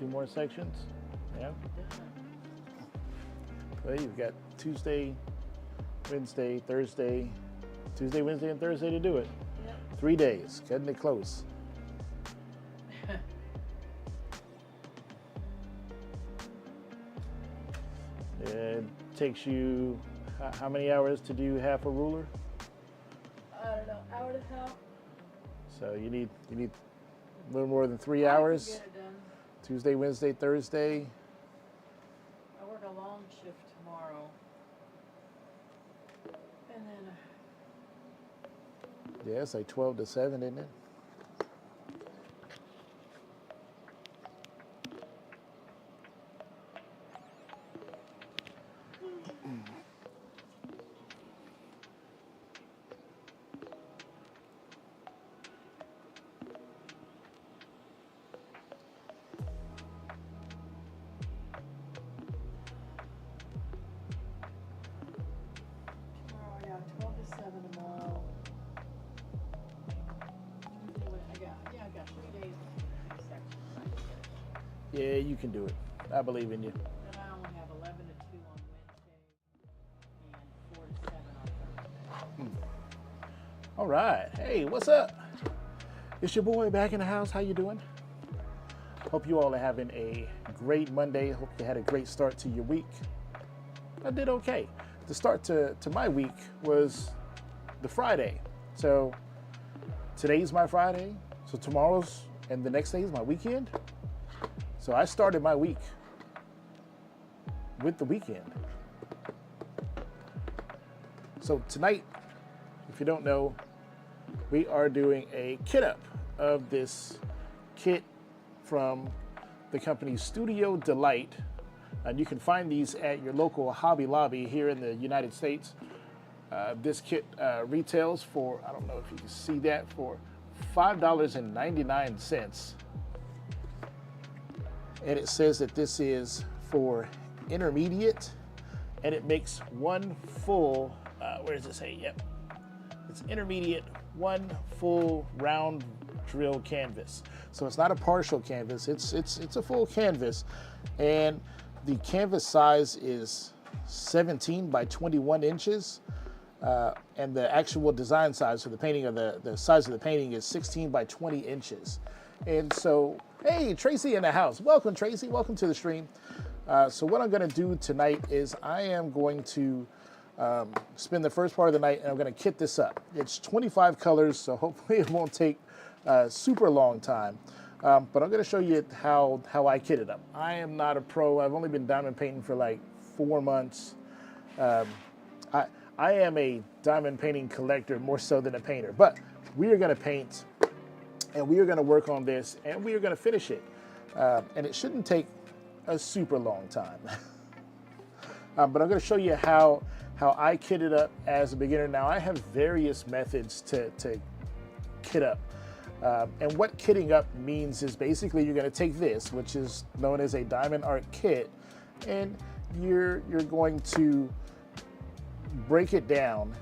2 more sections. Yeah. Well, you've got Tuesday, Wednesday, Thursday, Tuesday, Wednesday, and Thursday to do it. Yep. 3 days, cutting it close. It takes you how many hours to do half a ruler? I don't know, hour and a half. So you need a little more than 3 I can hours. get it done. Tuesday, Wednesday, Thursday. I work a long shift tomorrow. And then Yeah, it's like 12 to 7, isn't it? tomorrow, yeah, 12 to 7 tomorrow. Tuesday, I got 3 days of sections. I can get it. Yeah, you can do it. I believe in you. Then I only have 11 to 2 on Wednesday and 4 to 7 on Thursday. All right. Hey, what's up? It's your boy back in the house. How you doing? Hope you all are having a great Monday. Hope you had a great start to your week. I did okay. The start to my week was the Friday. So today's my Friday. So tomorrow's and the next day is my weekend. So I started my week with the weekend. So tonight, if you don't know, we are doing a kit up of this kit from the company Studio Delight. And you can find these at your local Hobby Lobby here in the United States. This kit retails for, I don't know if you can see that, for $5.99. And it says that this is for intermediate, and it makes one full, where does it say? Yep. It's intermediate, one full round drill canvas. So it's not a partial canvas, it's a full canvas. And the canvas size is 17 by 21 inches. And the actual design size for the painting, of the size of the painting, is 16 by 20 inches. And so, hey, Tracy in the house. Welcome, Tracy. Welcome to the stream. So what I'm going to do tonight is I am going to spend the first part of the night and I'm going to kit this up. It's 25 colors, so hopefully it won't take a super long time. But I'm going to show you how I kit it up. I am not a pro. I've only been diamond painting for like 4 months. I am a diamond painting collector more so than a painter. But we are going to paint, and we are going to work on this, and we are going to finish it. And it shouldn't take a super long time. But I'm going to show you how I kit it up as a beginner. Now, I have various methods to kit up. And what kitting up means is basically you're going to take this, which is known as a diamond art kit, and you're going to break it down,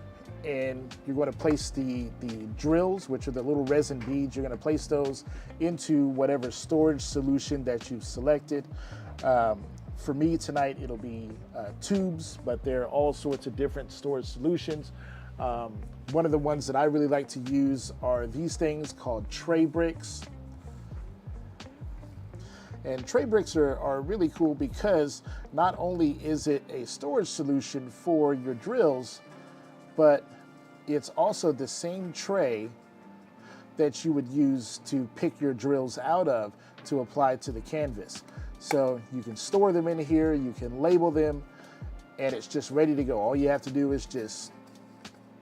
and you're going to place the drills, which are the little resin beads. You're going to place those into whatever storage solution that you've selected. For me tonight, it'll be tubes, but there are all sorts of different storage solutions. One of the ones that I really like to use are these things called tray bricks. And tray bricks are really cool because not only is it a storage solution for your drills, but it's also the same tray that you would use to pick your drills out of to apply to the canvas. So you can store them in here, you can label them, and it's just ready to go. All you have to do is just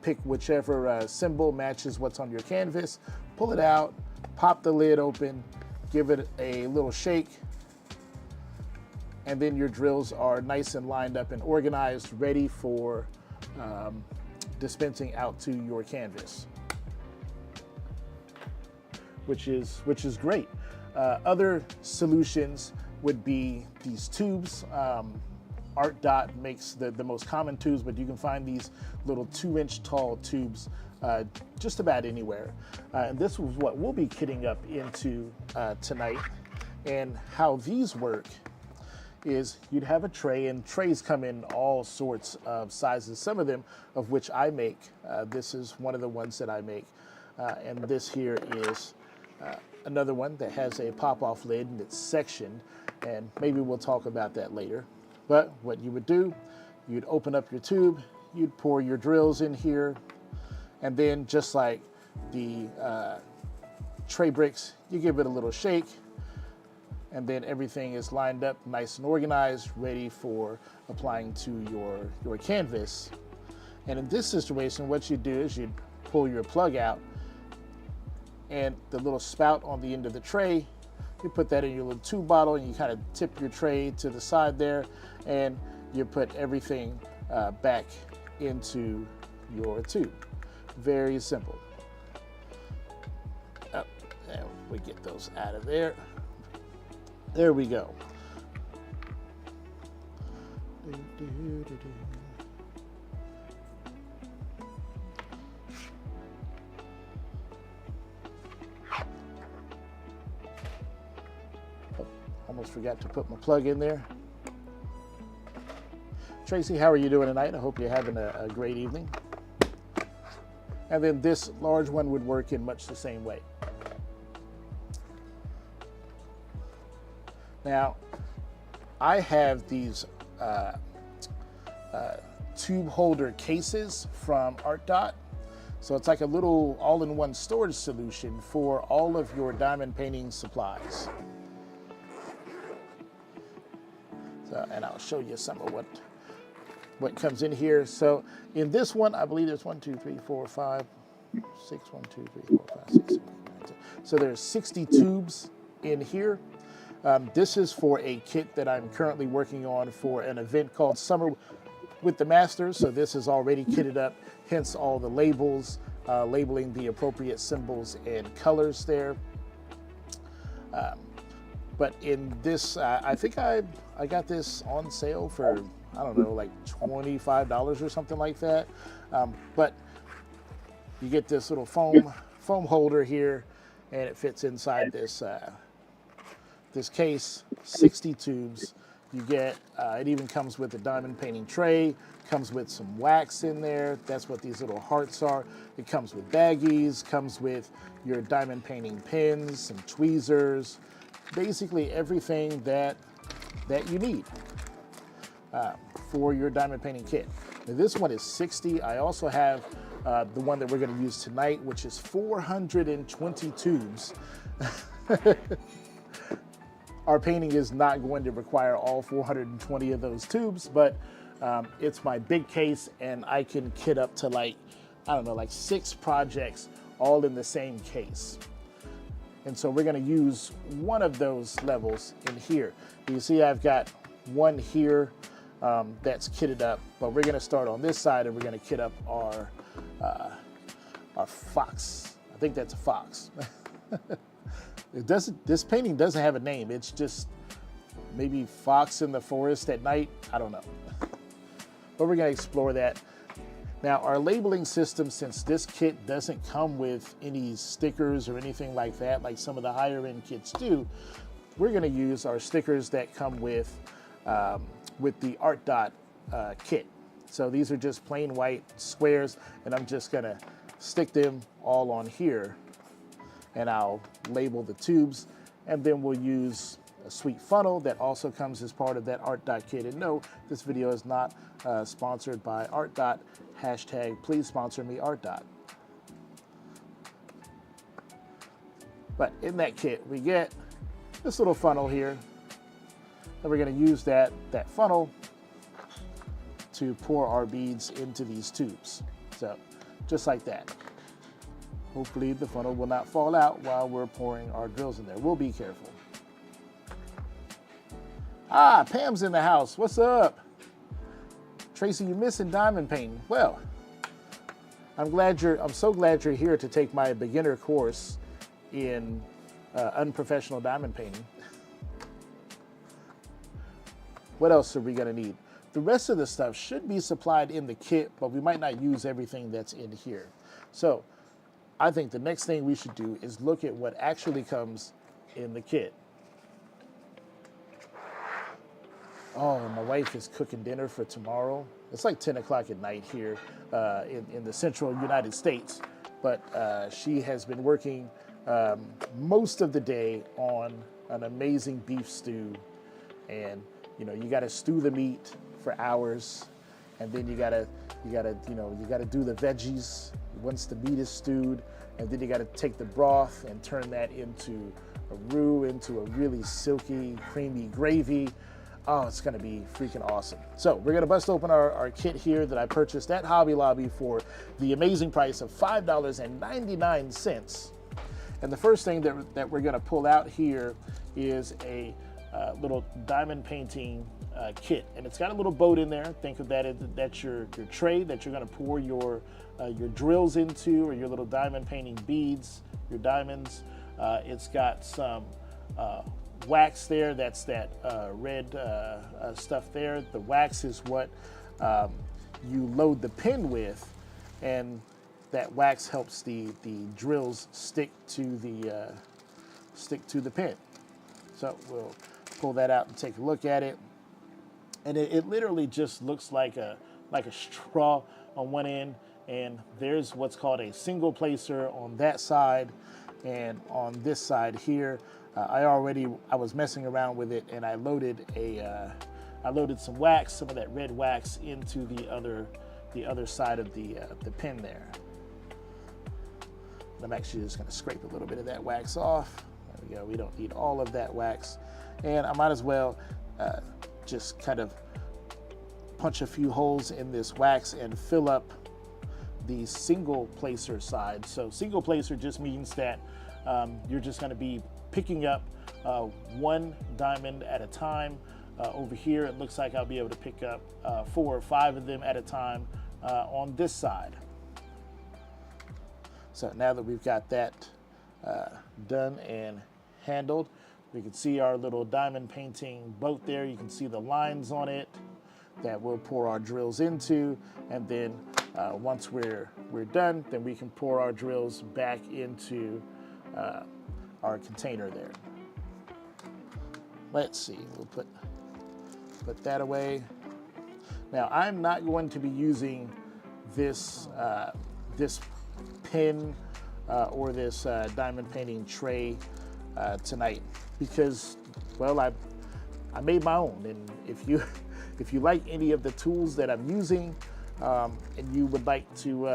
pick whichever symbol matches what's on your canvas, pull it out, pop the lid open, give it a little shake, and then your drills are nice and lined up and organized, ready for dispensing out to your canvas, which is great. Other solutions would be these tubes. Art Dot makes the most common tubes, but you can find these little 2-inch tall tubes just about anywhere. And this was what we'll be kitting up into tonight. And how these work is you'd have a tray, and trays come in all sorts of sizes, some of them of which I make. This is one of the ones that I make. And this here is another one that has a pop-off lid and it's sectioned, and maybe we'll talk about that later. But what you would do, you'd open up your tube, you'd pour your drills in here, and then just like the tray bricks, you give it a little shake, and then everything is lined up nice and organized, ready for applying to your canvas. And in this situation, what you do is you pull your plug out, and the little spout on the end of the tray, you put that in your little tube bottle, and you kind of tip your tray to the side there, and you put everything back into your tube. Very simple. And we get those out of there. There we go. Almost forgot to put my plug in there. Tracy, how are you doing tonight? I hope you're having a great evening. And then this large one would work in much the same way. Now, I have these tube holder cases from ArtDot. So it's like a little all-in-one storage solution for all of your diamond painting supplies. So, and I'll show you some of what comes in here. So in this one, I believe there's 1, 2, 3, 4, 5, 6, 1, 2, 3, 4, 5, 6, 7, 8, 9, 10. So there's 60 tubes in here. This is for a kit that I'm currently working on for an event called Summer with the Masters. So this is already kitted up, hence all the labels, labeling the appropriate symbols and colors there. But in this, I think I got this on sale for, I don't know, like $25 or something like that. But you get this little foam holder here, and it fits inside this this case. 60 tubes. You get, it even comes with a diamond painting tray, comes with some wax in there. That's what these little hearts are. It comes with baggies, comes with your diamond painting pins, some tweezers, basically everything that you need for your diamond painting kit. Now, this one is 60. I also have the one that we're going to use tonight, which is 420 tubes. Our painting is not going to require all 420 of those tubes, but it's my big case, and I can kit up to like, I don't know, like 6 projects all in the same case. And so we're going to use one of those levels in here. You see I've got one here that's kitted up, but we're going to start on this side, and we're going to kit up our fox. I think that's a fox. This painting doesn't have a name. It's just maybe fox in the forest at night. I don't know. But we're going to explore that. Now, our labeling system, since this kit doesn't come with any stickers or anything like that, like some of the higher end kits do, we're going to use our stickers that come with the ArtDot kit. So these are just plain white squares, and I'm just going to stick them all on here, and I'll label the tubes, and then we'll use a sweet funnel that also comes as part of that ArtDot kit. And no, this video is not sponsored by ArtDot. Hashtag please sponsor me, ArtDot. But in that kit, we get this little funnel here, and we're going to use that funnel to pour our beads into these tubes. So just like that. Hopefully the funnel will not fall out while we're pouring our drills in there. We'll be careful. Ah, Pam's in the house. What's up? Tracy, you're missing diamond painting. Well, I'm so glad you're here to take my beginner course in unprofessional diamond painting. What else are we gonna need? The rest of the stuff should be supplied in the kit, but we might not use everything that's in here. So I think the next thing we should do is look at what actually comes in the kit. Oh, my wife is cooking dinner for tomorrow. It's like 10 o'clock at night here in the central United States. But she has been working most of the day on an amazing beef stew. And, you know, you got to stew the meat for hours. And then you gotta do the veggies once the meat is stewed. And then you got to take the broth and turn that into a roux, into a really silky, creamy gravy. Oh, it's gonna be freaking awesome. So we're gonna bust open our kit here that I purchased at Hobby Lobby for the amazing price of $5.99. And the first thing that we're gonna pull out here is a little diamond painting kit. And it's got a little boat in there. Think of that as that's your tray that you're gonna pour your drills into, or your little diamond painting beads, your diamonds. It's got some wax there. That's that red stuff there. The wax is what you load the pin with, and that wax helps the drills stick to the pin. So we'll pull that out and take a look at it, and it literally just looks like a straw on one end, and there's what's called a single placer on that side, and on this side here. I was messing around with it, and I loaded some wax, some of that red wax, into the other side of the pin there. I'm actually just going to scrape a little bit of that wax off. There we go. We don't need all of that wax, and I might as well just kind of punch a few holes in this wax and fill up the single placer side. So single placer just means that you're just going to be picking up one diamond at a time. Over here, it looks like I'll be able to pick up 4 or 5 of them at a time on this side. So now that we've got that done and handled, we can see our little diamond painting boat there. You can see the lines on it that we'll pour our drills into, and then once we're done, then we can pour our drills back into our container there. Let's see, we'll put that away. Now, I'm not going to be using this this pin or this diamond painting tray tonight, because, well, I made my own. And if you like any of the tools that I'm using, and you would like to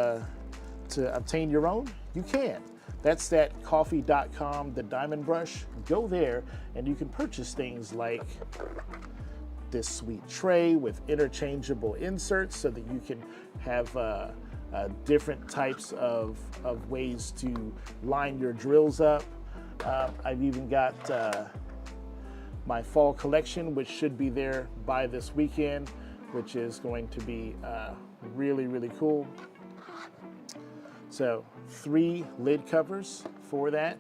obtain your own, you can. That's that coffee.com, the diamond brush. Go there and you can purchase things like this sweet tray with interchangeable inserts so that you can have different types of ways to line your drills up. I've even got my fall collection, which should be there by this weekend, which is going to be really, really cool. So 3 lid covers for that.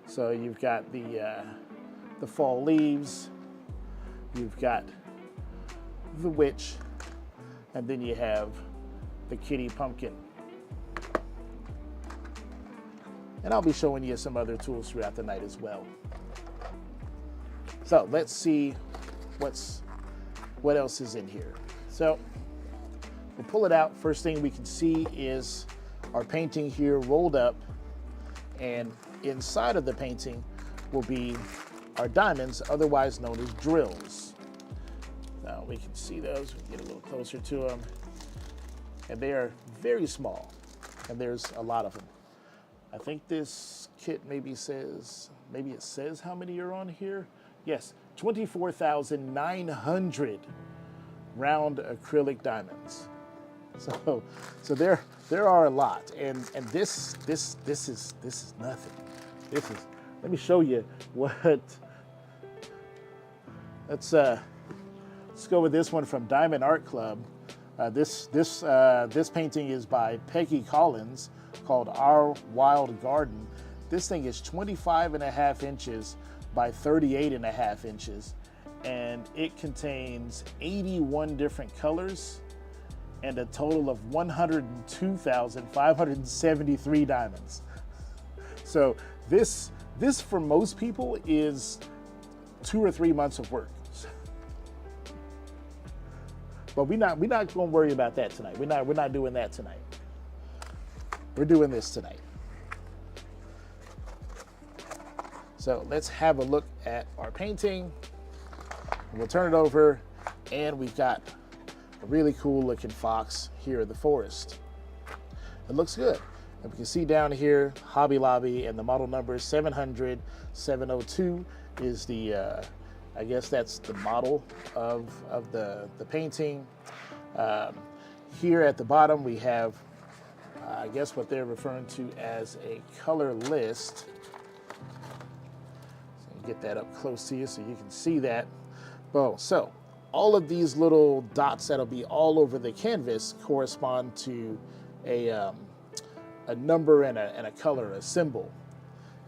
So you've got the fall leaves, you've got the witch, and then you have the kitty pumpkin. And I'll be showing you some other tools throughout the night as well. So let's see what else is in here. So we'll pull it out. First thing we can see is our painting here rolled up, and inside of the painting will be our diamonds, otherwise known as drills. Now we can see those, we can get a little closer to them, and they are very small, and there's a lot of them. I think this kit maybe it says how many are on here. Yes, 24,900 round acrylic diamonds. So there are a lot, and this is nothing. Let me show you what. Let's go with this one from Diamond Art Club. This painting is by Peggy Collins, called Our Wild Garden. This thing is 25.5 inches by 38.5 inches, and it contains 81 different colors and a total of 102,573 diamonds. So this for most people is 2 or 3 months of work. But we're not going to worry about that tonight. We're not doing that tonight. We're doing this tonight. So let's have a look at our painting. We'll turn it over, and we've got a really cool looking fox here in the forest. It looks good. And we can see down here, Hobby Lobby, and the model number is 700 702 is the, I guess that's the model of the painting. Here at the bottom, we have, I guess what they're referring to as a color list. So get that up close to you so you can see that. Well, so all of these little dots that'll be all over the canvas correspond to a number and a color, a symbol.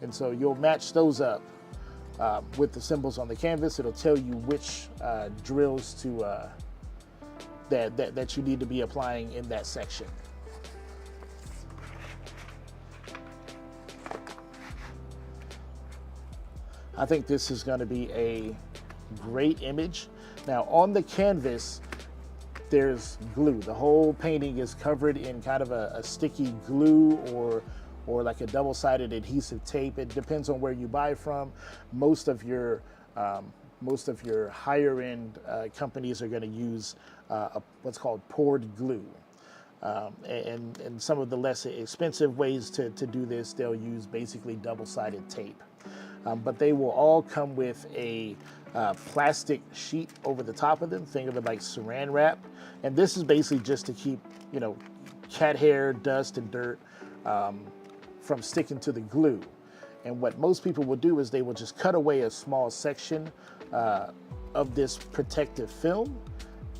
And so you'll match those up with the symbols on the canvas. It'll tell you which drills to that you need to be applying in that section. I think this is going to be a great image. Now on the canvas, there's glue. The whole painting is covered in kind of a sticky glue or like a double-sided adhesive tape. It depends on where you buy from. Most of your higher-end companies are going to use what's called poured glue. And some of the less expensive ways to do this, they'll use basically double-sided tape. But they will all come with a plastic sheet over the top of them. Think of it like saran wrap. And this is basically just to keep, cat hair, dust, and dirt from sticking to the glue. And what most people will do is they will just cut away a small section of this protective film,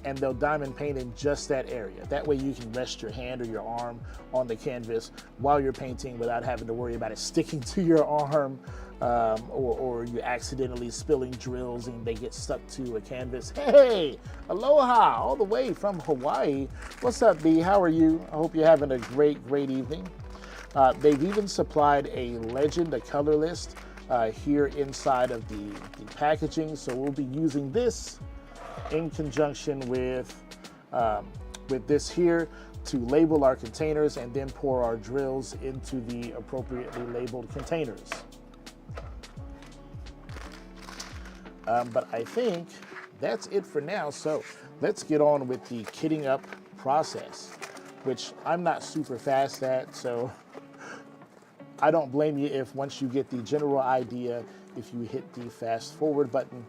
and they'll diamond paint in just that area. That way you can rest your hand or your arm on the canvas while you're painting without having to worry about it sticking to your arm, or you accidentally spilling drills and they get stuck to a canvas. Hey, aloha, all the way from Hawaii. What's up, B? How are you? I hope you're having a great evening. They've even supplied a legend, a color list here inside of the packaging. So we'll be using this in conjunction with this here to label our containers and then pour our drills into the appropriately labeled containers. But I think that's it for now. So let's get on with the kitting up process, which I'm not super fast at. So I don't blame you if once you get the general idea, if you hit the fast forward button,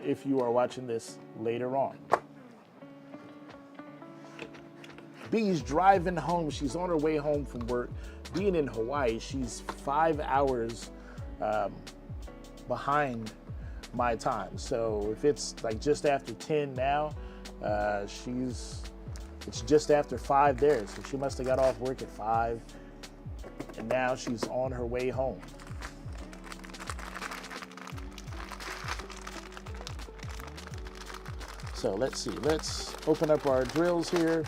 if you are watching this later on. B's driving home. She's on her way home from work. Being in Hawaii, she's 5 hours behind my time. So if it's like just after 10 now, it's just after 5 there. So she must have got off work at 5, and now she's on her way home. So let's see, let's open up our drills here.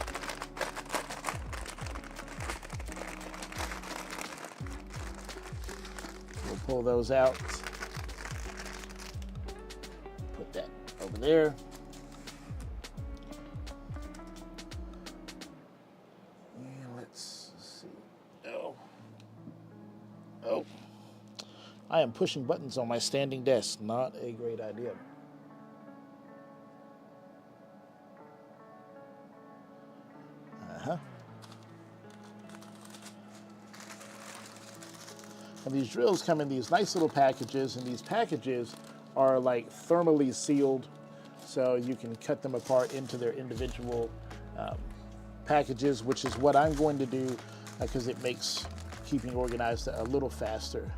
We'll pull those out. Put that over there. And let's see. Oh. I am pushing buttons on my standing desk. Not a great idea. And these drills come in these nice little packages, and these packages are like thermally sealed, so you can cut them apart into their individual packages, which is what I'm going to do because it makes keeping organized a little faster.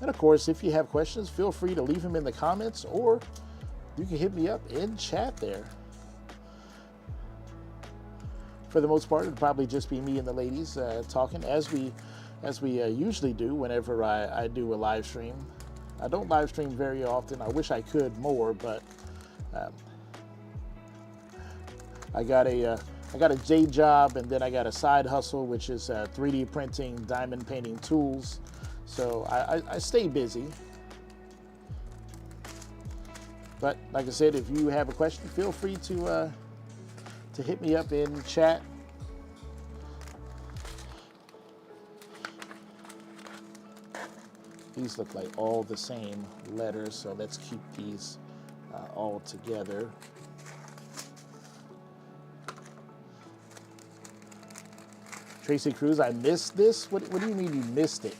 And of course, if you have questions, feel free to leave them in the comments, or you can hit me up in chat there. For the most part, it'll probably just be me and the ladies talking as we usually do whenever I do a live stream. I don't live stream very often. I wish I could more, but I got a day job, and then I got a side hustle, which is 3D printing, diamond painting tools. So I stay busy. But like I said, if you have a question, feel free to hit me up in chat. These look like all the same letters, so let's keep these all together. Tracy Cruz, I missed this? What do you mean you missed it?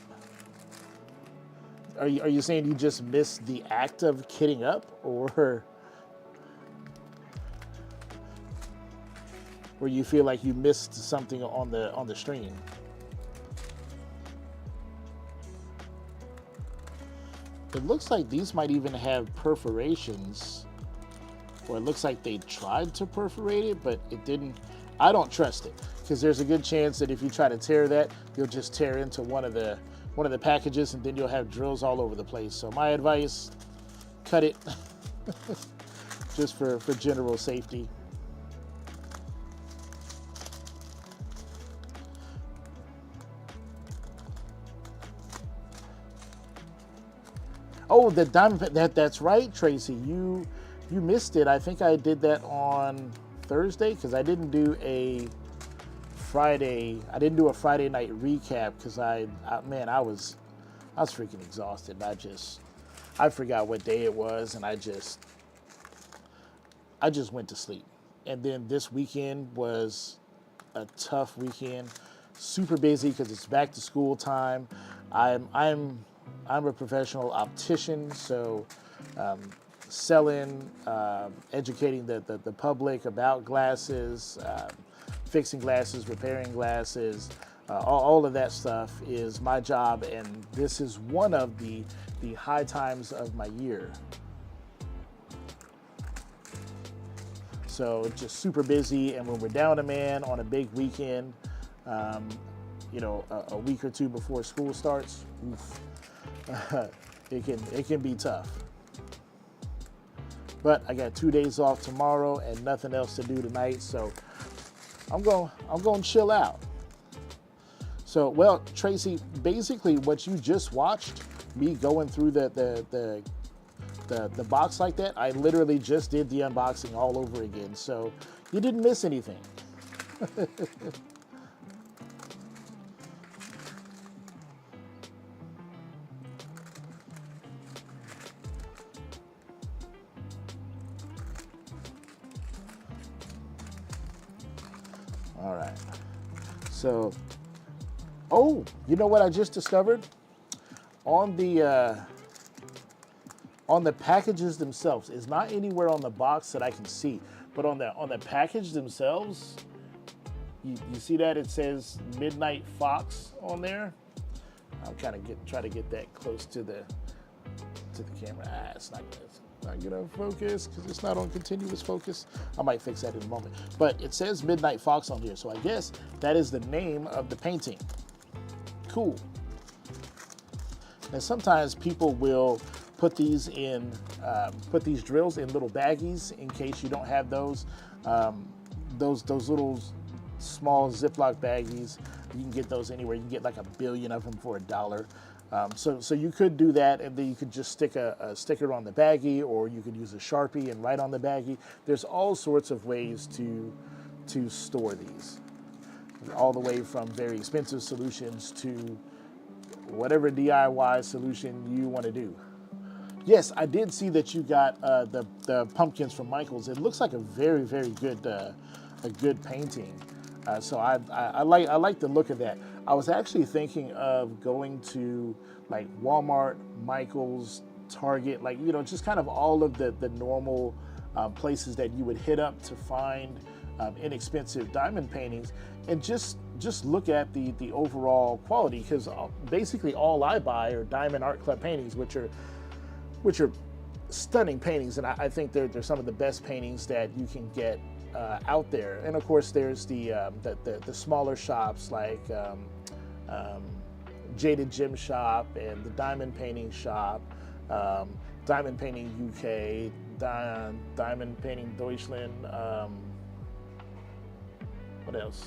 Are you saying you just missed the act of kidding up, or you feel like you missed something on the stream? It looks like these might even have perforations, or it looks like they tried to perforate it, but it didn't. I don't trust it, because there's a good chance that if you try to tear that, you'll just tear into one of the packages, and then you'll have drills all over the place. So my advice, cut it, just for general safety. Oh, the diamond, that's right, Tracy. You missed it. I think I did that on Thursday, because I didn't do a Friday. I didn't do a Friday night recap because I was freaking exhausted. I forgot what day it was, and I just went to sleep. And then this weekend was a tough weekend. Super busy because it's back to school time. I'm a professional optician, so selling, educating the public about glasses, fixing glasses, repairing glasses, all of that stuff is my job, and this is one of the high times of my year. So just super busy, and when we're down a man on a big weekend, you know, a week or two before school starts, oof, it can be tough. But I got 2 days off tomorrow and nothing else to do tonight, so I'm going to chill out. So, well, Tracy, basically what you just watched, me going through the box like that, I literally just did the unboxing all over again. So you didn't miss anything. All right. So, oh, you know what I just discovered? On the packages themselves, it's not anywhere on the box that I can see, but on the package themselves, you see that it says Midnight Fox on there. I'll kind of try to get that close to the camera. It's not gonna focus because it's not on continuous focus. I might fix that in a moment. But it says Midnight Fox on here, so I guess that is the name of the painting. Cool. And sometimes people will put these drills in little baggies in case you don't have those. Those little small Ziploc baggies, you can get those anywhere. You can get like 1 billion of them for $1. So you could do that, and then you could just stick a sticker on the baggie, or you could use a Sharpie and write on the baggie. There's all sorts of ways to store these, all the way from very expensive solutions to whatever DIY solution you want to do. Yes, I did see that you got the pumpkins from Michaels. It looks like a very, very good painting. So I like the look of that. I was actually thinking of going to like Walmart, Michaels, Target, like, you know, just kind of all of the normal places that you would hit up to find inexpensive diamond paintings, and just look at the overall quality, because basically all I buy are Diamond Art Club paintings, which are stunning paintings, and I think they're some of the best paintings that you can get out there. And of course, there's the smaller shops like Jaded Gem Shop and the Diamond Painting Shop, Diamond Painting UK, Diamond Painting Deutschland. What else?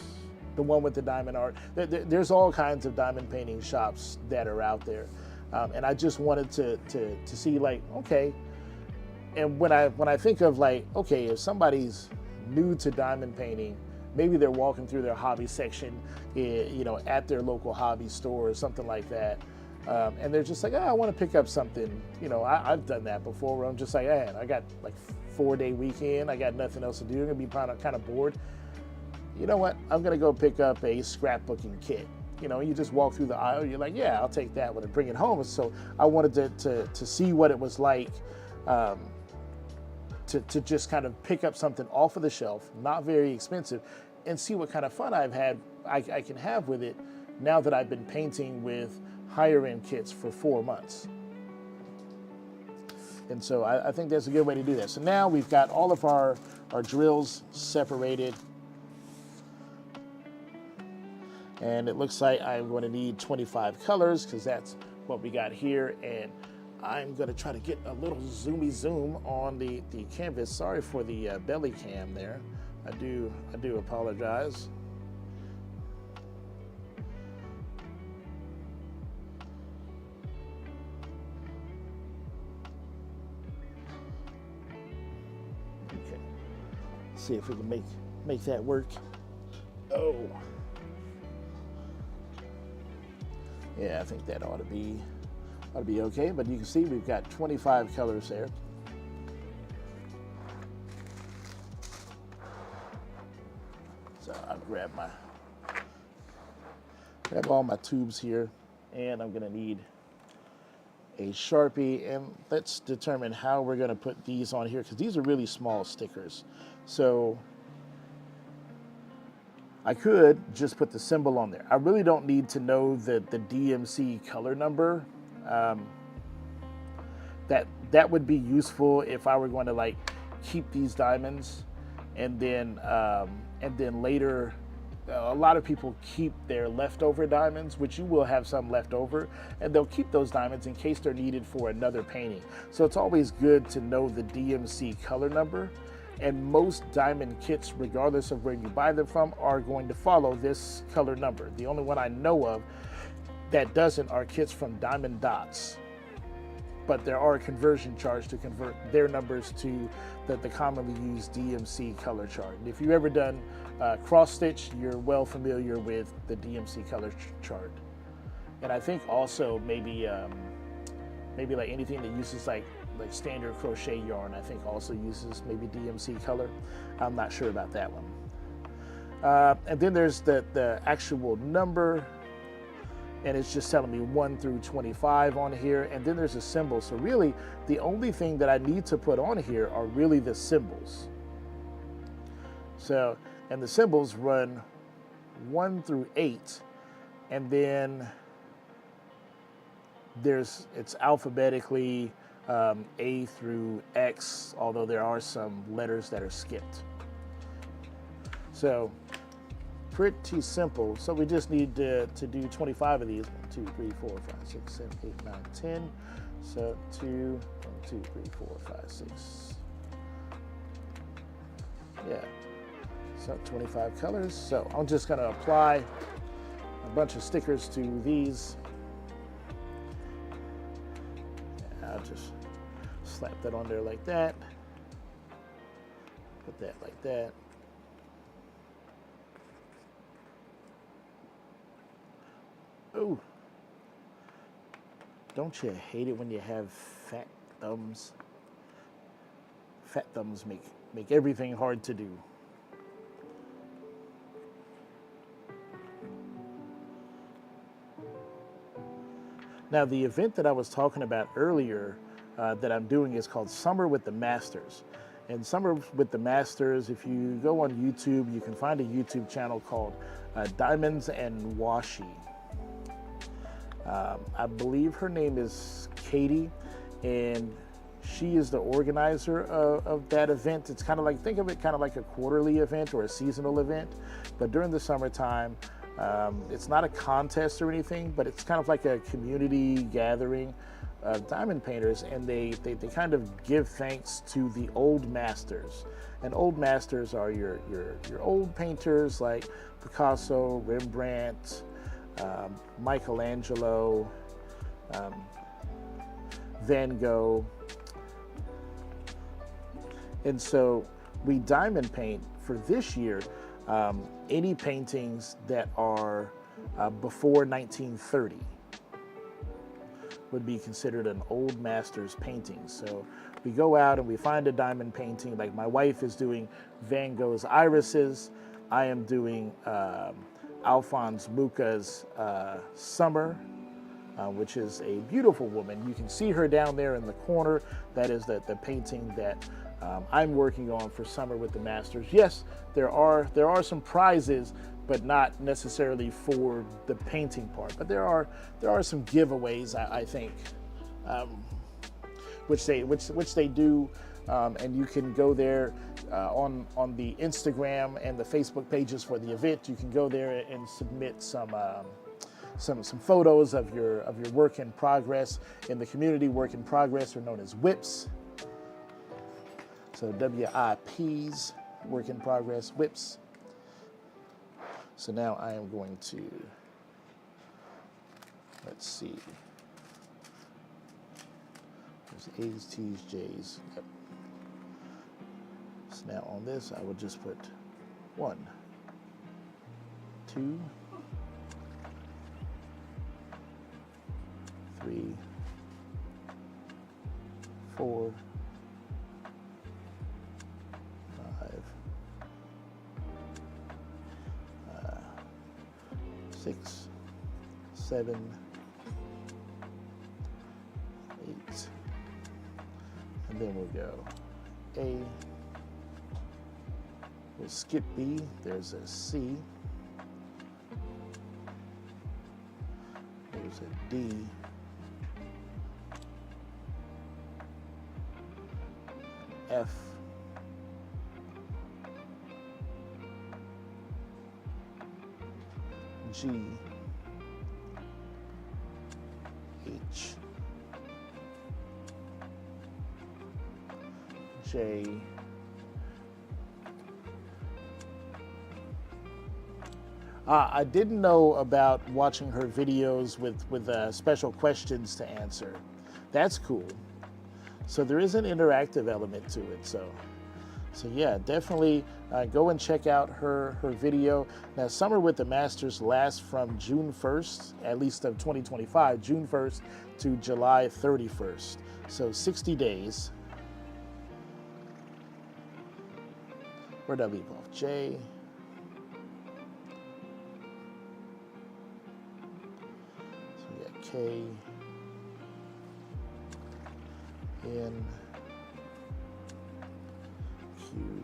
The one with the diamond art. There's all kinds of diamond painting shops that are out there, and I just wanted to see, like, okay, and when I think of like, okay, if somebody's new to diamond painting, maybe they're walking through their hobby section, you know, at their local hobby store or something like that, and they're just like, oh, I want to pick up something. You know, I've done that before where I'm just like, man, I got like 4-day weekend, I got nothing else to do, I'm gonna be kind of bored. You know what? I'm gonna go pick up a scrapbooking kit. You know, you just walk through the aisle, you're like, yeah, I'll take that one and bring it home. So I wanted to see what it was like to just kind of pick up something off of the shelf, not very expensive, and see what kind of fun I can have with it now that I've been painting with higher end kits for 4 months. And so I think that's a good way to do that. So now we've got all of our drills separated. And it looks like I'm going to need 25 colors because that's what we got here. And I'm going to try to get a little zoomy zoom on the canvas. Sorry for the belly cam there. I do apologize. Okay. See if we can make that work. Oh. Yeah, I think that ought to be okay, but you can see we've got 25 colors there. So I'll grab all my tubes here, and I'm gonna need a Sharpie, and let's determine how we're gonna put these on here because these are really small stickers. So I could just put the symbol on there. I really don't need to know the DMC color number. That would be useful if I were going to like keep these diamonds, and then later, a lot of people keep their leftover diamonds, which you will have some left over, and they'll keep those diamonds in case they're needed for another painting. So it's always good to know the DMC color number. And most diamond kits, regardless of where you buy them from, are going to follow this color number. The only one I know of that doesn't are kits from Diamond Dots. But there are a conversion charge to convert their numbers to the commonly used DMC color chart. And if you've ever done cross stitch, you're well familiar with the DMC color chart. And I think also maybe like anything that uses like standard crochet yarn, I think also uses maybe DMC color. I'm not sure about that one. And then there's the actual number, and it's just telling me 1 through 25 on here, and then there's a symbol. So really, the only thing that I need to put on here are really the symbols. So, and the symbols run 1 through 8, and then it's alphabetically A through X, although there are some letters that are skipped. So pretty simple. So we just need to do 25 of these. 1, 2, 3, 4, 5, 6, 7, 8, 9, 10. So 2, 1, 2, 3, 4, 5, 6. Yeah. So 25 colors. So I'm just going to apply a bunch of stickers to these. I'll just slap that on there like that. Put that like that. Ooh. Don't you hate it when you have fat thumbs? Fat thumbs make everything hard to do. Now, the event that I was talking about earlier that I'm doing is called Summer with the Masters. And Summer with the Masters, if you go on YouTube, you can find a YouTube channel called Diamonds and Washi. I believe her name is Katie, and she is the organizer of that event. It's kind of like, think of it kind of like a quarterly event or a seasonal event, but during the summertime. It's not a contest or anything, but it's kind of like a community gathering of diamond painters, and they kind of give thanks to the old masters. And old masters are your old painters like Picasso, Rembrandt, Michelangelo, Van Gogh, And so we diamond paint for this year any paintings that are before 1930 would be considered an old master's painting. So we go out and we find a diamond painting. Like my wife is doing Van Gogh's Irises. I am doing Alphonse Mucha's Summer, which is a beautiful woman. You can see her down there in the corner. That is the painting that I'm working on for Summer with the Masters. Yes, there are some prizes, but not necessarily for the painting part. But there are some giveaways, I think, which they do, and you can go there on the Instagram and the Facebook pages for the event. You can go there and submit some photos of your work in progress. In the community, work in progress are known as WIPs. So WIPs, work in progress, WIPs. So now I am going to, let's see. There's A's, T's, J's. Yep. So now on this, I will just put 1, 2, 3, 4, 5, 6, 7, 8, and then we'll go A, we'll skip B, there's a C, there's a D, F, G, H, J, I didn't know about watching her videos with special questions to answer. That's cool. So there is an interactive element to it. So yeah, definitely go and check out her video. Now, Summer with the Masters lasts from June 1st, at least of 2025, June 1st to July 31st. So 60 days. Where did I leave off? J. So we got K, N, Q.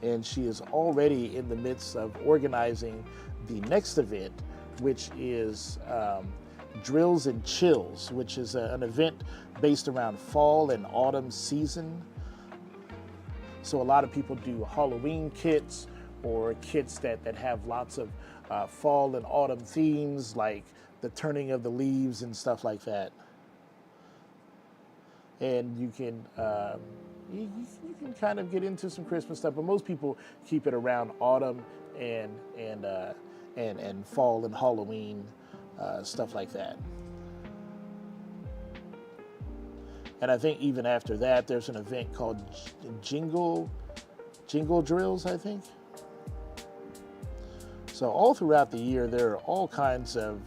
And she is already in the midst of organizing the next event, which is Drills and Chills, which is an event based around fall and autumn season. So a lot of people do Halloween kits or kits that have lots of fall and autumn themes, like the turning of the leaves and stuff like that. And you can you can kind of get into some Christmas stuff, but most people keep it around autumn and fall and Halloween, stuff like that. And I think even after that, there's an event called Jingle Drills, I think. So all throughout the year, there are all kinds of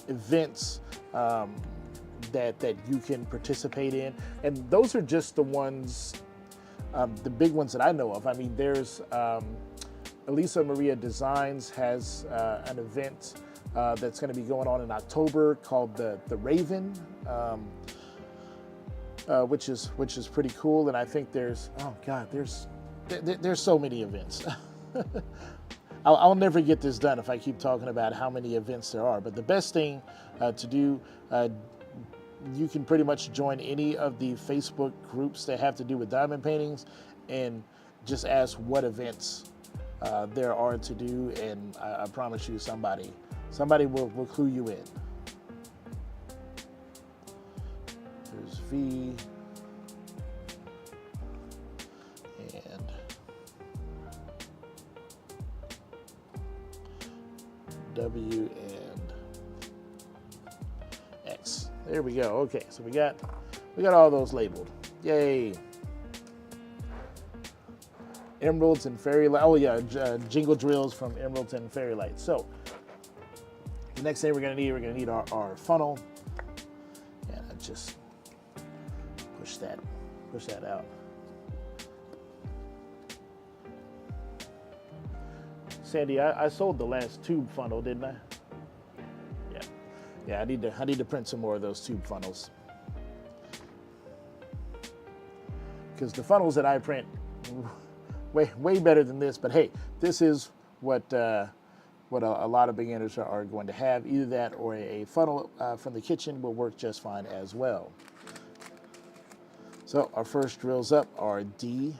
events that you can participate in. And those are just the ones, the big ones that I know of. I mean, there's Elisa Maria Designs has an event that's going to be going on in October called the Raven. Which is pretty cool, and I think there's there's so many events. I'll never get this done if I keep talking about how many events there are. But the best thing to do, you can pretty much join any of the Facebook groups that have to do with diamond paintings, and just ask what events there are to do, and I promise you, somebody will clue you in. There's V and W and X. There we go. Okay, so we got all those labeled. Yay. Emeralds and Fairy Light. Oh yeah, jingle drills from Emeralds and Fairy Light. So the next thing we're gonna need our funnel, and I just push that out. Sandy, I sold the last tube funnel, didn't I? Yeah. I need to print some more of those tube funnels, because the funnels that I print way better than this. But hey, this is what a lot of beginners are going to have. Either that or a funnel from the kitchen will work just fine as well. So our first drills up are D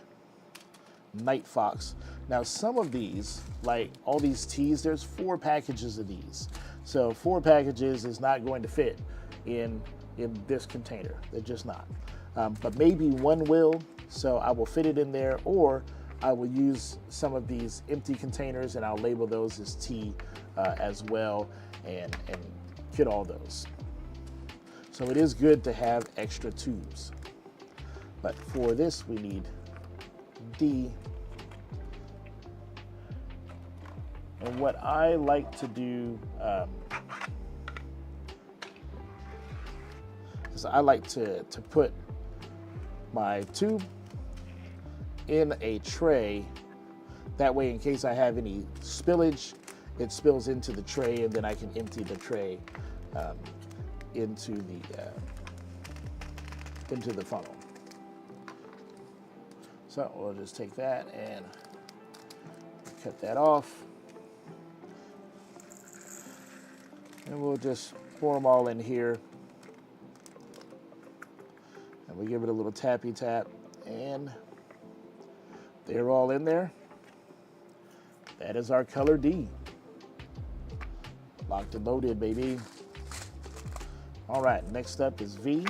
Night Fox. Now some of these, like all these tees, there's 4 packages of these. So 4 packages is not going to fit in this container. They're just not. But maybe one will, so I will fit it in there, or I will use some of these empty containers and I'll label those as T as well, and fit all those. So it is good to have extra tubes. But for this we need D. And what I like to do is I like to put my tube in a tray. That way, in case I have any spillage, it spills into the tray, and then I can empty the tray into the funnel. So we'll just take that and cut that off. And we'll just pour them all in here. And we give it a little tappy tap, and they're all in there. That is our color D. Locked and loaded, baby. All right, next up is V.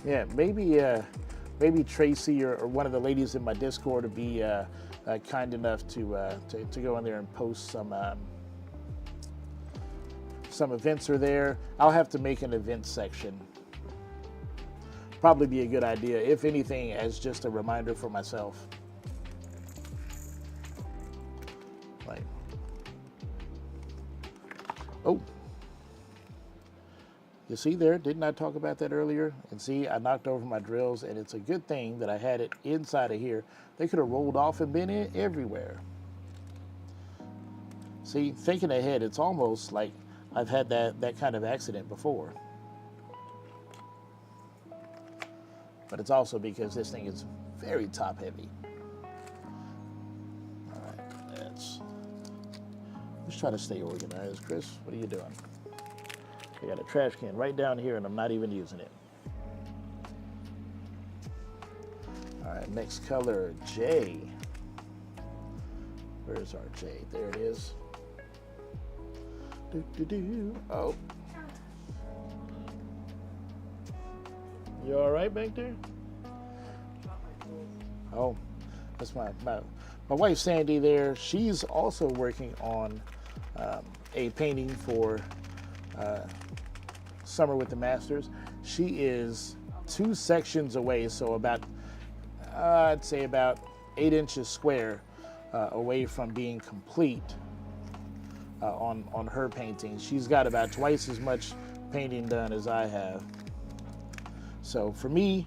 Yeah, maybe Tracy or one of the ladies in my Discord would be kind enough to go in there and post some events are there. I'll have to make an event section. Probably be a good idea, if anything, as just a reminder for myself. Like, oh, you see there, didn't I talk about that earlier? And see, I knocked over my drills, and it's a good thing that I had it inside of here. They could have rolled off and been in everywhere. See, thinking ahead, it's almost like I've had that kind of accident before. But it's also because this thing is very top heavy. All right, let's try to stay organized. Chris, what are you doing? I got a trash can right down here, and I'm not even using it. All right, next color, J. Where's our J? There it is. Oh. You all right back there? Oh, that's my wife Sandy there. She's also working on a painting for Summer with the Masters. She is 2 sections away, so about I'd say about 8 inches square away from being complete on her painting. She's got about twice as much painting done as I have. So for me,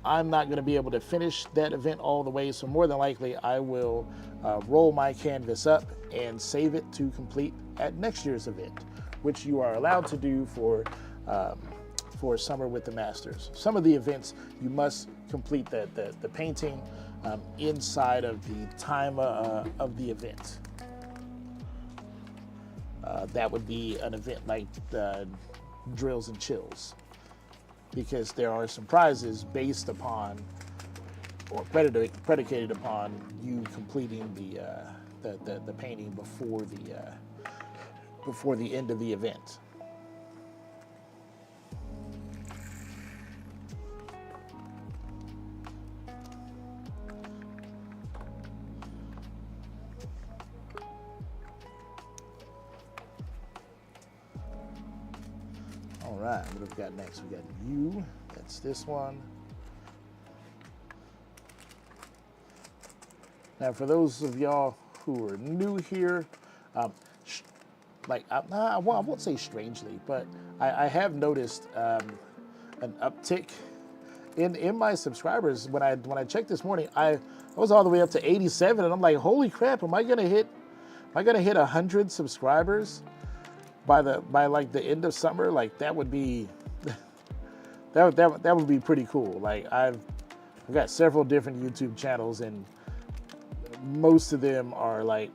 I'm not going to be able to finish that event all the way, so more than likely I will roll my canvas up and save it to complete at next year's event, which you are allowed to do for Summer with the Masters. Some of the events you must complete the painting inside of the time of the event. That would be an event like Drills and Chills, because there are some prizes based upon or predicated upon you completing the painting before the end of the event. All right, what have we got next? We got U, that's this one. Now, for those of y'all who are new here, I won't say strangely, but I have noticed an uptick in my subscribers. When I checked this morning, I was all the way up to 87, and I'm like, holy crap, am I gonna hit 100 subscribers by like the end of summer? Like that would be that would be pretty cool. Like I've got several different YouTube channels, and most of them are like,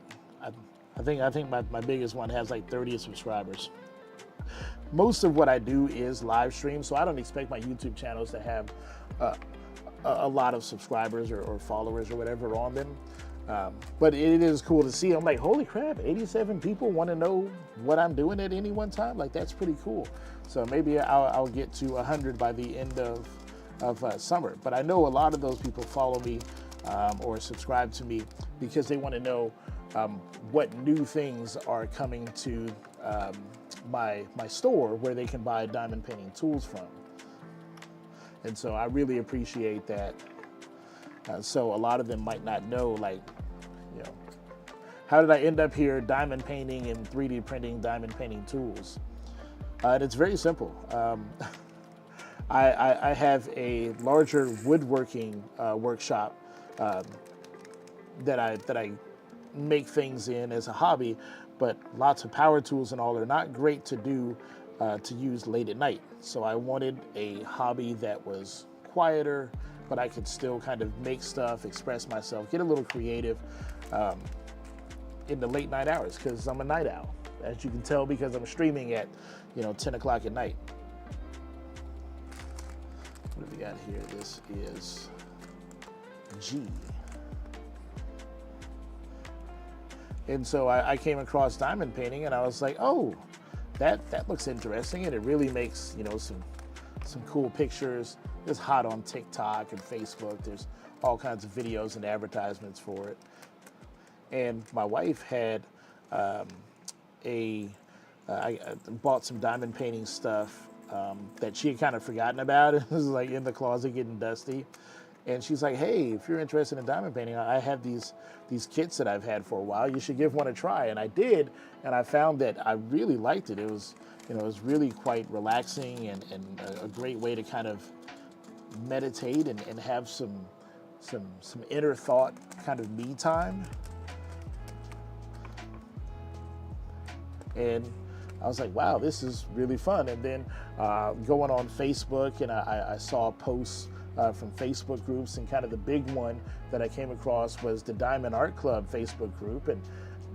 I think my biggest one has like 30 subscribers. Most of what I do is live stream, so I don't expect my YouTube channels to have a lot of subscribers or followers or whatever on them. But it is cool to see. I'm like, holy crap, 87 people want to know what I'm doing at any one time. Like that's pretty cool. So maybe I'll get to 100 by the end of summer. But I know a lot of those people follow me or subscribe to me because they want to know what new things are coming to my store where they can buy diamond painting tools from. And so I really appreciate that. So a lot of them might not know, like, you know, how did I end up here diamond painting and 3D printing diamond painting tools? And it's very simple. I have a larger woodworking workshop that I make things in as a hobby, but lots of power tools and all are not great to do to use late at night. So I wanted a hobby that was quieter, but I could still kind of make stuff, express myself, get a little creative in the late night hours, because I'm a night owl, as you can tell, because I'm streaming at 10 o'clock at night. What do we got here? This is G. And so I came across diamond painting, and I was like, oh, that looks interesting, and it really makes some cool pictures. It's hot on TikTok and Facebook. There's all kinds of videos and advertisements for it. And my wife had I bought some diamond painting stuff that she had kind of forgotten about. It was like in the closet getting dusty. And she's like, hey, if you're interested in diamond painting, I have these kits that I've had for a while. You should give one a try. And I did, and I found that I really liked it. It was, it was really quite relaxing and a great way to kind of meditate and have some inner thought kind of me time. And I was like, wow, this is really fun. And then going on Facebook, and I saw posts from Facebook groups, and kind of the big one that I came across was the Diamond Art Club Facebook group. And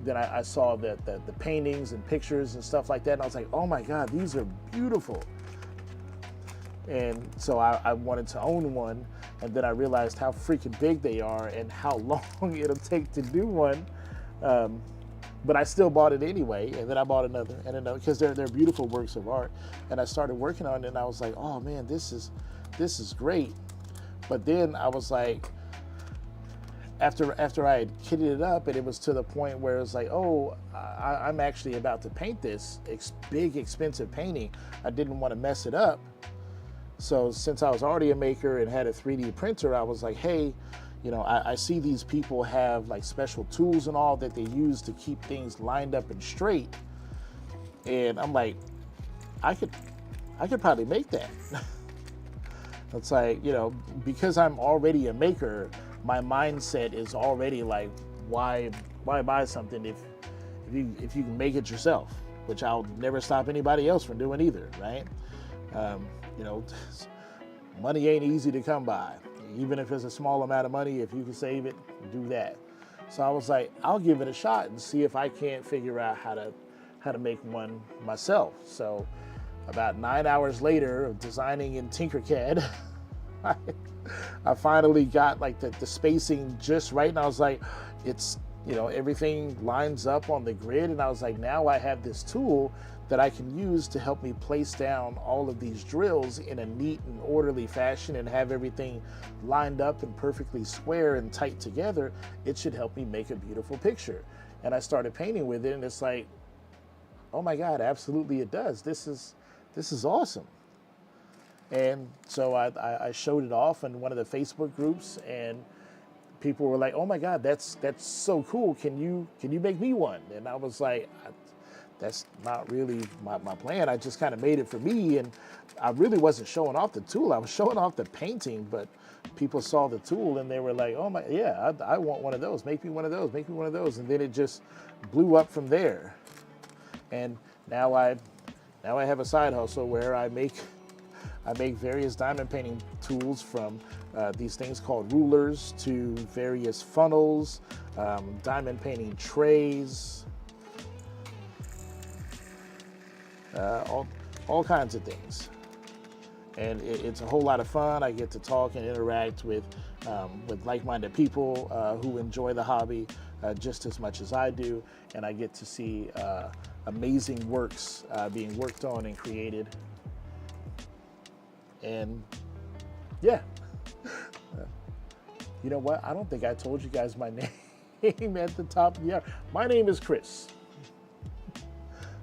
then I saw the paintings and pictures and stuff like that, and I was like, oh my God, these are beautiful. And so I wanted to own one, and then I realized how freaking big they are and how long it'll take to do one. But I still bought it anyway, and then I bought another and another, because they're beautiful works of art. And I started working on it, and I was like, oh man, this is great. But then I was like, after I had kitted it up, and it was to the point where it was like, oh, I'm actually about to paint this big, expensive painting. I didn't want to mess it up. So since I was already a maker and had a 3D printer, I was like, hey, I see these people have like special tools and all that they use to keep things lined up and straight. And I'm like, I could probably make that. It's like, because I'm already a maker, my mindset is already like, why buy something if you can make it yourself, which I'll never stop anybody else from doing either, right? Money ain't easy to come by. Even if it's a small amount of money, if you can save it, do that. So I was like, I'll give it a shot and see if I can't figure out how to make one myself. So about 9 hours later of designing in Tinkercad, I finally got like the spacing just right, and I was like, it's, everything lines up on the grid, and I was like, now I have this tool that I can use to help me place down all of these drills in a neat and orderly fashion and have everything lined up and perfectly square and tight together. It should help me make a beautiful picture. And I started painting with it, and it's like, oh my God, absolutely it does. This is this is awesome. And so I showed it off in one of the Facebook groups, and people were like, "Oh my God, that's so cool! Can you make me one?" And I was like, "That's not really my plan. I just kind of made it for me, and I really wasn't showing off the tool. I was showing off the painting, but people saw the tool and they were like, "Oh my, yeah, I want one of those. Make me one of those. Make me one of those." And then it just blew up from there. And now I have a side hustle where I make various diamond painting tools, from these things called rulers to various funnels, diamond painting trays, all kinds of things. And it's a whole lot of fun. I get to talk and interact with like-minded people who enjoy the hobby just as much as I do, and I get to see amazing works being worked on and created. And yeah, you know what? I don't think I told you guys my name at the top. Yeah, my name is Chris.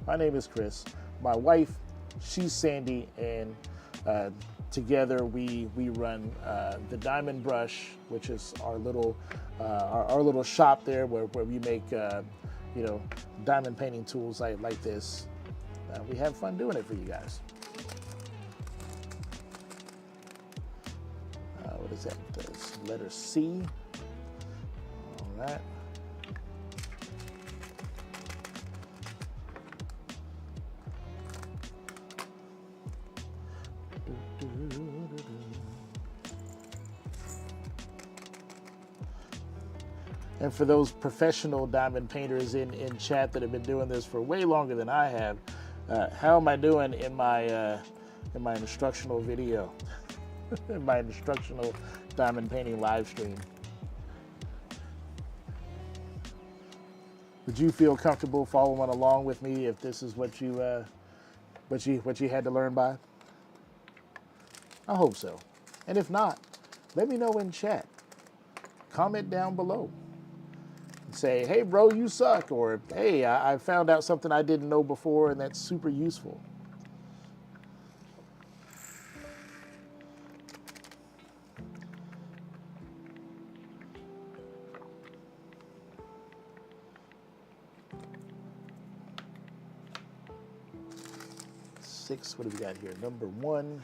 My name is Chris. My wife, she's Sandy, and together we run the Diamond Brush, which is our little shop there where we make diamond painting tools like this. We have fun doing it for you guys. What is that? That's letter C. All right. And for those professional diamond painters in chat that have been doing this for way longer than I have, how am I doing in my instructional video? In my instructional diamond painting live stream? Would you feel comfortable following along with me if this is what you had to learn by? I hope so. And if not, let me know in chat. Comment down below. Say, "Hey bro, you suck," or "Hey, I found out something I didn't know before and that's super useful." Six, what do we got here? Number 1.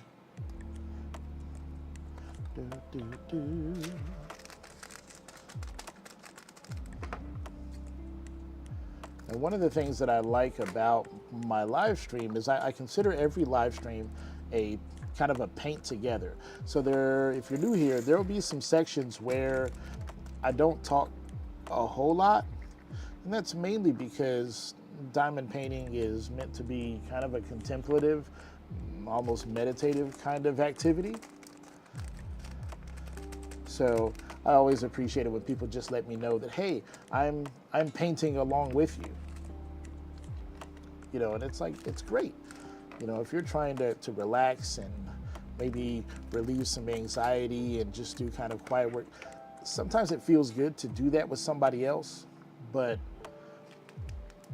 And one of the things that I like about my live stream is I consider every live stream a kind of a paint together. So if you're new here, there will be some sections where I don't talk a whole lot, and that's mainly because diamond painting is meant to be kind of a contemplative, almost meditative kind of activity. So I always appreciate it when people just let me know that, hey, I'm painting along with you. And it's like, it's great. If you're trying to relax and maybe relieve some anxiety and just do kind of quiet work, sometimes it feels good to do that with somebody else, but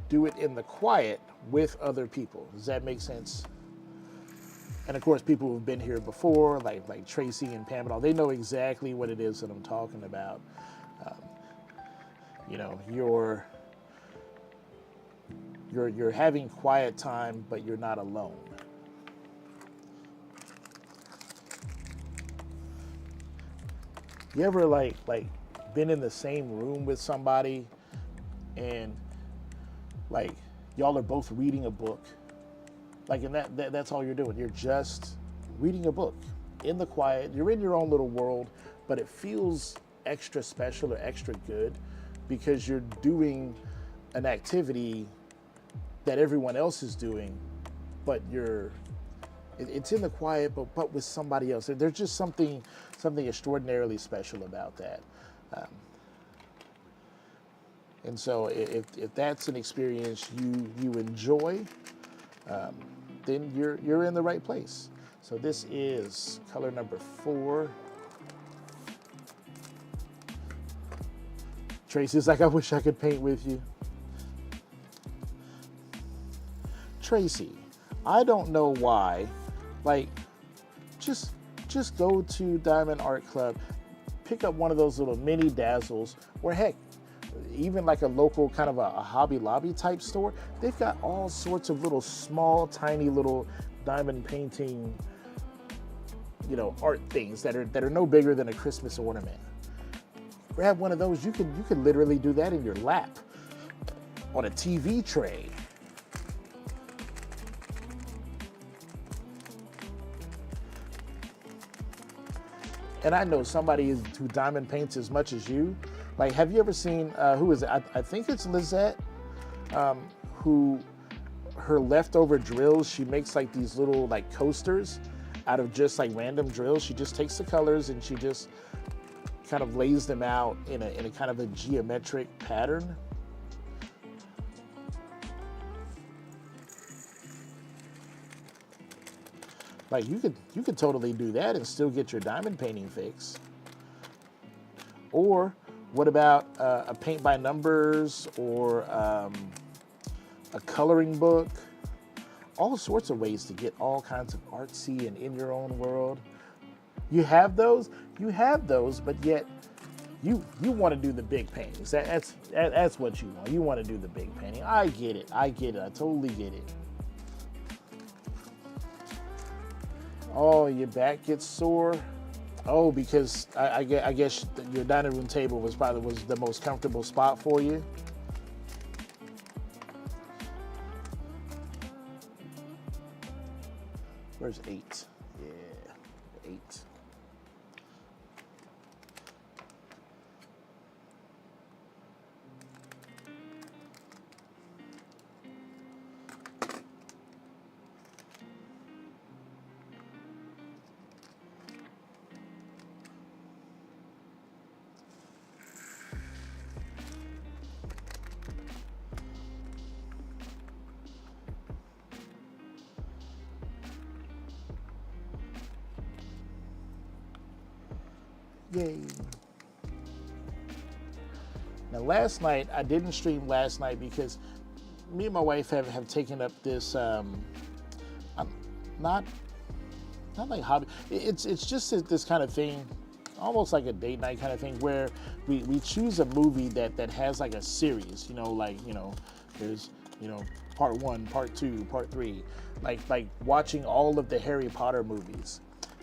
do it in the quiet with other people. Does that make sense? And of course, people who've been here before, like Tracy and Pam and all, they know exactly what it is that I'm talking about. You're having quiet time, but you're not alone. You ever like been in the same room with somebody and like y'all are both reading a book, and that's all you're doing. You're just reading a book in the quiet. You're in your own little world, but it feels extra special or extra good because you're doing an activity that everyone else is doing, but it's in the quiet, but with somebody else. There's just something extraordinarily special about that. And so if that's an experience you enjoy, then you're in the right place. So this is color number 4. Tracy's like, "I wish I could paint with you." Tracy, I don't know why. Like, just go to Diamond Art Club, pick up one of those little mini dazzles, or heck, even like a local kind of a Hobby Lobby type store. They've got all sorts of little small, tiny little diamond painting, art things that are no bigger than a Christmas ornament. Grab one of those. You could literally do that in your lap on a TV tray. And I know somebody who diamond paints as much as you. Like, have you ever seen, who is it? I think it's Lizette, who, her leftover drills, she makes like these little like coasters out of just like random drills. She just takes the colors and she just kind of lays them out in a kind of a geometric pattern. Like, you could totally do that and still get your diamond painting fix. Or what about a paint by numbers, or a coloring book? All sorts of ways to get all kinds of artsy and in your own world. You have those, but yet you want to do the big paintings. That's what you want. You want to do the big painting. I get it. I totally get it. Oh, your back gets sore. Oh, because I guess your dining room table was the most comfortable spot for you. Where's 8? Yeah, 8. Yay. Now last night, I didn't stream last night because me and my wife have taken up this, not like hobby, it's just this kind of thing, almost like a date night kind of thing, where we choose a movie that has like a series, there's, part 1, part 2, part 3, like watching all of the Harry Potter movies.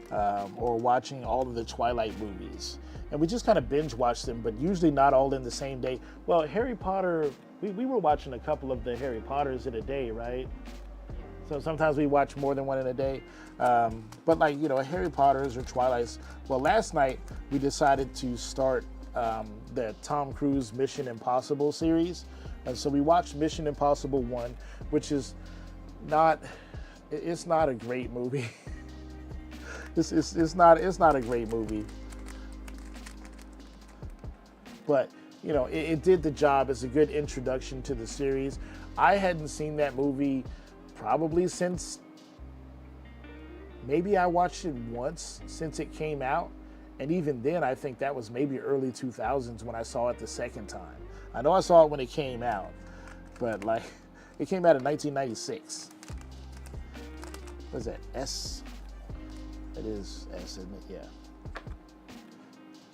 Or watching all of the Twilight movies. And we just kind of binge watch them, but usually not all in the same day. Well, Harry Potter, we were watching a couple of the Harry Potters in a day, right? So sometimes we watch more than one in a day. But like, Harry Potters or Twilights. Well, last night we decided to start the Tom Cruise Mission Impossible series. And so we watched Mission Impossible 1, which is it's not a great movie. It's not a great movie, but it did the job as a good introduction to the series. I hadn't seen that movie probably since, maybe I watched it once since it came out, and even then I think that was maybe early 2000s when I saw it the second time. I know I saw it when it came out, but like, it came out in 1996. What is that, S? It is S, isn't it? Yeah.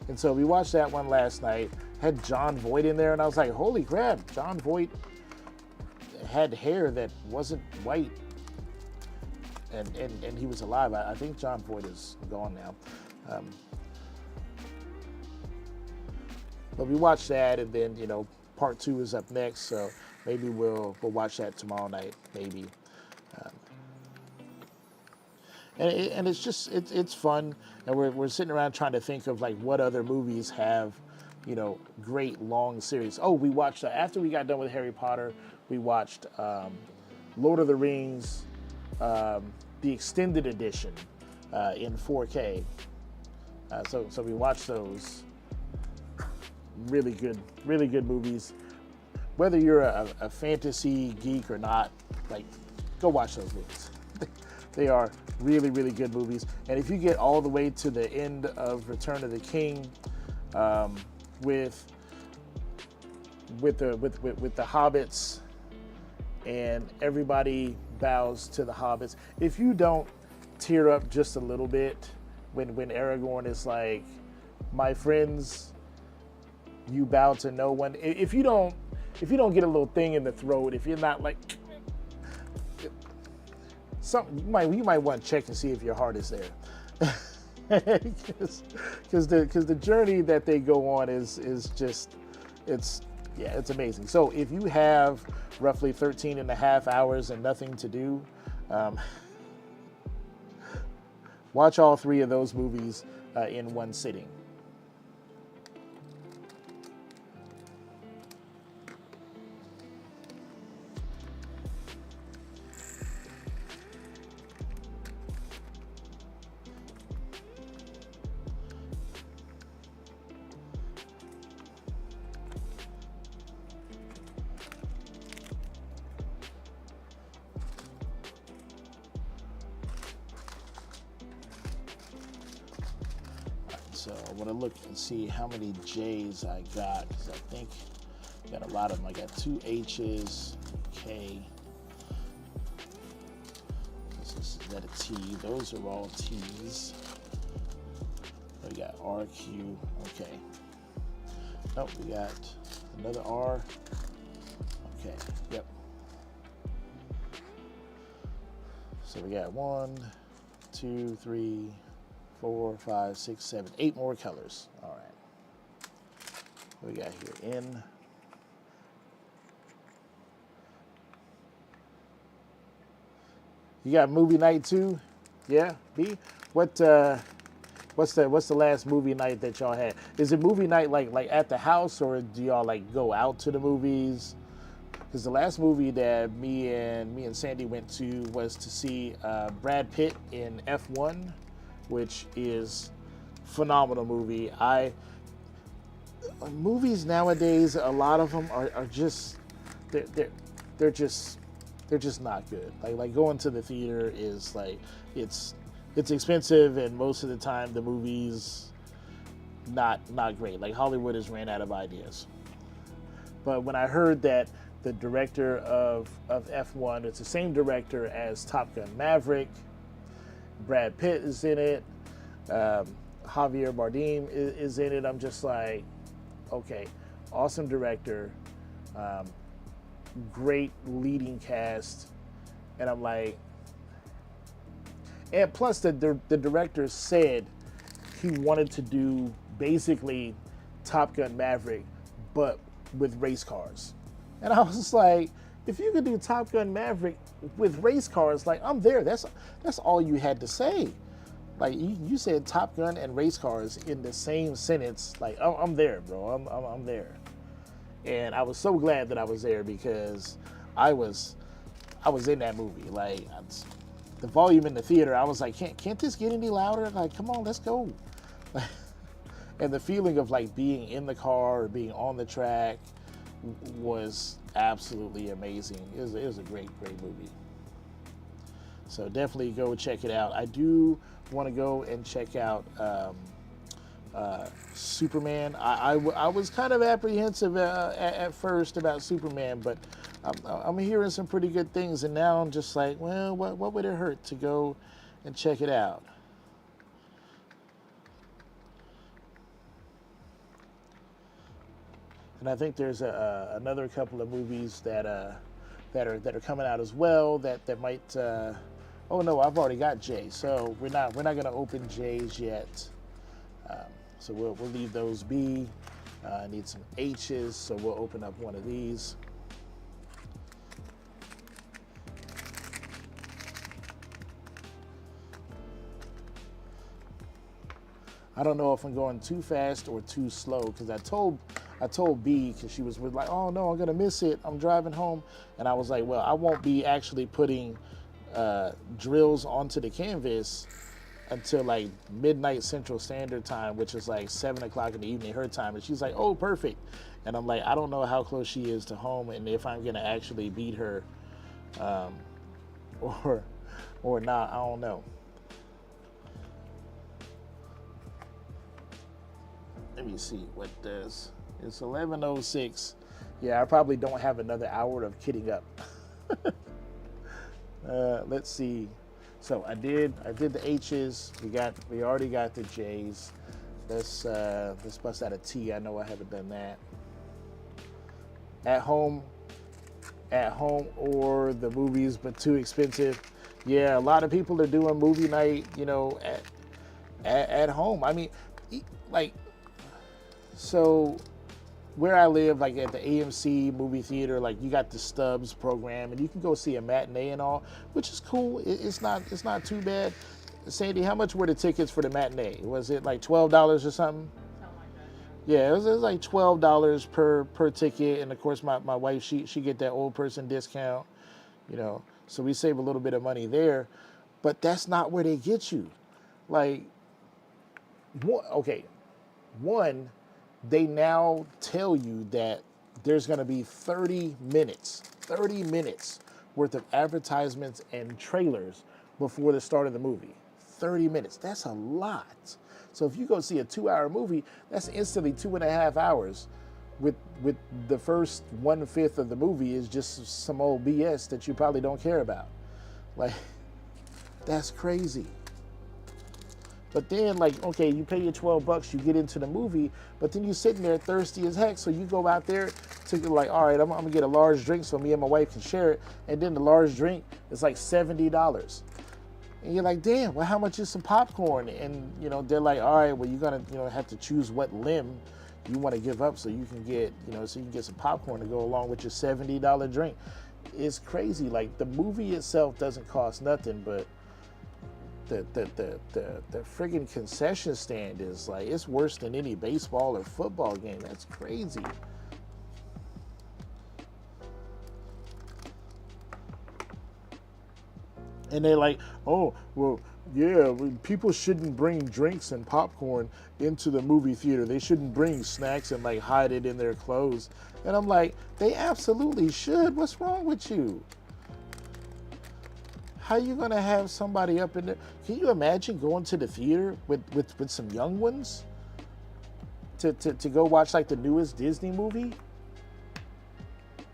And so we watched that one last night. Had Jon Voight in there, and I was like, holy crap, Jon Voight had hair that wasn't white. And he was alive. I think Jon Voight is gone now. But we watched that, and then, part 2 is up next, so maybe we'll watch that tomorrow night, maybe. And it's just, it's fun, and we're sitting around trying to think of like what other movies have, great long series. Oh, we watched, after we got done with Harry Potter, we watched Lord of the Rings, the extended edition in 4K. So we watched those. Really good movies. Whether you're a fantasy geek or not, like, go watch those movies. They are really good movies. And if you get all the way to the end of Return of the King, with the hobbits and everybody bows to the hobbits. If you don't tear up just a little bit when Aragorn is like, my friends, you bow to no one. If you don't get a little thing in the throat, if you're not like something, you might want to check and see if your heart is there. Because the journey that they go on is just, it's amazing. So if you have roughly 13 and a half hours and nothing to do, watch all 3 of those movies in one sitting. So I want to look and see how many J's I got, because I think I got a lot of them. I got 2 H's, K. Is that a T? Those are all T's. We got R, Q, okay. Oh, we got another R. Okay, yep. So we got 1, 2, 3, 4, 5, 6, 7, 8 more colors. All right. What we got here? N. You got movie night too? Yeah. B. What's the last movie night that y'all had? Is it movie night like at the house, or do y'all like go out to the movies? Because the last movie that me and Sandy went to was to see Brad Pitt in F1, which is phenomenal movie. Movies nowadays, a lot of them are just they're just not good. Like going to the theater is like it's expensive, and most of the time the movie's not great. Like Hollywood has ran out of ideas. But when I heard that the director of F1, it's the same director as Top Gun Maverick, Brad Pitt is in it, Javier Bardem is in it, I'm just like, okay, awesome director, great leading cast, and I'm like, and plus the director said he wanted to do basically Top Gun Maverick, but with race cars. And I was just like, if you could do Top Gun Maverick with race cars, like, I'm there. That's all you had to say. Like, you said Top Gun and race cars in the same sentence. Like, I'm there, bro. I'm there. And I was so glad that I was there, because I was in that movie. Like, the volume in the theater, I was like, can't this get any louder? Like, come on, let's go. And the feeling of like being in the car or being on the track was absolutely amazing. It was a great movie. So definitely go check it out. I do want to go and check out Superman. I was kind of apprehensive at first about Superman, but I'm hearing some pretty good things, and now I'm just like, well, what would it hurt to go and check it out? And I think there's another couple of movies that are coming out as well that might. Oh no, I've already got J, so we're not going to open J's yet. So we'll leave those be. I need some H's, so we'll open up one of these. I don't know if I'm going too fast or too slow, because I told B, because she was like, oh no, I'm gonna miss it, I'm driving home. And I was like, well, I won't be actually putting drills onto the canvas until like midnight Central Standard Time, which is like 7 o'clock in the evening her time. And she's like, oh, perfect. And I'm like, I don't know how close she is to home, and if I'm gonna actually beat her or not, I don't know. Let me see what does. It's 11:06. Yeah, I probably don't have another hour of kidding up. Let's see. So I did the H's. We already got the J's. Let's bust out a T. I know I haven't done that. At home, at home or the movies, but too expensive. Yeah, a lot of people are doing movie night, at home. I mean, like, so where I live, like at the AMC movie theater, like you got the Stubbs program, and you can go see a matinee and all, which is cool. It's not too bad. Sandy, how much were the tickets for the matinee? Was it like $12 or something? Something like that, Yeah, it was like $12 per ticket, and of course my wife she get that old person discount, so we save a little bit of money there, but that's not where they get you. Like, okay, one, they now tell you that there's going to be 30 minutes worth of advertisements and trailers before the start of the movie. 30 minutes. That's a lot. So if you go see a 2-hour movie, that's instantly 2.5 hours. With the first 1/5 of the movie is just some old BS that you probably don't care about. Like, that's crazy. But then, like, okay, you pay your $12, you get into the movie, but then you're sitting there thirsty as heck. So you go out there to, like, all right, I'm gonna get a large drink so me and my wife can share it. And then the large drink is like $70. And you're like, damn, well, how much is some popcorn? And, they're like, all right, well, you're gonna, have to choose what limb you want to give up so you can get, some popcorn to go along with your $70 drink. It's crazy. Like, the movie itself doesn't cost nothing, but the friggin' concession stand is like, it's worse than any baseball or football game. That's crazy. And they're like, oh, well, yeah, people shouldn't bring drinks and popcorn into the movie theater. They shouldn't bring snacks and like hide it in their clothes. And I'm like, they absolutely should. What's wrong with you? How you gonna have somebody up in there? Can you imagine going to the theater with some young ones to go watch like the newest Disney movie?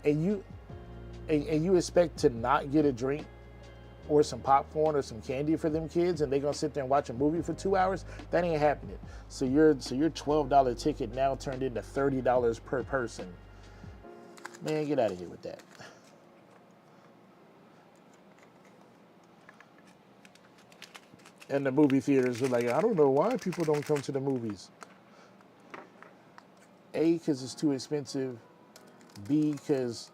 And you expect to not get a drink or some popcorn or some candy for them kids, and they're gonna sit there and watch a movie for 2 hours? That ain't happening. So your $12 ticket now turned into $30 per person. Man, get out of here with that. And the movie theaters are like, I don't know why people don't come to the movies. A, because it's too expensive. B, because,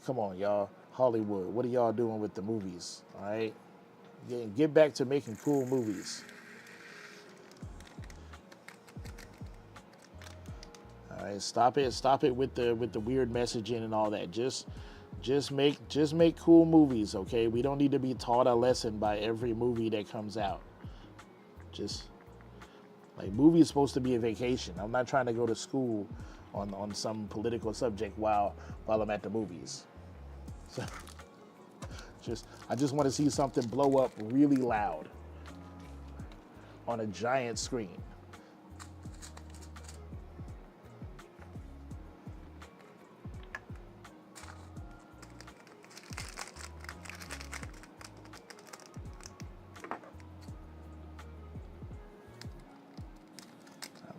come on, y'all, Hollywood, what are y'all doing with the movies, all right? Get back to making cool movies. All right, stop it with the weird messaging and all that. Just make cool movies, okay? We don't need to be taught a lesson by every movie that comes out. Just like, movie is supposed to be a vacation. I'm not trying to go to school on some political subject while I'm at the movies. So I just want to see something blow up really loud on a giant screen.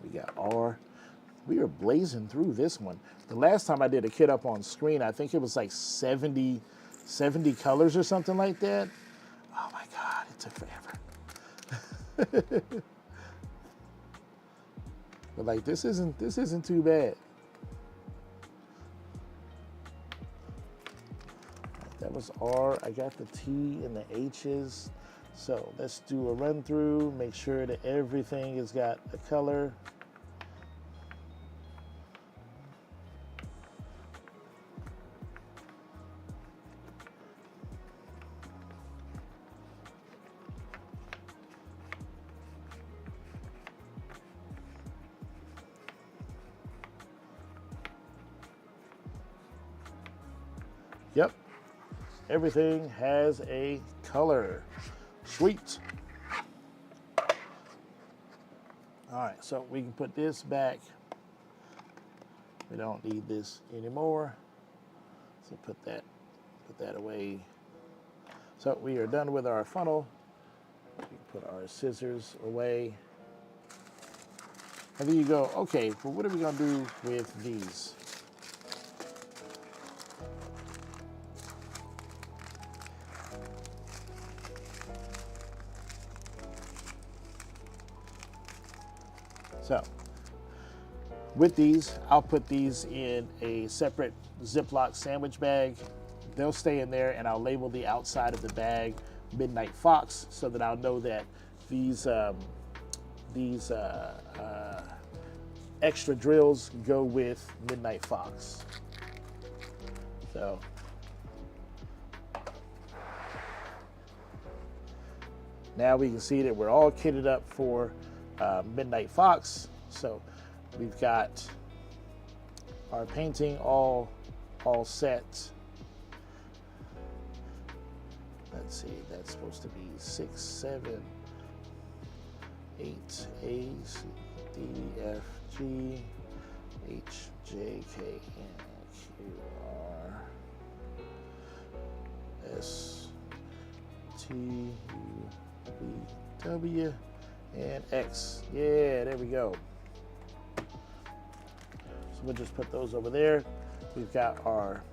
We got R. We are blazing through this one. The last time I did a kit up on screen, I think it was like 70 colors or something like that. Oh my God, it took forever. But like, this isn't too bad. That was R. I got the T and the H's. So let's do a run through, make sure that everything has got a color. Yep, everything has a color. Sweet. All right, so we can put this back. We don't need this anymore. So put that away. So we are done with our funnel. We put our scissors away. And then you go, okay, well, what are we gonna do with these? So with these, I'll put these in a separate Ziploc sandwich bag. They'll stay in there, and I'll label the outside of the bag Midnight Fox so that I'll know that these extra drills go with Midnight Fox. So now we can see that we're all kitted up for Midnight Fox. So we've got our painting all set. Let's see, that's supposed to be 6, 7, 8, A, C, D, F, G, H, J, K, N, Q, R, S, T, U, V, W, and X. Yeah, there we go. So we'll just put those over there. We've got our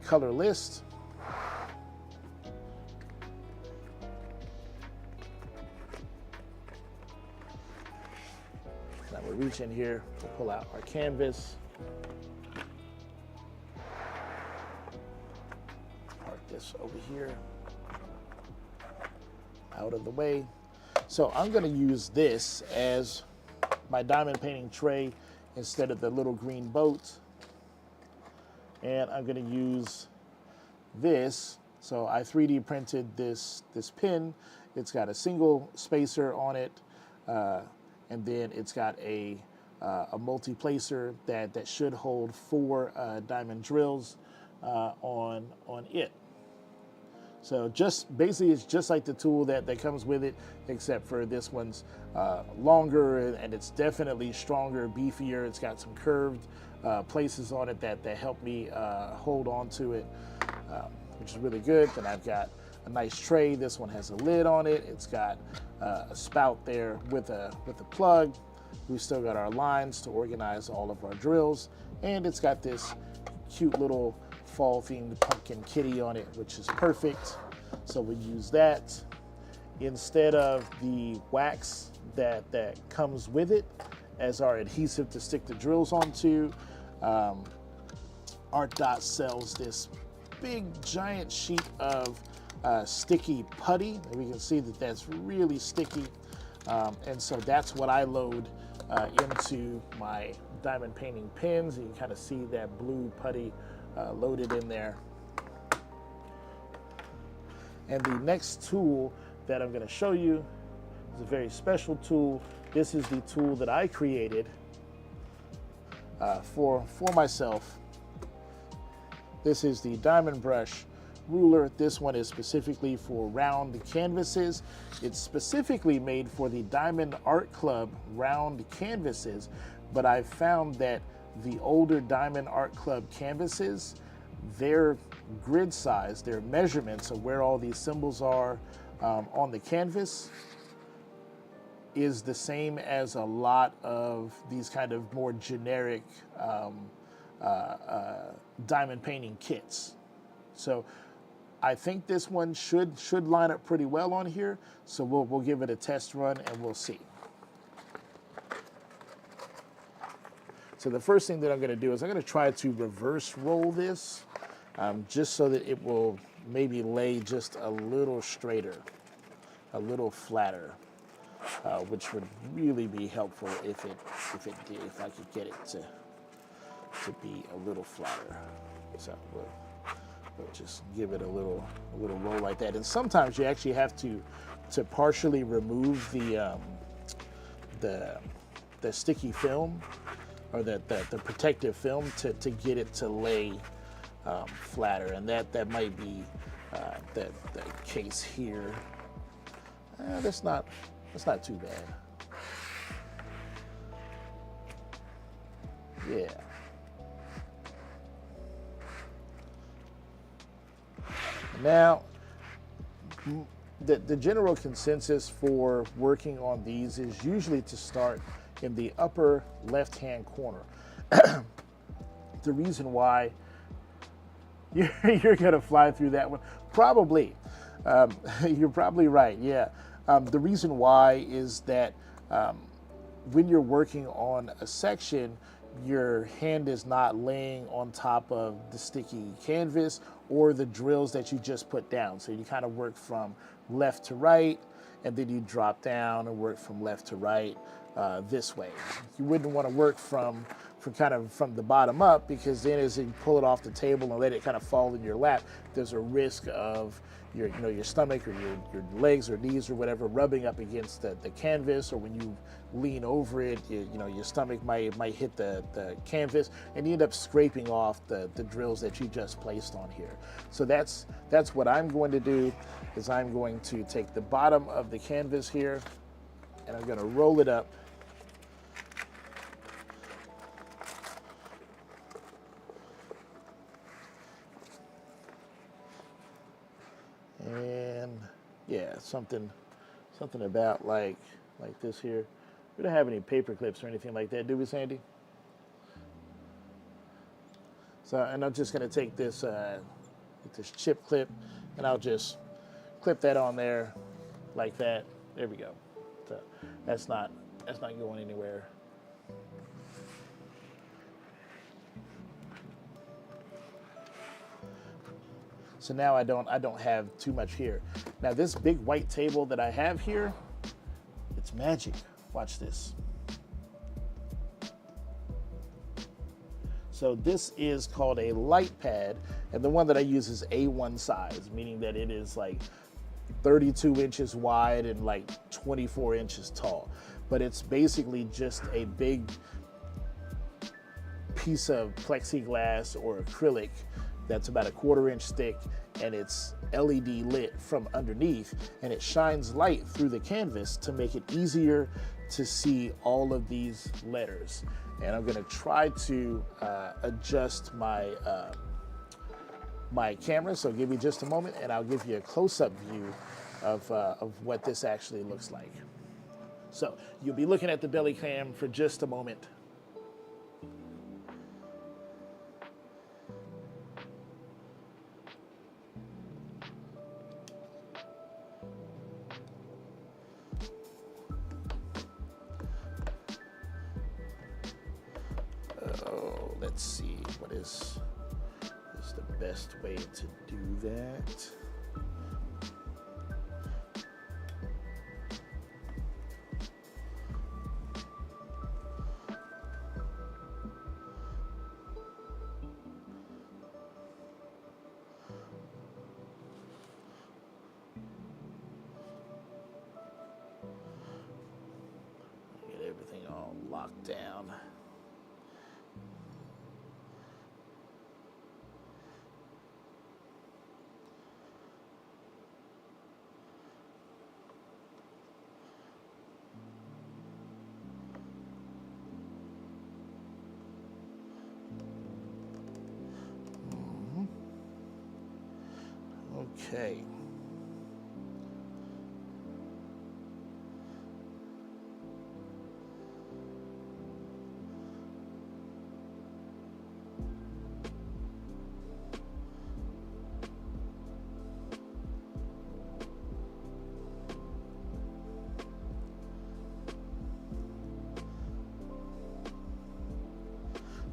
color list. Now we'll reach in here, we'll pull out our canvas. Park this over here, out of the way. So I'm gonna use this as my diamond painting tray instead of the little green boat. And I'm gonna use this. So I 3D printed this pin. It's got a single spacer on it. And then it's got a multi-placer that should hold 4 diamond drills on it. So just basically, it's just like the tool that comes with it, except for this one's longer, and it's definitely stronger, beefier. It's got some curved places on it that help me hold on to it, which is really good. Then I've got a nice tray. This one has a lid on it. It's got a spout there with a plug. We've still got our lines to organize all of our drills, and it's got this cute little fall-themed pumpkin kitty on it, which is perfect. So we use that instead of the wax that comes with it as our adhesive to stick the drills onto. Art Dot sells this big giant sheet of sticky putty, and we can see that that's really sticky, and so that's what I load into my diamond painting pins. You can kind of see that blue putty loaded in there. And the next tool that I'm going to show you is a very special tool. This is the tool that I created for myself. This is the Diamond Brush ruler. This one is specifically for round canvases. It's specifically made for the Diamond Art Club round canvases, but I've found that the older Diamond Art Club canvases, their grid size, their measurements of where all these symbols are on the canvas is the same as a lot of these kind of more generic diamond painting kits. So I think this one should line up pretty well on here. So we'll give it a test run and we'll see. So the first thing that I'm going to do is I'm going to try to reverse roll this just so that it will maybe lay just a little straighter, a little flatter, which would really be helpful if I could get it to be a little flatter. So we'll just give it a little roll like that. And sometimes you actually have to partially remove the sticky film, or the protective film, to get it to lay flatter, and that might be the case here. That's not too bad. Yeah. Now The general consensus for working on these is usually to start in the upper left-hand corner. The reason why you're gonna fly through that one, probably. You're probably right, yeah. The reason why is that when you're working on a section, your hand is not laying on top of the sticky canvas or the drills that you just put down. So you kind of work from left to right, and then you drop down and work from left to right this way. You wouldn't want to work from the bottom up, because then as you pull it off the table and let it kind of fall in your lap, there's a risk of your stomach or your legs or knees or whatever rubbing up against the canvas, or when you lean over it, your stomach might hit the canvas and you end up scraping off the drills that you just placed on here. So that's what I'm going to do, is I'm going to take the bottom of the canvas here and I'm going to roll it up. And yeah, something about like this here. We don't have any paper clips or anything like that, do we, Sandy? So, and I'm just gonna take this chip clip, and I'll just clip that on there like that. There we go. So that's not going anywhere. So now I don't have too much here. Now this big white table that I have here, it's magic. Watch this. So this is called a light pad, and the one that I use is A1 size, meaning that it is like 32 inches wide and like 24 inches tall. But it's basically just a big piece of plexiglass or acrylic that's about 1/4 inch thick, and it's LED lit from underneath, and it shines light through the canvas to make it easier to see all of these letters. And I'm gonna try to adjust my my camera, so give me just a moment and I'll give you a close-up view of what this actually looks like. So you'll be looking at the belly cam for just a moment. Let's see, what is the best way to do that? Get everything all locked down. Okay.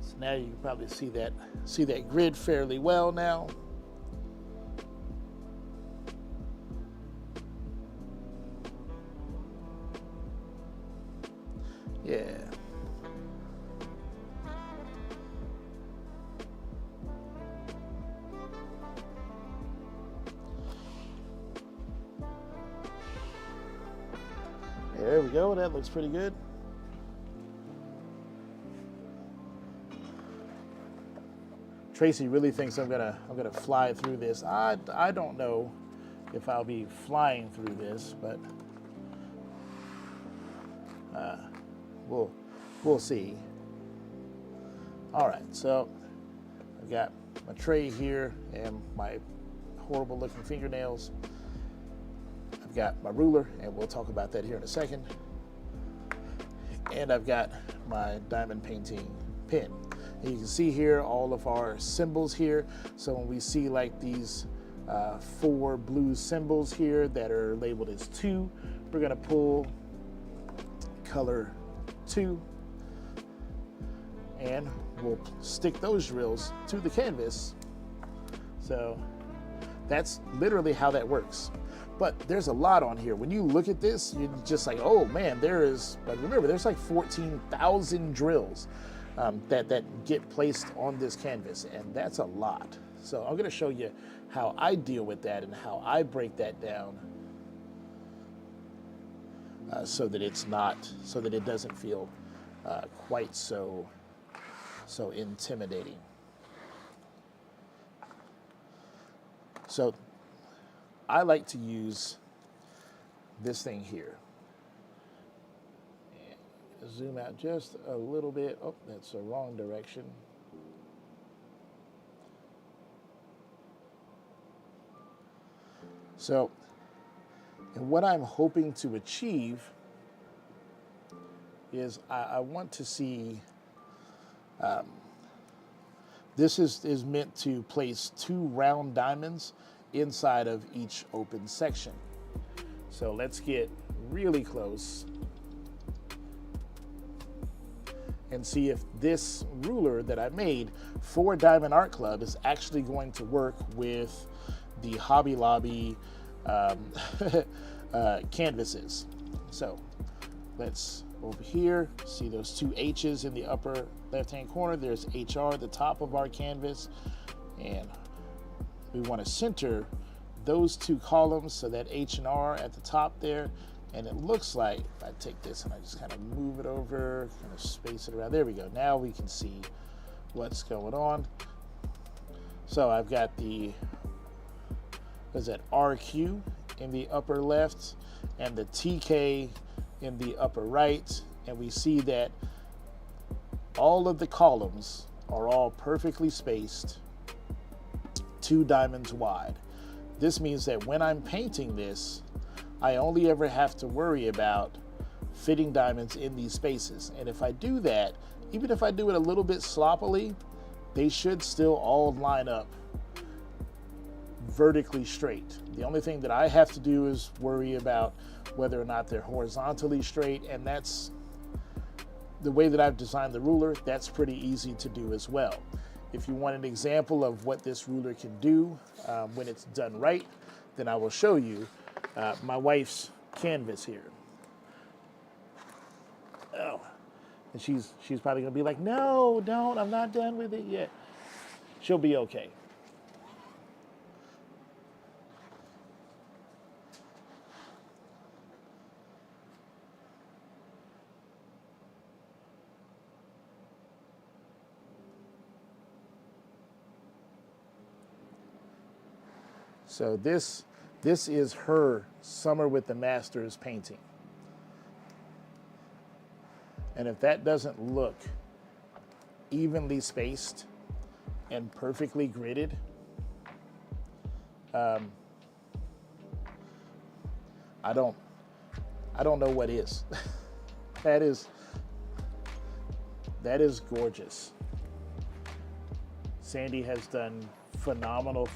So now you can probably see that grid fairly well now. Yeah. There we go. That looks pretty good. Tracy really thinks I'm gonna fly through this. I don't know if I'll be flying through this, but we'll see. All right, so I've got my tray here and my horrible looking fingernails. I've got my ruler, and we'll talk about that here in a second. And I've got my diamond painting pen. And you can see here all of our symbols here. So when we see like these 4 blue symbols here that are labeled as 2, we're gonna pull color 2, and we'll stick those drills to the canvas. So that's literally how that works. But there's a lot on here. When you look at this, you're just like, oh man, there is, but remember, there's like 14,000 drills that get placed on this canvas, and that's a lot. So I'm gonna show you how I deal with that and how I break that down so that it doesn't feel quite so intimidating. So I like to use this thing here. And zoom out just a little bit. Oh, that's the wrong direction. So, and what I'm hoping to achieve is I want to see, this is meant to place 2 round diamonds inside of each open section. So let's get really close and see if this ruler that I made for Diamond Art Club is actually going to work with the Hobby Lobby canvases. So let's, over here, see those 2 H's in the upper left-hand corner. There's HR, the top of our canvas, and we want to center those 2 columns, so that H and R at the top there. And it looks like, if I take this and I just kind of move it over, kind of space it around, there we go. Now we can see what's going on. So I've got the, what is that, RQ in the upper left and the TK in the upper right, and we see that all of the columns are all perfectly spaced 2 diamonds wide. This means that when I'm painting this, I only ever have to worry about fitting diamonds in these spaces. And if I do that, even if I do it a little bit sloppily, they should still all line up vertically straight. The only thing that I have to do is worry about whether or not they're horizontally straight, and that's the way that I've designed the ruler. That's pretty easy to do as well. If you want an example of what this ruler can do when it's done right, then I will show you my wife's canvas here. Oh, and she's probably gonna be like, no, don't, I'm not done with it yet. She'll be okay. So this is her Summer with the Masters painting. And if that doesn't look evenly spaced and perfectly gridded, I don't know what is. That is gorgeous. Sandy has done phenomenal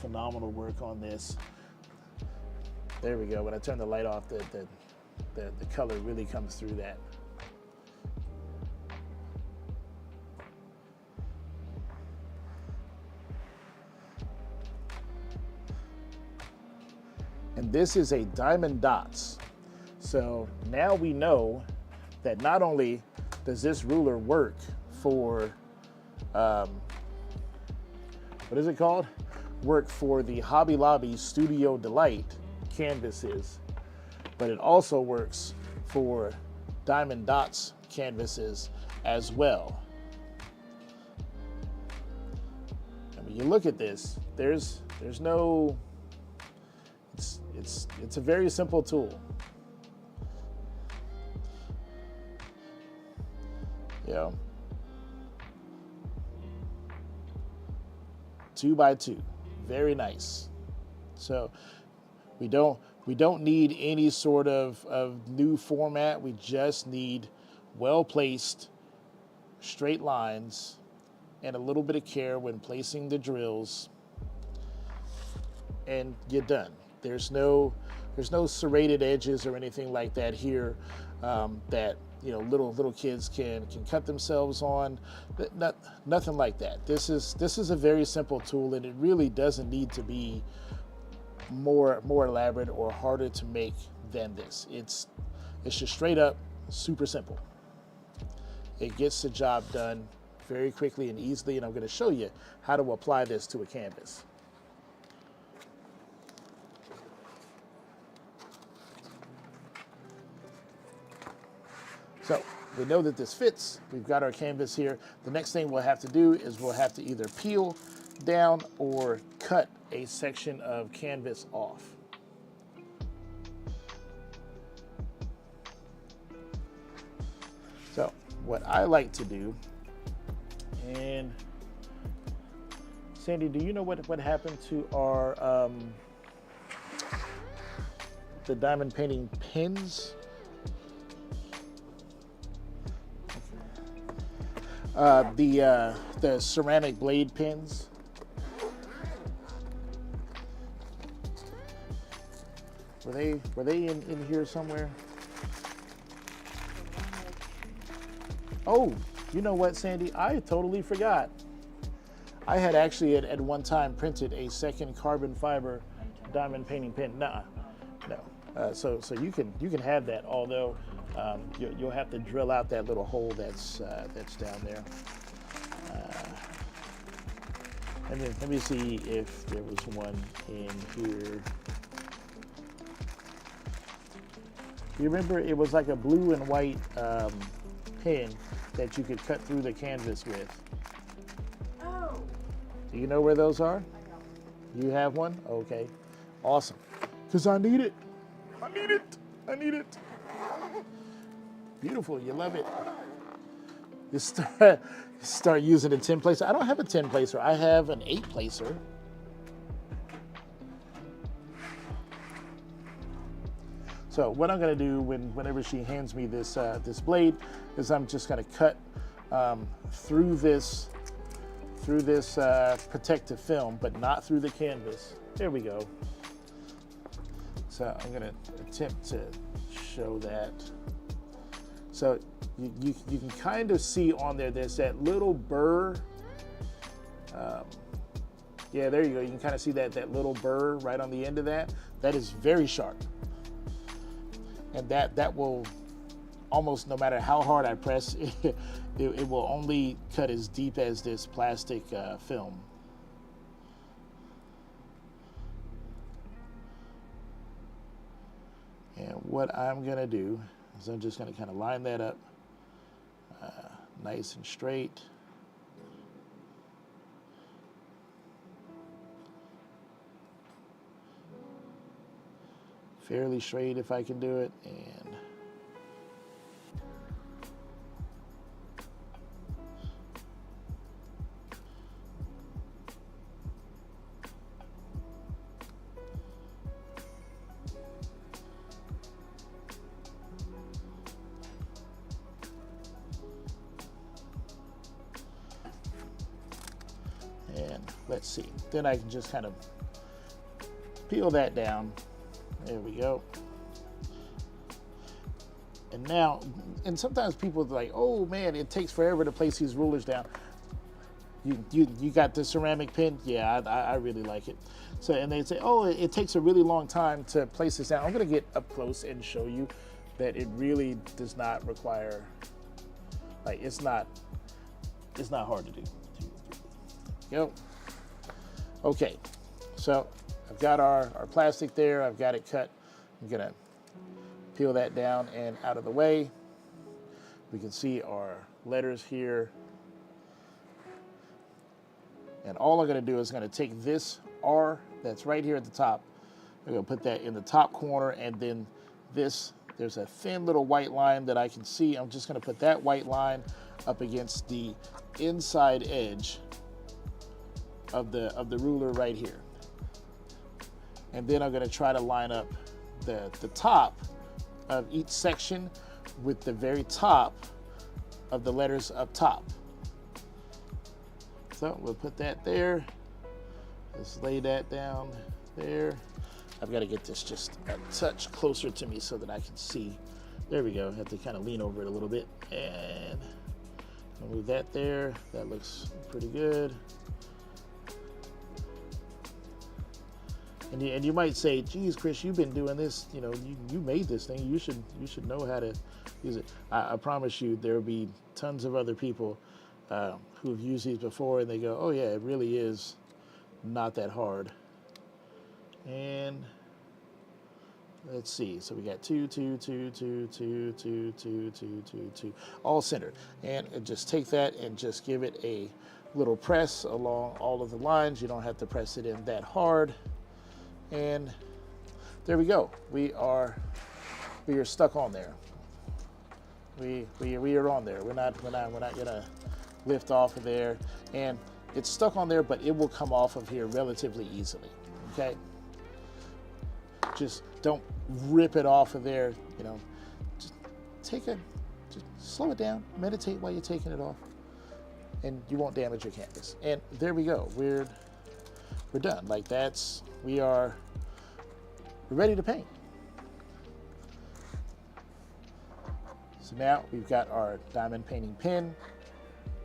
work on this. There we go. When I turn the light off, the color really comes through that. And this is a diamond dots. So now we know that not only does this ruler work for, what is it called? Work for the Hobby Lobby Studio Delight canvases, but it also works for Diamond Dots canvases as well. And when you look at this, there's no, it's a very simple tool. Yeah. 2 by 2, very nice. So we don't We don't need any sort of new format. We just need well-placed straight lines and a little bit of care when placing the drills, and you're done. There's no serrated edges or anything like that here that little kids can cut themselves on. Nothing like that. This is a very simple tool, and it really doesn't need to be more elaborate or harder to make than this. It's just straight up super simple. It gets the job done very quickly and easily, and I'm going to show you how to apply this to a canvas. So we know that this fits. We've got our canvas here. The next thing we'll have to do is we'll have to either peel down or cut a section of canvas off. So what I like to do, and Sandy, do you know what happened to our the diamond painting pins? The ceramic blade pins. Were they in here somewhere? Oh, you know what, Sandy? I totally forgot. I had actually at one time printed a second carbon fiber diamond painting pin. No. So you can have that, although you'll have to drill out that little hole that's down there. And then let me see if there was one in here. You remember it was like a blue and white pin that you could cut through the canvas with. Oh. Do you know where those are? I don't. You have one? Okay. Awesome. Because I need it. I need it. I need it. Beautiful. You love it. You start using a 10 placer. I don't have a 10 placer. I have an 8 placer. So what I'm going to do whenever she hands me this this blade is I'm just going to cut through this protective film, but not through the canvas. There we go. So I'm going to attempt to show that. So you can kind of see on there's that little burr. Yeah, there you go. You can kind of see that little burr right on the end of that. That is very sharp. And that will, almost no matter how hard I press, it will only cut as deep as this plastic film. And what I'm going to do is I'm just going to kind of line that up nice and straight. Fairly straight if I can do it, and let's see. Then I can just kind of peel that down. There we go. And now, and sometimes people are like, oh man, it takes forever to place these rulers down. You got the ceramic pin? Yeah, I really like it. So, and they say, oh, it takes a really long time to place this down. I'm gonna get up close and show you that it really does not require, like it's not hard to do. Go. Okay, so I've got our plastic there. I've got it cut. I'm gonna peel that down and out of the way. We can see our letters here. And all I'm gonna do is I'm gonna take this R that's right here at the top. I'm gonna put that in the top corner, and then there's a thin little white line that I can see. I'm just gonna put that white line up against the inside edge of the ruler right here. And then I'm gonna try to line up the top of each section with the very top of the letters up top. So we'll put that there. Let's lay that down there. I've got to get this just a touch closer to me so that I can see. There we go. I have to kind of lean over it a little bit, and I'll move that there. That looks pretty good. And you might say, geez, Chris, you've been doing this, you know, you made this thing. You should know how to use it. I promise you there will be tons of other people who've used these before, and they go, oh yeah, it really is not that hard. And let's see. So we got 2, 2, 2, 2, 2, 2, 2, 2, 2, 2, all centered. And just take that and just give it a little press along all of the lines. You don't have to press it in that hard. And there we go. We are stuck on there. We are on there. We're not gonna lift off of there. And it's stuck on there, but it will come off of here relatively easily. Okay. Just don't rip it off of there. You know, just just slow it down. Meditate while you're taking it off, and you won't damage your canvas. And there we go. We're done. Like we're ready to paint. So now we've got our diamond painting pen,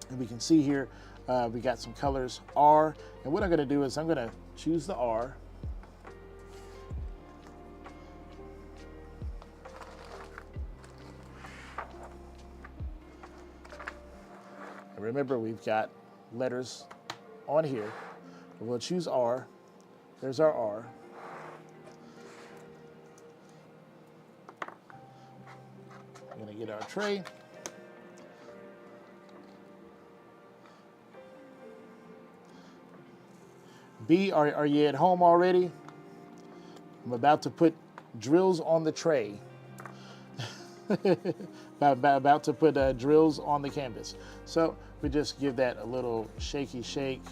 and we can see here we got some colors R. And what I'm going to do is I'm going to choose the R. And remember, we've got letters on here. We'll choose R. There's our R. I'm going to get our tray. B, are you at home already? I'm about to put drills on the tray. about to put drills on the canvas. So we just give that a little shaky shake,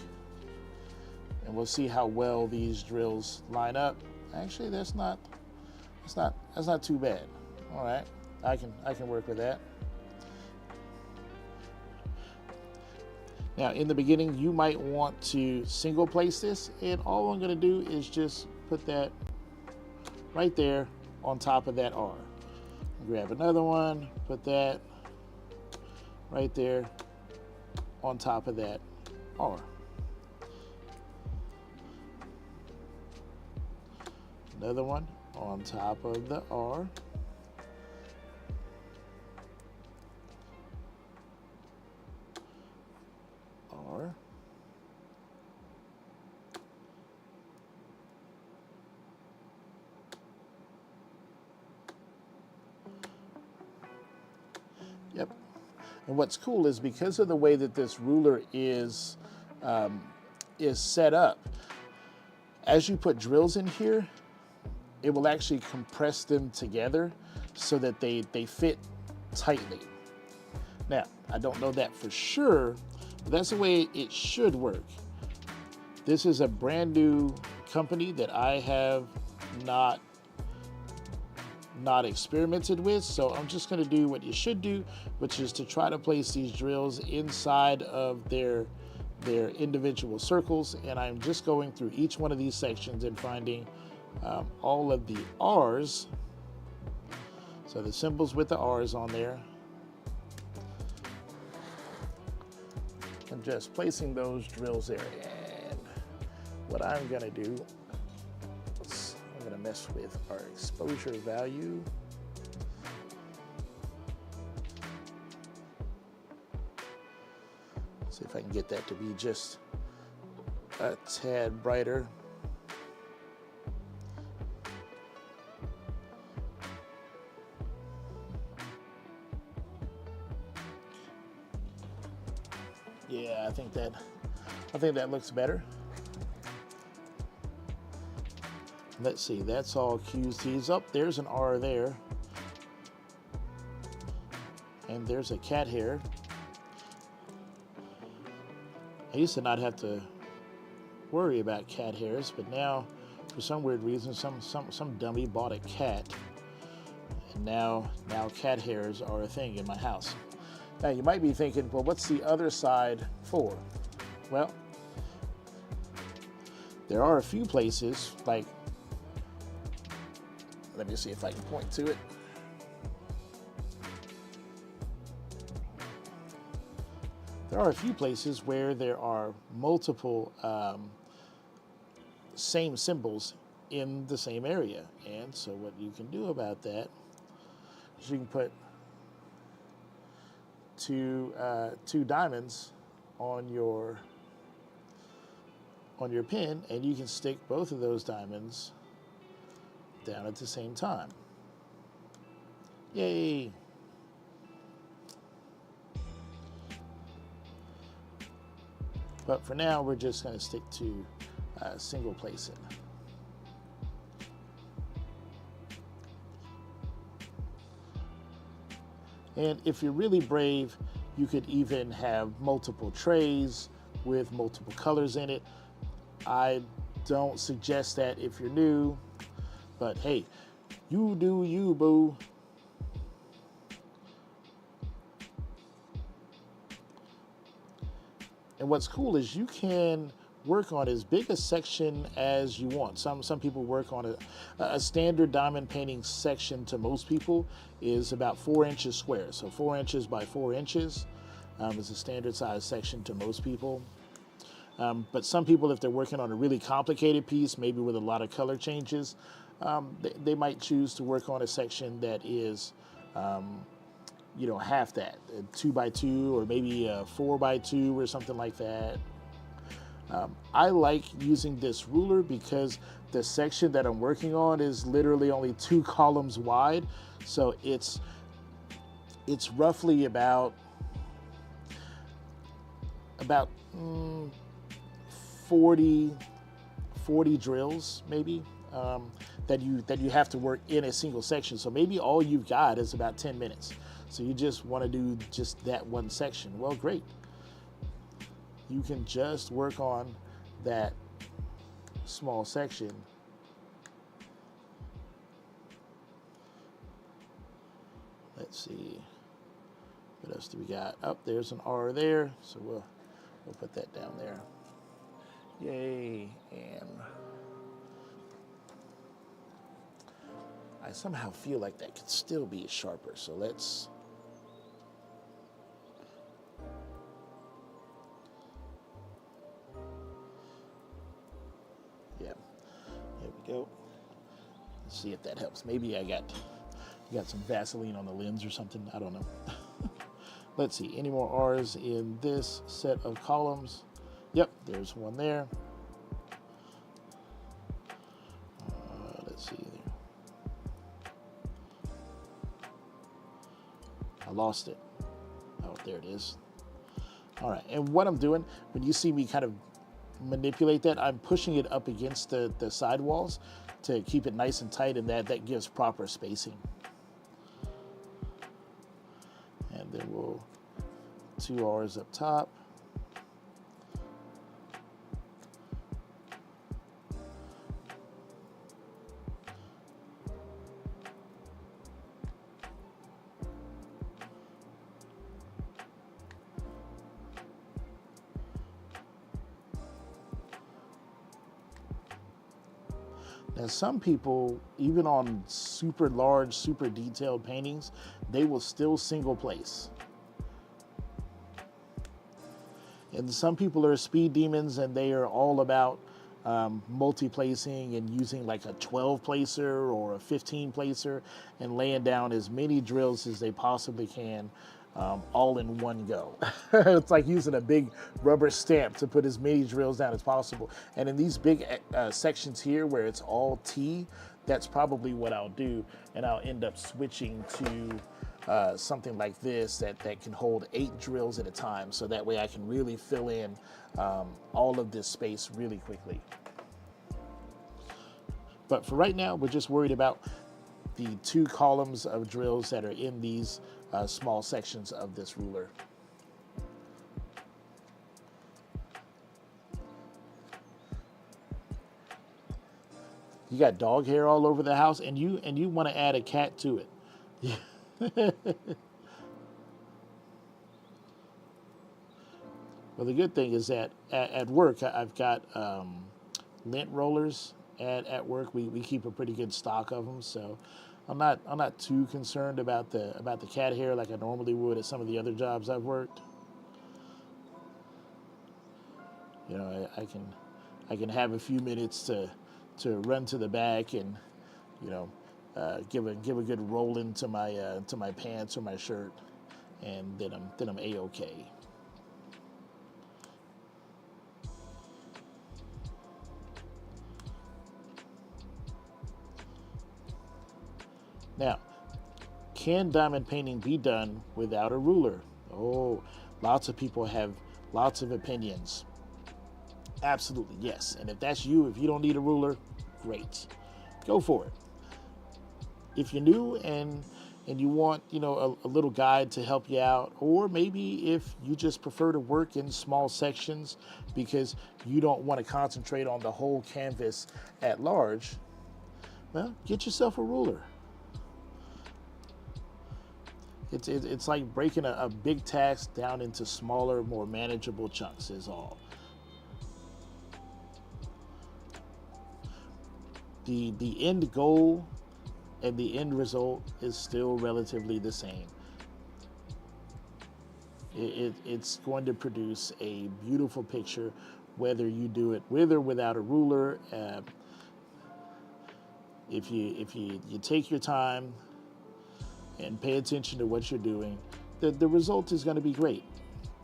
and we'll see how well these drills line up. Actually, that's not too bad. All right, I can work with that. Now, in the beginning, you might want to single place this, and all I'm going to do is just put that right there on top of that R. Grab another one, put that right there on top of that R. Another one on top of the R. R. Yep. And what's cool is because of the way that this ruler is set up, as you put drills in here, it will actually compress them together so that they fit tightly. Now, I don't know that for sure, but that's the way it should work. This is a brand new company that I have not experimented with, so I'm just going to do what you should do, which is to try to place these drills inside of their individual circles, and I'm just going through each one of these sections and finding all of the R's, so the symbols with the R's on there. I'm just placing those drills there, and what I'm going to do is I'm going to mess with our exposure value. See if I can get that to be just a tad brighter. Yeah, I think that looks better. Let's see, that's all Q's, T's up. There's an R there. And there's a cat hair. I used to not have to worry about cat hairs, but now For some weird reason, some dummy bought a cat, and now cat hairs are a thing in my house. Now you might be thinking, well, what's the other side for? Well, there are a few places, like, let me see if I can point to it. There are a few places where there are multiple same symbols in the same area. And so what you can do about that is you can put two diamonds on your pin, and you can stick both of those diamonds down at the same time. Yay! But for now, we're just going to stick to single placing. And if you're really brave, you could even have multiple trays with multiple colors in it. I don't suggest that if you're new, but hey, you do you, boo. And what's cool is you can work on as big a section as you want. Some people work on a standard diamond painting section. To most people is about 4 inches square. So 4 inches by 4 inches is a standard size section to most people. But some people, if they're working on a really complicated piece, maybe with a lot of color changes, they might choose to work on a section that is half that, 2 by 2, or maybe a 4 by 2 or something like that. I like using this ruler because the section that I'm working on is literally only 2 columns wide. So it's roughly about 40 drills maybe that you have to work in a single section. So maybe all you've got is about 10 minutes. So you just want to do just that one section. Well, great. You can just work on that small section. Let's see. What else do we got? Oh, there's an R there. So we'll put that down there. Yay. And I somehow feel like that could still be sharper. So let's... Yeah, there we go. Let's see if that helps. Maybe I got some Vaseline on the lens or something. I don't know. Let's see, any more R's in this set of columns? Yep, there's one there. Let's see there. I lost it. Oh, there it is. All right, and what I'm doing, when you see me kind of manipulate that, I'm pushing it up against the side walls to keep it nice and tight, and that gives proper spacing. And then we'll 2 R's up top. Now, some people, even on super large, super detailed paintings, they will still single place. And some people are speed demons, and they are all about multi-placing and using like a 12 placer or a 15 placer and laying down as many drills as they possibly can, all in one go. It's like using a big rubber stamp to put as many drills down as possible. And in these big sections here where it's all T, that's probably what I'll do. And I'll end up switching to something like this that can hold 8 drills at a time. So that way I can really fill in all of this space really quickly. But for right now, we're just worried about the 2 columns of drills that are in these small sections of this ruler. You got dog hair all over the house, and you want to add a cat to it. Well, the good thing is that at work I've got lint rollers at work. We keep a pretty good stock of them, so I'm not too concerned about the cat hair like I normally would at some of the other jobs I've worked. You know, I can have a few minutes to run to the back and, you know, give a good roll into my pants or my shirt, and then I'm a-okay. Now, can diamond painting be done without a ruler? Oh, lots of people have lots of opinions. Absolutely, yes. And if that's you, if you don't need a ruler, great. Go for it. If you're new and you want, you know, a little guide to help you out, or maybe if you just prefer to work in small sections because you don't want to concentrate on the whole canvas at large, well, get yourself a ruler. It's like breaking a big task down into smaller, more manageable chunks is all. The end goal and the end result is still relatively the same. It's going to produce a beautiful picture, whether you do it with or without a ruler. If you take your time and pay attention to what you're doing, the result is going to be great.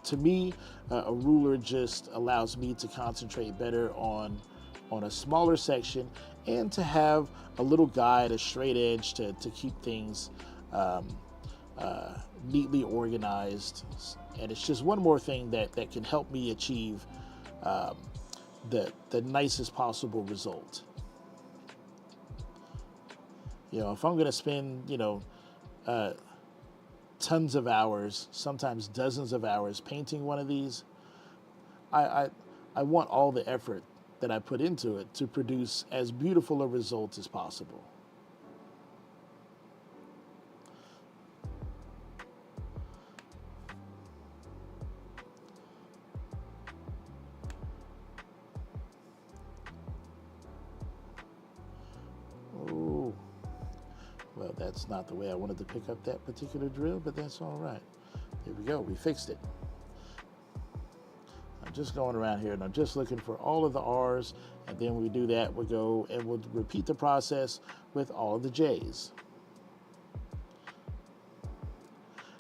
To me, a ruler just allows me to concentrate better on a smaller section and to have a little guide, a straight edge to keep things neatly organized. And it's just one more thing that can help me achieve the nicest possible result. You know, if I'm going to spend, you know, tons of hours, sometimes dozens of hours painting one of these, I want all the effort that I put into it to produce as beautiful a result as possible. Oh, well, that's not the way I wanted to pick up that particular drill, but that's all right. There we go, we fixed it. I'm just going around here and I'm just looking for all of the R's, and then when we do that, we'll go and we'll repeat the process with all of the J's.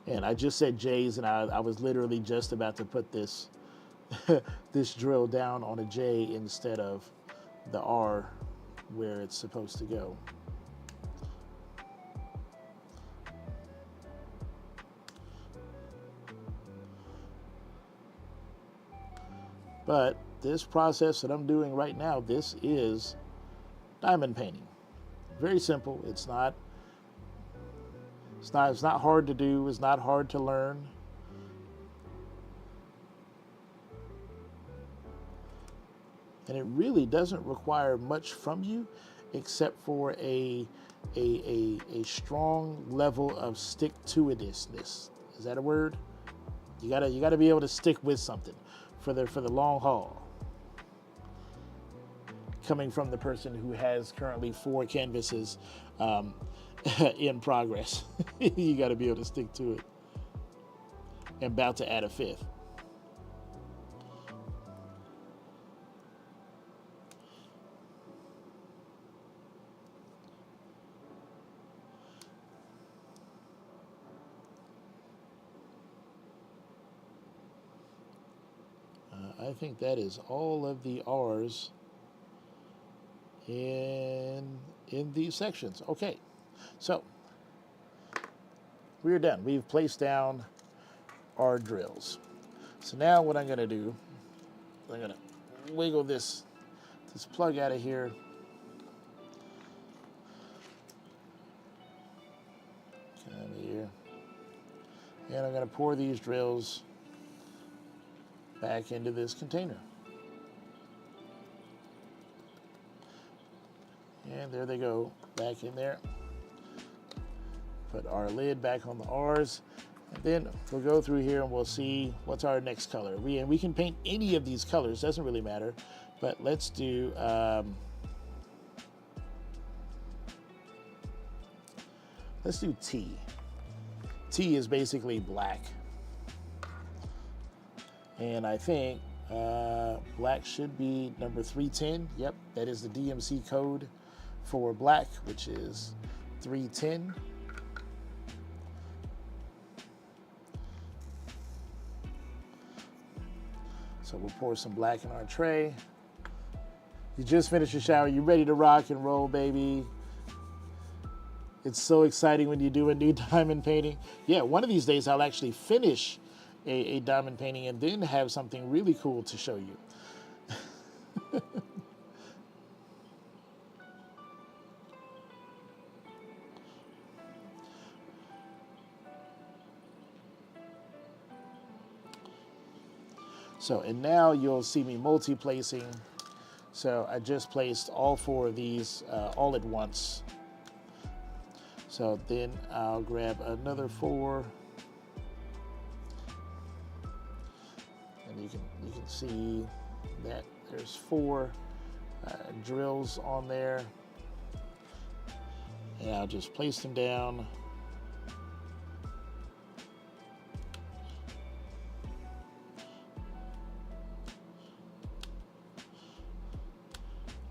And I just said J's, and I was literally just about to put this this drill down on a J instead of the R where it's supposed to go. But this process that I'm doing right now, this is diamond painting. Very simple. It's not hard to do. It's not hard to learn. And it really doesn't require much from you except for a strong level of stick-to-itiveness. Is that a word? You gotta be able to stick with something for the long haul. Coming from the person who has currently 4 canvases in progress, you got to be able to stick to it. And about to add a 5th. I think that is all of the R's in these sections. Okay, so we're done. We've placed down our drills. So now what I'm going to do, I'm going to wiggle this plug out of here. Come here. And I'm going to pour these drills back into this container. And there they go, back in there. Put our lid back on the R's. And then we'll go through here and we'll see what's our next color. We can paint any of these colors, doesn't really matter. But let's do, T. T is basically black. And I think black should be number 310. Yep, that is the DMC code for black, which is 310. So we'll pour some black in our tray. You just finished your shower, you're ready to rock and roll, baby. It's so exciting when you do a new diamond painting. Yeah, one of these days I'll actually finish a diamond painting and then have something really cool to show you. So, and now you'll see me multi-placing. So I just placed all 4 of these all at once. So then I'll grab another 4. And you can see that there's 4 drills on there. And I'll just place them down.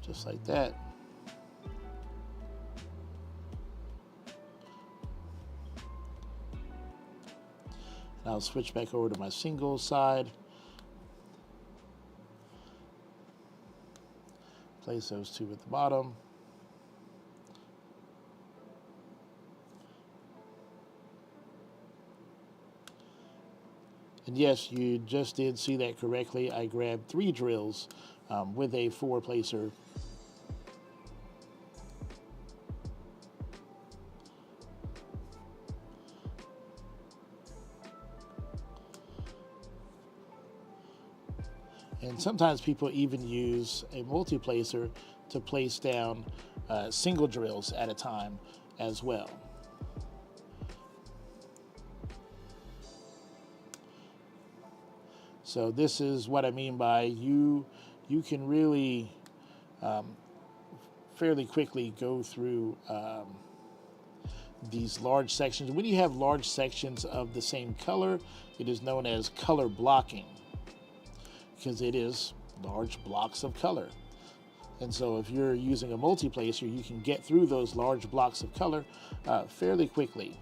Just like that. And I'll switch back over to my single side. Place those 2 at the bottom. And yes, you just did see that correctly. I grabbed 3 drills with a 4-placer. And sometimes people even use a multi-placer to place down single drills at a time as well. So this is what I mean by you can really fairly quickly go through these large sections. When you have large sections of the same color, it is known as color blocking, because it is large blocks of color. And so if you're using a multi-placer, you can get through those large blocks of color fairly quickly.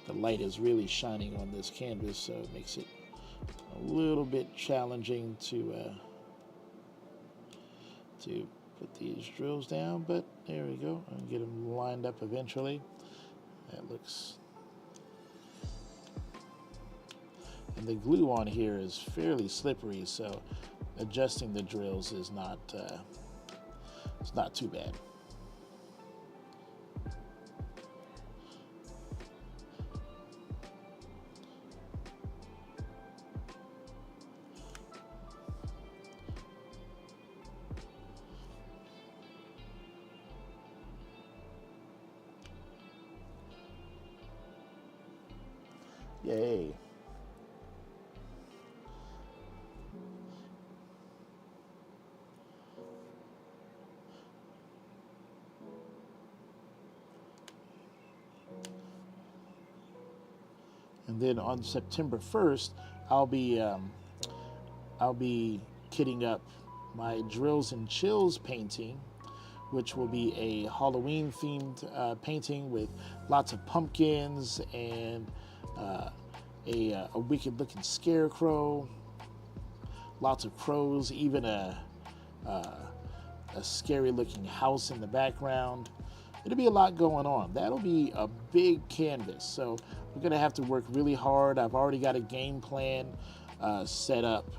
The light is really shining on this canvas, so it makes it a little bit challenging to put these drills down, but there we go. I'll get them lined up eventually. That looks... And the glue on here is fairly slippery, so adjusting the drills is not it's not too bad. Yay. And then on September 1st, I'll be kitting up my Drills and Chills painting, which will be a Halloween themed painting with lots of pumpkins and a wicked looking scarecrow, lots of crows, even a scary looking house in the background. It'll be a lot going on. That'll be a big canvas, so we're gonna have to work really hard. I've already got a game plan set up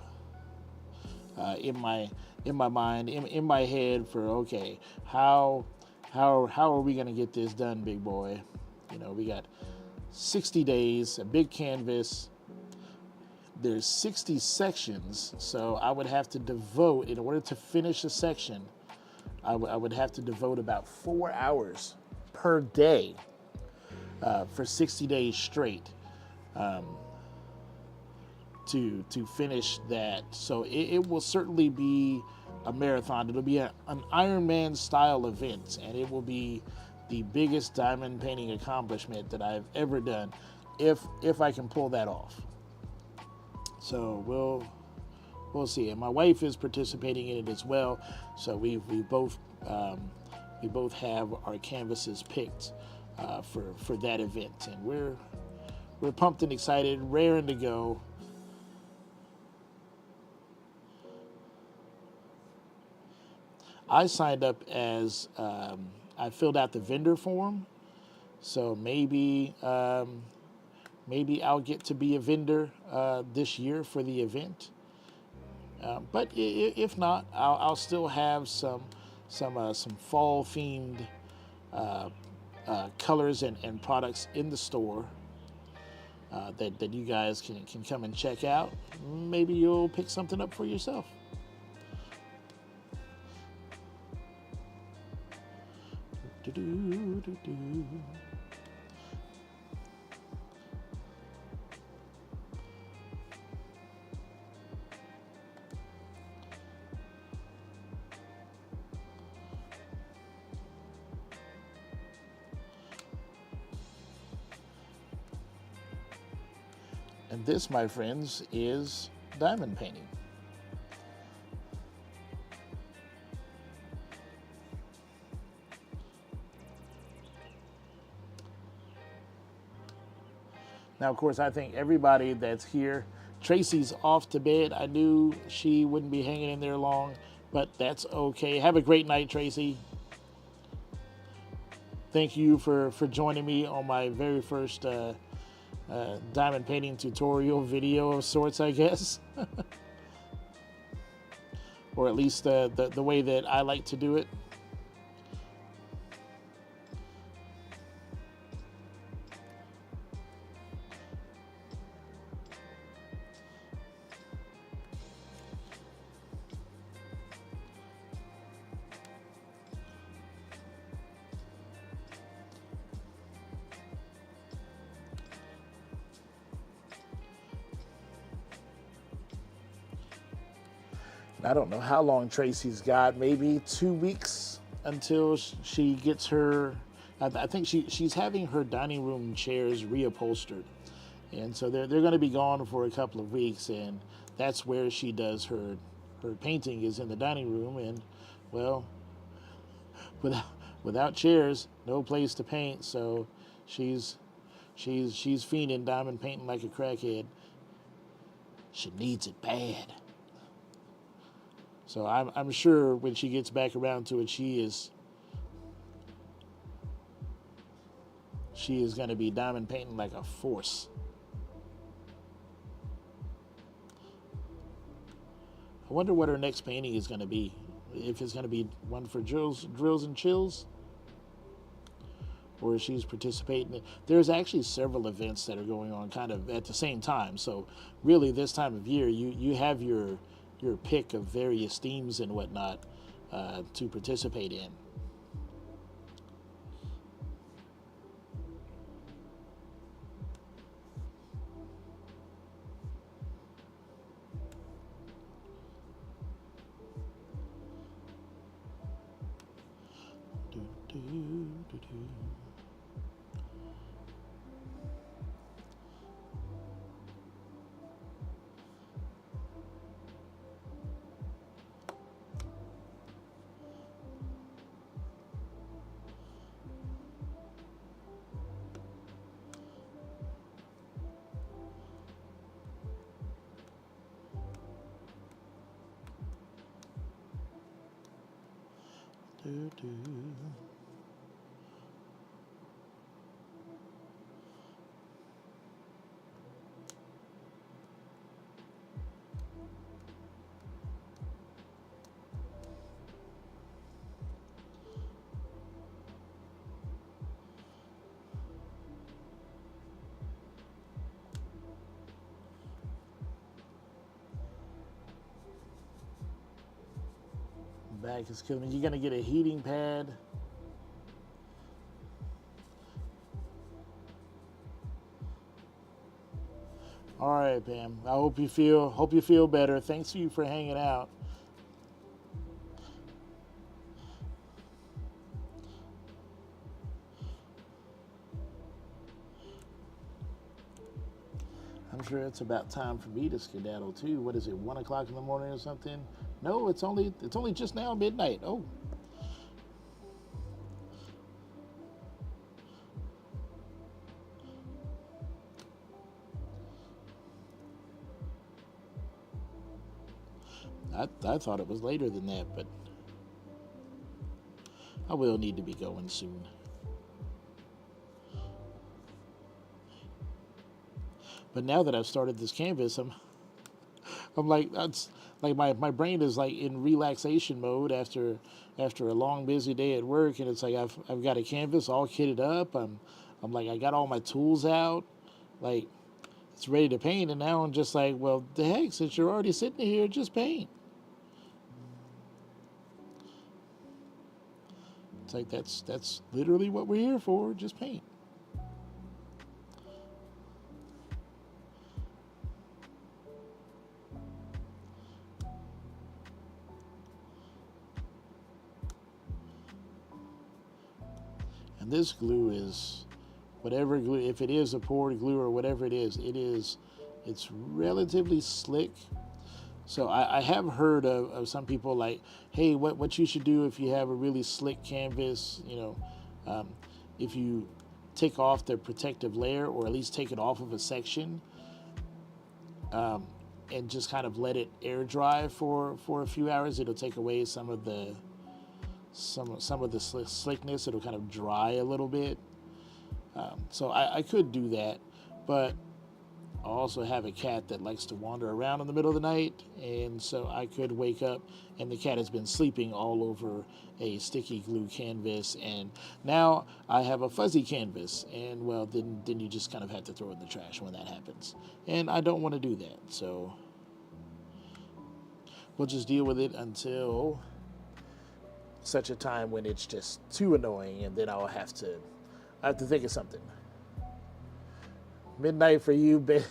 in my mind, in my head for, okay, how are we gonna get this done, big boy? You know, we got 60 days, a big canvas. There's 60 sections, so I would have to devote, in order to finish a section, I would have to devote about 4 hours per day for 60 days straight to finish that. So it will certainly be a marathon. It'll be an Ironman style event, and it will be the biggest diamond painting accomplishment that I've ever done, if I can pull that off. So we'll see. And my wife is participating in it as well. So we both have our canvases picked for that event, and we're pumped and excited, raring to go. I signed up as I filled out the vendor form, so maybe I'll get to be a vendor this year for the event. But if not, I'll still have some fall themed colors and products in the store that you guys can come and check out. Maybe you'll pick something up for yourself. And this, my friends, is diamond painting. Now, of course, I think everybody that's here, Tracy's off to bed. I knew she wouldn't be hanging in there long, but that's okay. Have a great night, Tracy. Thank you for joining me on my very first diamond painting tutorial video of sorts, I guess. Or at least the way that I like to do it. I don't know how long Tracy's got, maybe 2 weeks until she gets her, I think she's having her dining room chairs reupholstered. And so they're going to be gone for a couple of weeks, and that's where she does her painting, is in the dining room. And well, without chairs, no place to paint. So she's fiending diamond painting like a crackhead. She needs it bad. So I'm sure when she gets back around to it, she is going to be diamond painting like a force. I wonder what her next painting is going to be. If it's going to be one for drills and chills, or if she's participating. There's actually several events that are going on kind of at the same time. So really, this time of year, you have your pick of various themes and whatnot to participate in. Back is killing me. You're gonna get a heating pad. All right, Pam. I hope you feel better. Thanks to you for hanging out. I'm sure it's about time for me to skedaddle too. What is it, 1 o'clock in the morning or something? No, it's only just now midnight. Oh. I thought it was later than that, but I will need to be going soon. But now that I've started this canvas, I'm like, that's like my brain is like in relaxation mode after a long busy day at work, and it's like I've got a canvas all kitted up. I'm like, I got all my tools out, like it's ready to paint, and now I'm just like, well, the heck, since you're already sitting here, just paint. It's like that's literally what we're here for, just paint. And this glue is whatever glue, if it is a poured glue or whatever it is, it's relatively slick. So I have heard of some people like, hey, what you should do if you have a really slick canvas, if you take off the protective layer, or at least take it off of a section, and just kind of let it air dry for a few hours, it'll take away some of the slickness. It'll kind of dry a little bit. So I could do that, but I also have a cat that likes to wander around in the middle of the night, and so I could wake up and the cat has been sleeping all over a sticky glue canvas, and now I have a fuzzy canvas, and well, then you just kind of have to throw it in the trash when that happens, and I don't want to do that, so we'll just deal with it until such a time when it's just too annoying, and then I have to think of something. Midnight for you, babe.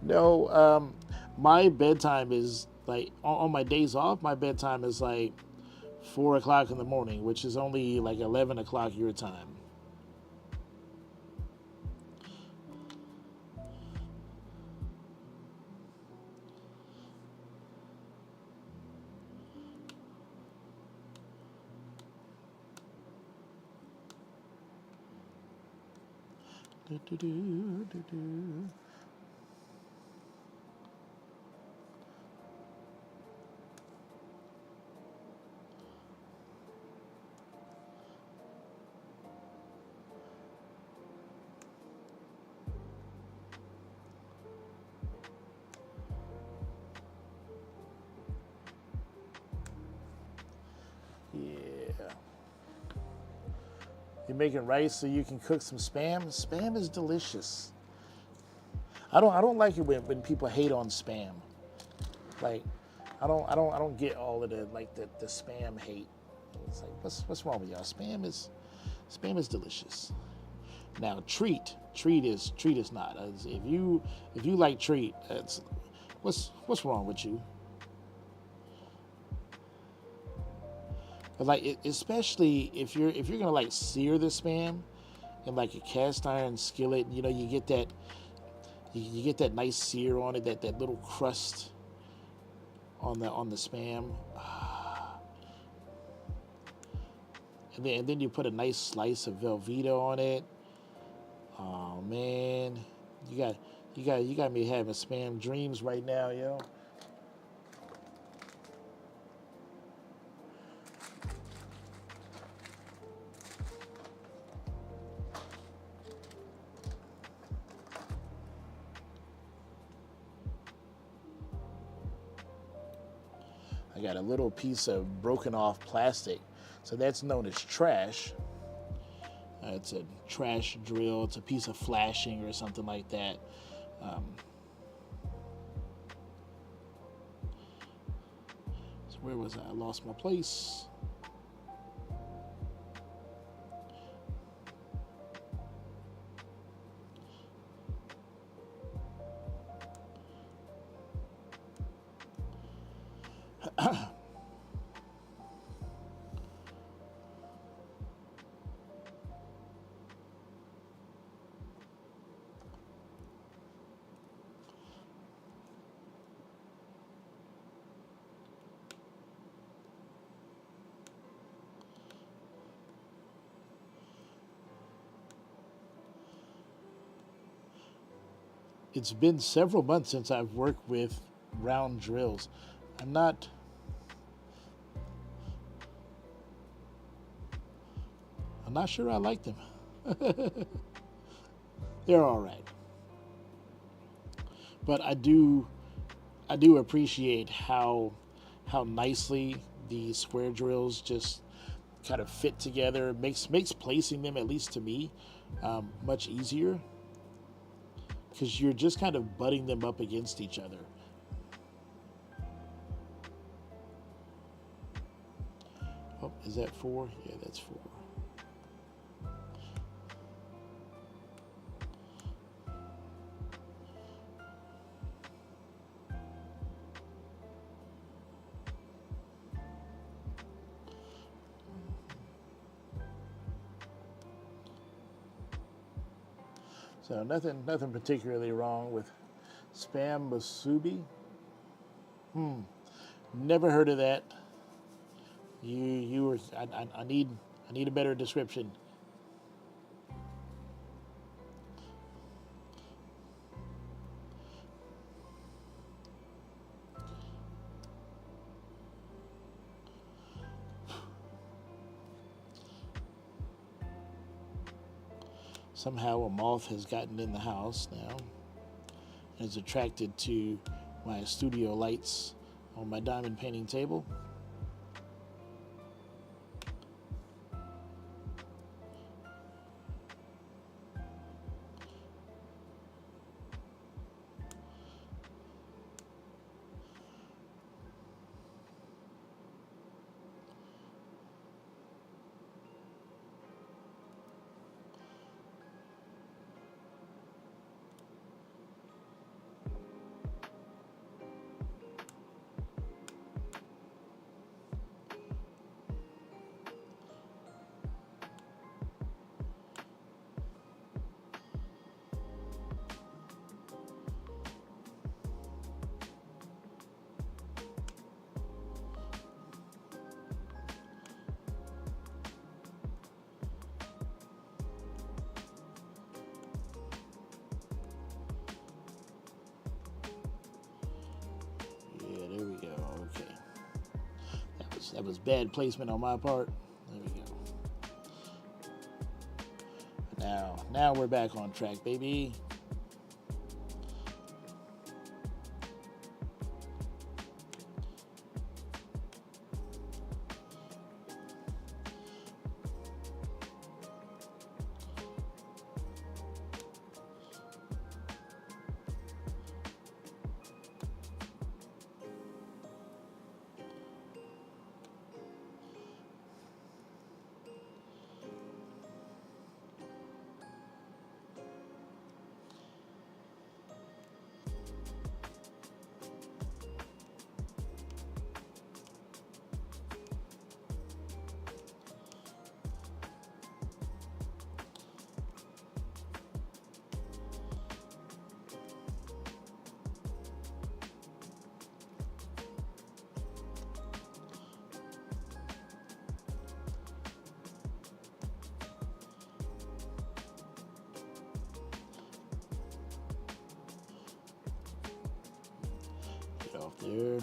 No, my bedtime is like, on my days off, my bedtime is like 4 o'clock in the morning, which is only like 11 o'clock your time. Do, do, do, do, do. Yeah. You're making rice so you can cook some Spam. Spam is delicious. I don't like it when people hate on Spam. Like, I don't get all of the the Spam hate. It's like, what's wrong with y'all? Spam is delicious. Now treat is not. If you like treat, that's what's wrong with you? But like, especially if you're gonna like sear the Spam in like a cast iron skillet, you get that nice sear on it, that little crust on the Spam, and then you put a nice slice of Velveeta on it. Oh man, you got me having Spam dreams right now, yo. I got a little piece of broken off plastic, so that's known as trash. It's a trash drill. It's a piece of flashing or something like that. Where was I? I lost my place. It's been several months since I've worked with round drills. I'm not sure I like them. They're all right. But I do appreciate how nicely the square drills just kind of fit together. Makes placing them, at least to me, much easier, because you're just kind of butting them up against each other. Oh, is that 4? Yeah, that's 4. So nothing particularly wrong with Spam Musubi. Never heard of that. You were I need a better description. Somehow a moth has gotten in the house now and is attracted to my studio lights on my diamond painting table. Yeah, there we go. Okay. That was bad placement on my part. There we go. Now we're back on track, baby. Get off there.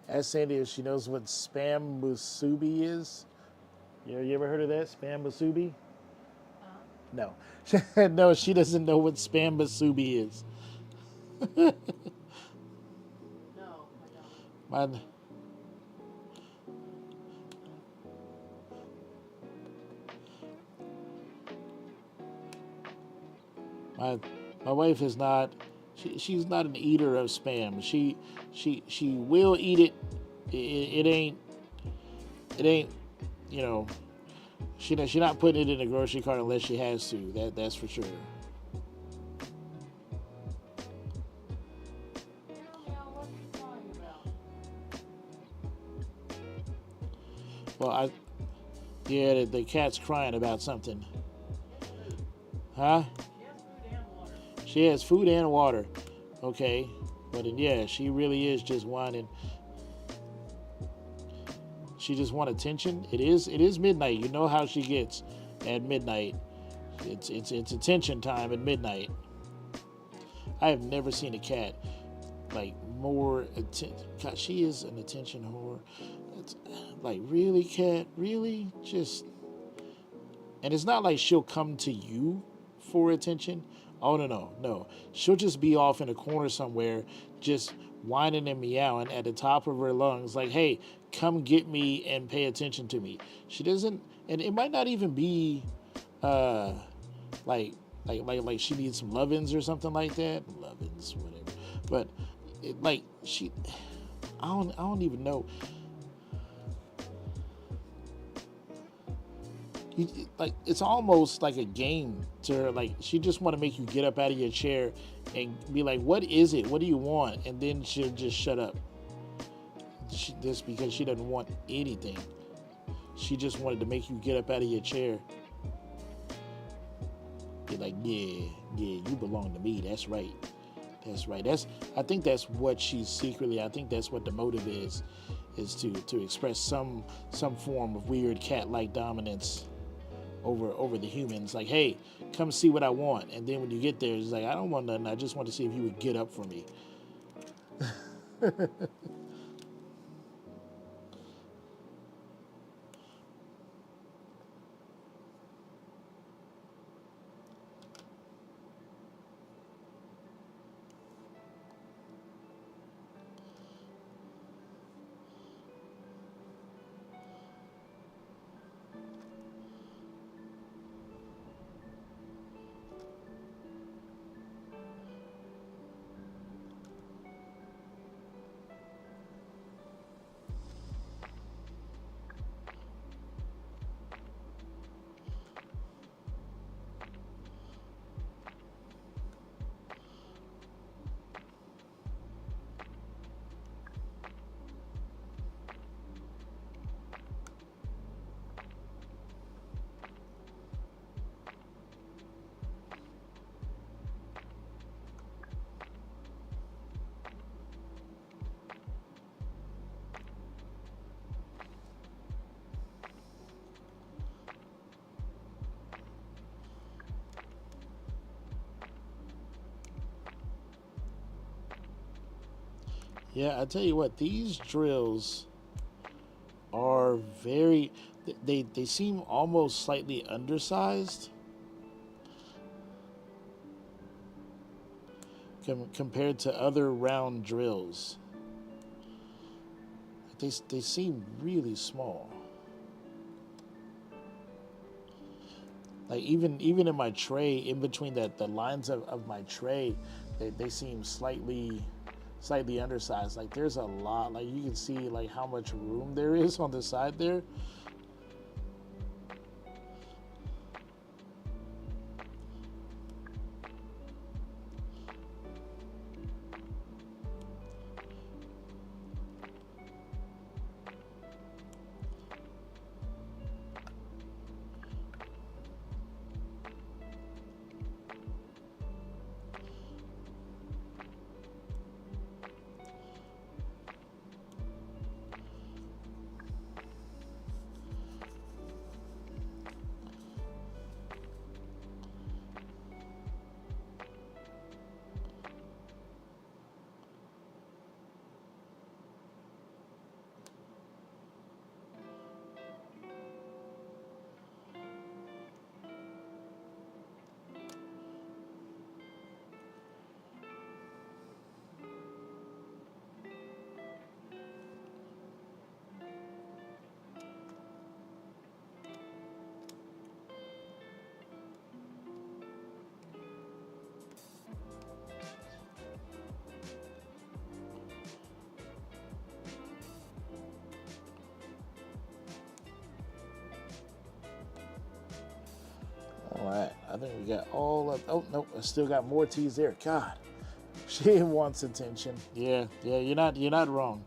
Ask Sandy if she knows what Spam Musubi is. You ever heard of that? Spam Musubi? No. No, she doesn't know what Spam Musubi is. No, I don't. My wife is not, She's not an eater of spam. She will eat it. It ain't you know she not putting it in a grocery cart unless she has to. That's for sure. Now, what's he crying about? Well, yeah, the cat's crying about something. Huh? She has food and water. She has food and water. Okay. But then, yeah, she really is just whining. She just want attention. It is midnight. You know how she gets at midnight. It's attention time at midnight. I have never seen a cat like more God, she is an attention whore. It's like, really, cat, really, just. And it's not like she'll come to you for attention. Oh, no. She'll just be off in a corner somewhere, just whining and meowing at the top of her lungs, like, hey, come get me and pay attention to me. She doesn't, and it might not even be uh like she needs some lovin's or something like that. Lovin's, whatever. But like I don't even know. Like, it's almost like a game to her. Like, she just want to make you get up out of your chair and be like, what is it, what do you want? And then she'll just shut up. Just because she doesn't want anything. She just wanted to make you get up out of your chair. Be like, yeah, you belong to me. That's right. I think that's what she's secretly. I think that's what the motive is to express some form of weird cat-like dominance over the humans. Like, hey, come see what I want. And then when you get there, it's like, I don't want nothing. I just want to see if you would get up for me. Yeah, I tell you what, these drills are very. They seem almost slightly undersized compared to other round drills. They seem really small. Like, even in my tray, in between the lines of my tray, they seem slightly undersized. Like, there's a lot. Like, you can see like how much room there is on the side there. I think we got all of. Oh nope, I still got more T's there. God, she wants attention. Yeah, yeah, you're not wrong.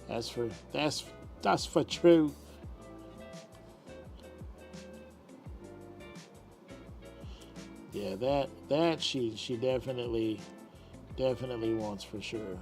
That's for true. Yeah, that she definitely wants for sure.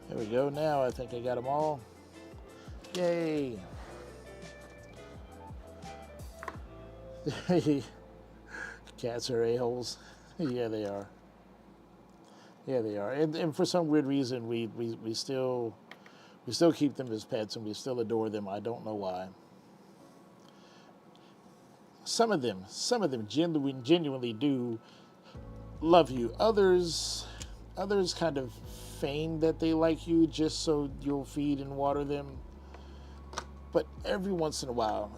There we go. Now I think I got them all. Yay. Cats are a-holes. Yeah, they are. Yeah, they are. And for some weird reason, we still keep them as pets and we still adore them. I don't know why. Some of them genuinely do love you. Others kind of feign that they like you just so you'll feed and water them. But every once in a while,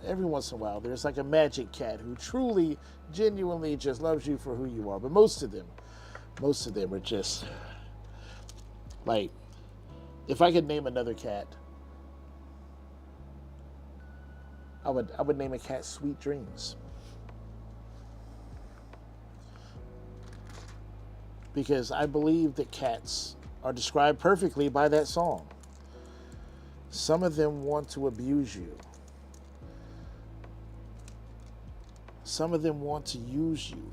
there's like a magic cat who truly, genuinely just loves you for who you are. But most of them are just like, if I could name another cat, I would name a cat Sweet Dreams. Because I believe that cats are described perfectly by that song. Some of them want to abuse you. Some of them want to use you.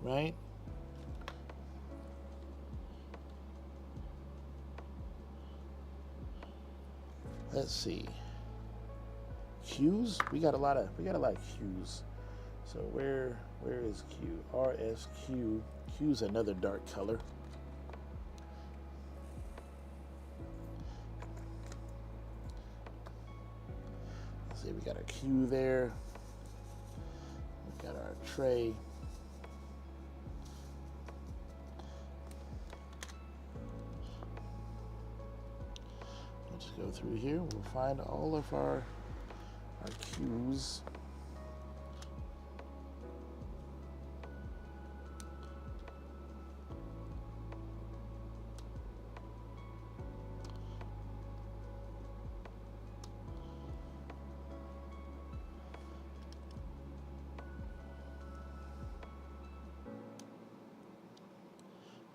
Right? Let's see. Q's? We got a lot of Q's. So where is Q? RSQ. Q's another dark color. Let's see, we got a Q there. We got our tray. We'll just go through here. We'll find all of our Q's.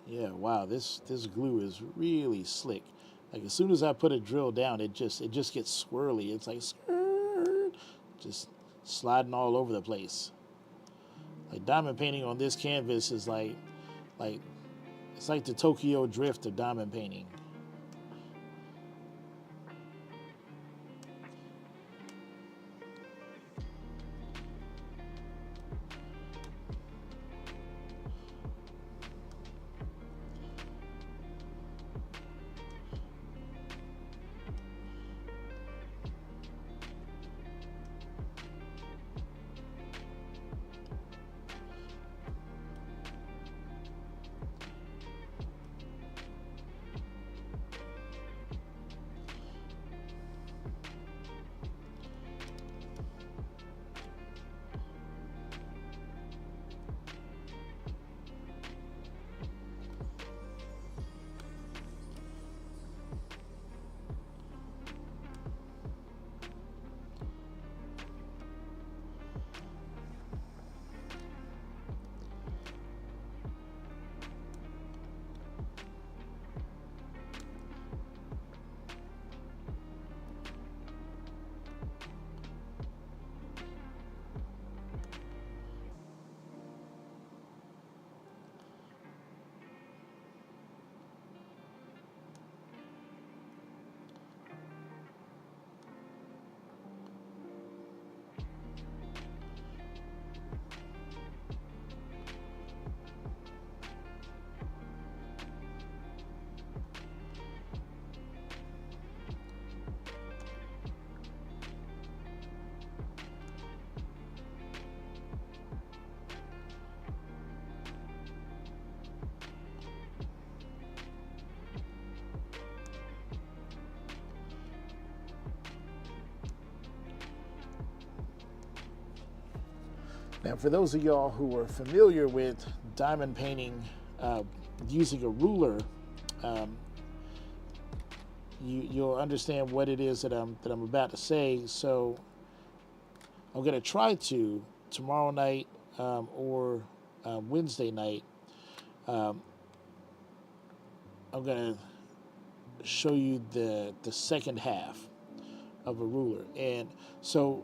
Yeah, wow, this glue is really slick. Like as soon as I put a drill down, it just gets swirly. It's like just sliding all over the place. Like diamond painting on this canvas is like it's like the Tokyo Drift of diamond painting. Now, for those of y'all who are familiar with diamond painting using a ruler, you'll understand what it is that I'm about to say. So I'm going to try to tomorrow night or Wednesday night. I'm going to show you the second half of a ruler. And so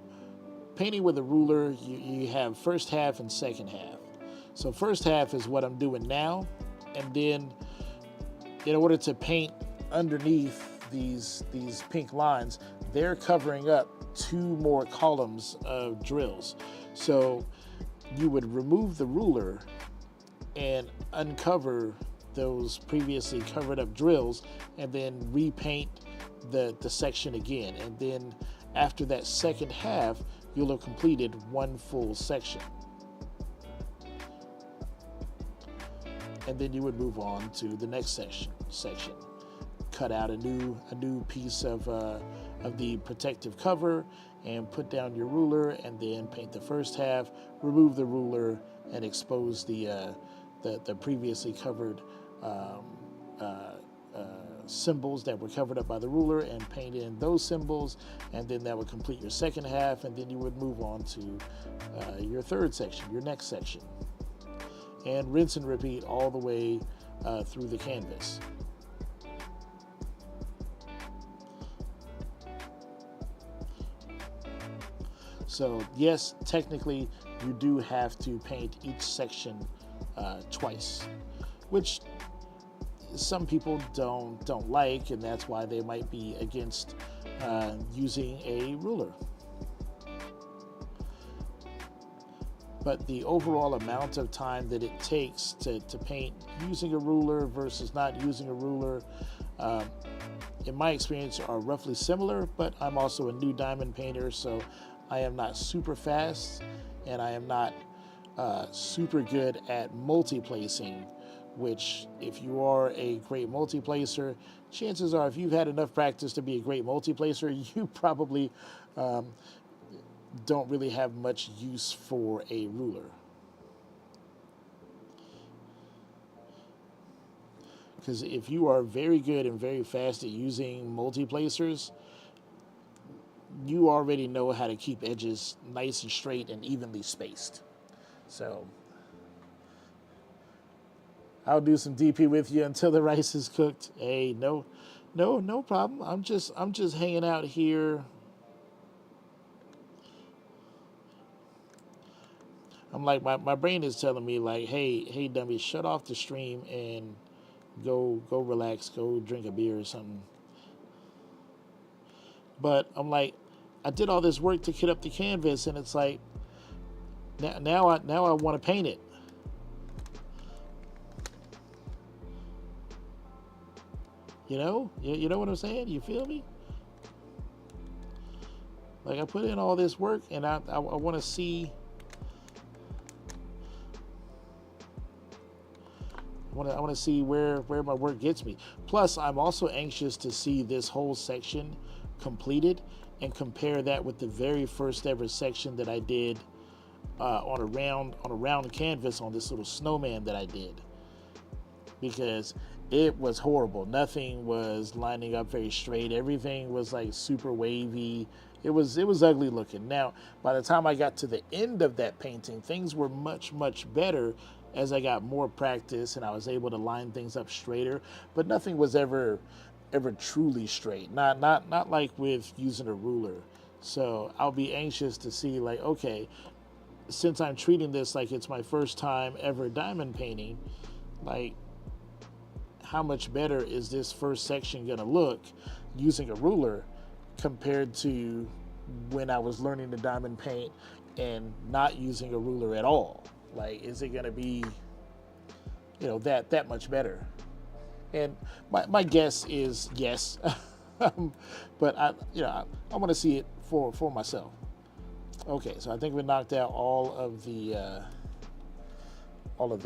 painting with a ruler, you have first half and second half. So first half is what I'm doing now, and then in order to paint underneath these pink lines, they're covering up 2 more columns of drills. So you would remove the ruler and uncover those previously covered up drills, and then repaint the section again. And then after that second half, you'll have completed 1 full section. And then you would move on to the next section. Cut out a new piece of the protective cover and put down your ruler, and then paint the first half, remove the ruler, and expose the previously covered symbols that were covered up by the ruler, and paint in those symbols, and then that would complete your second half, and then you would move on to your third section, your next section, and rinse and repeat all the way through the canvas. So yes, technically you do have to paint each section twice, which some people don't like, and that's why they might be against using a ruler. But the overall amount of time that it takes to paint using a ruler versus not using a ruler, in my experience, are roughly similar. But I'm also a new diamond painter, so I am not super fast, and I am not super good at multi-placing, which if you are a great multi-placer, chances are if you've had enough practice to be a great multi-placer, you probably don't really have much use for a ruler. Because if you are very good and very fast at using multi-placers, you already know how to keep edges nice and straight and evenly spaced. So I'll do some DP with you until the rice is cooked. Hey, no problem. I'm just hanging out here. I'm like, my brain is telling me like, hey dummy, shut off the stream and go relax, go drink a beer or something. But I'm like, I did all this work to kit up the canvas, and it's like, now I want to paint it. You know what I'm saying? You feel me? Like, I put in all this work, and I want to see. I want to see where my work gets me. Plus, I'm also anxious to see this whole section completed and compare that with the very first ever section that I did on a round canvas on this little snowman that I did, because it was horrible. Nothing was lining up very straight. Everything was like super wavy. It was ugly looking. Now, by the time I got to the end of that painting, things were much better as I got more practice and I was able to line things up straighter. But nothing was ever truly straight. Not like with using a ruler. So I'll be anxious to see, like, okay, since I'm treating this like it's my first time ever diamond painting, like, how much better is this first section gonna look using a ruler compared to when I was learning to diamond paint and not using a ruler at all? Like, is it gonna be, that much better? And my guess is yes, but I want to see it for myself. Okay, so I think we knocked out all of the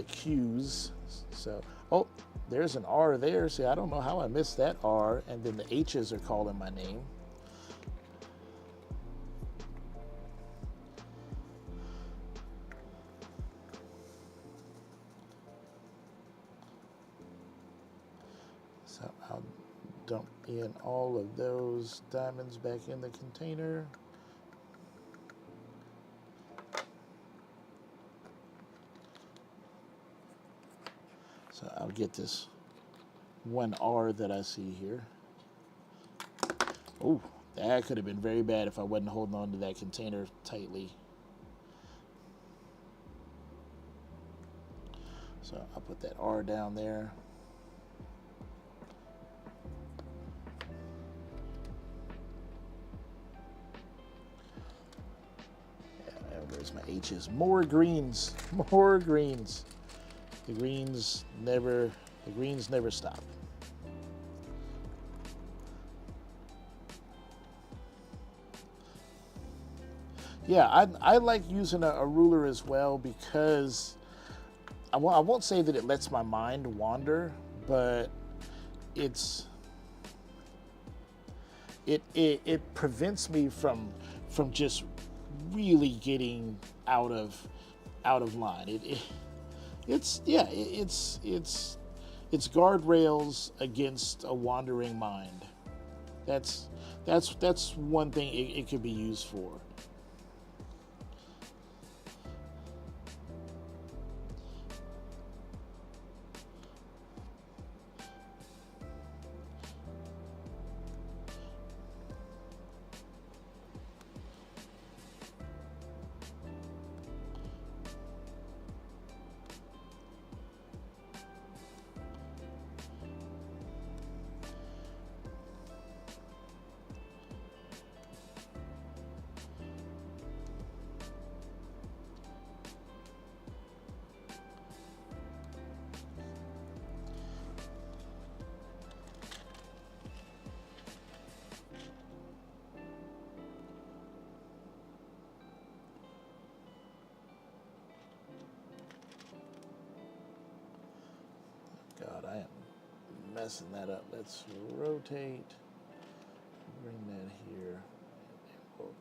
Q's. So, oh, there's an R there. See, I don't know how I missed that R, and then the H's are calling my name. So I'll dump in all of those diamonds back in the container. So I'll get this 1R that I see here. Oh, that could have been very bad if I wasn't holding on to that container tightly. So I'll put that R down there. Where's my H's? More greens, more greens. The greens never stop. Yeah, I like using a ruler as well because I won't say that it lets my mind wander, but it prevents me from just really getting out of line. It's guardrails against a wandering mind. That's one thing it could be used for. God, I am messing that up. Let's rotate, bring that here, and we'll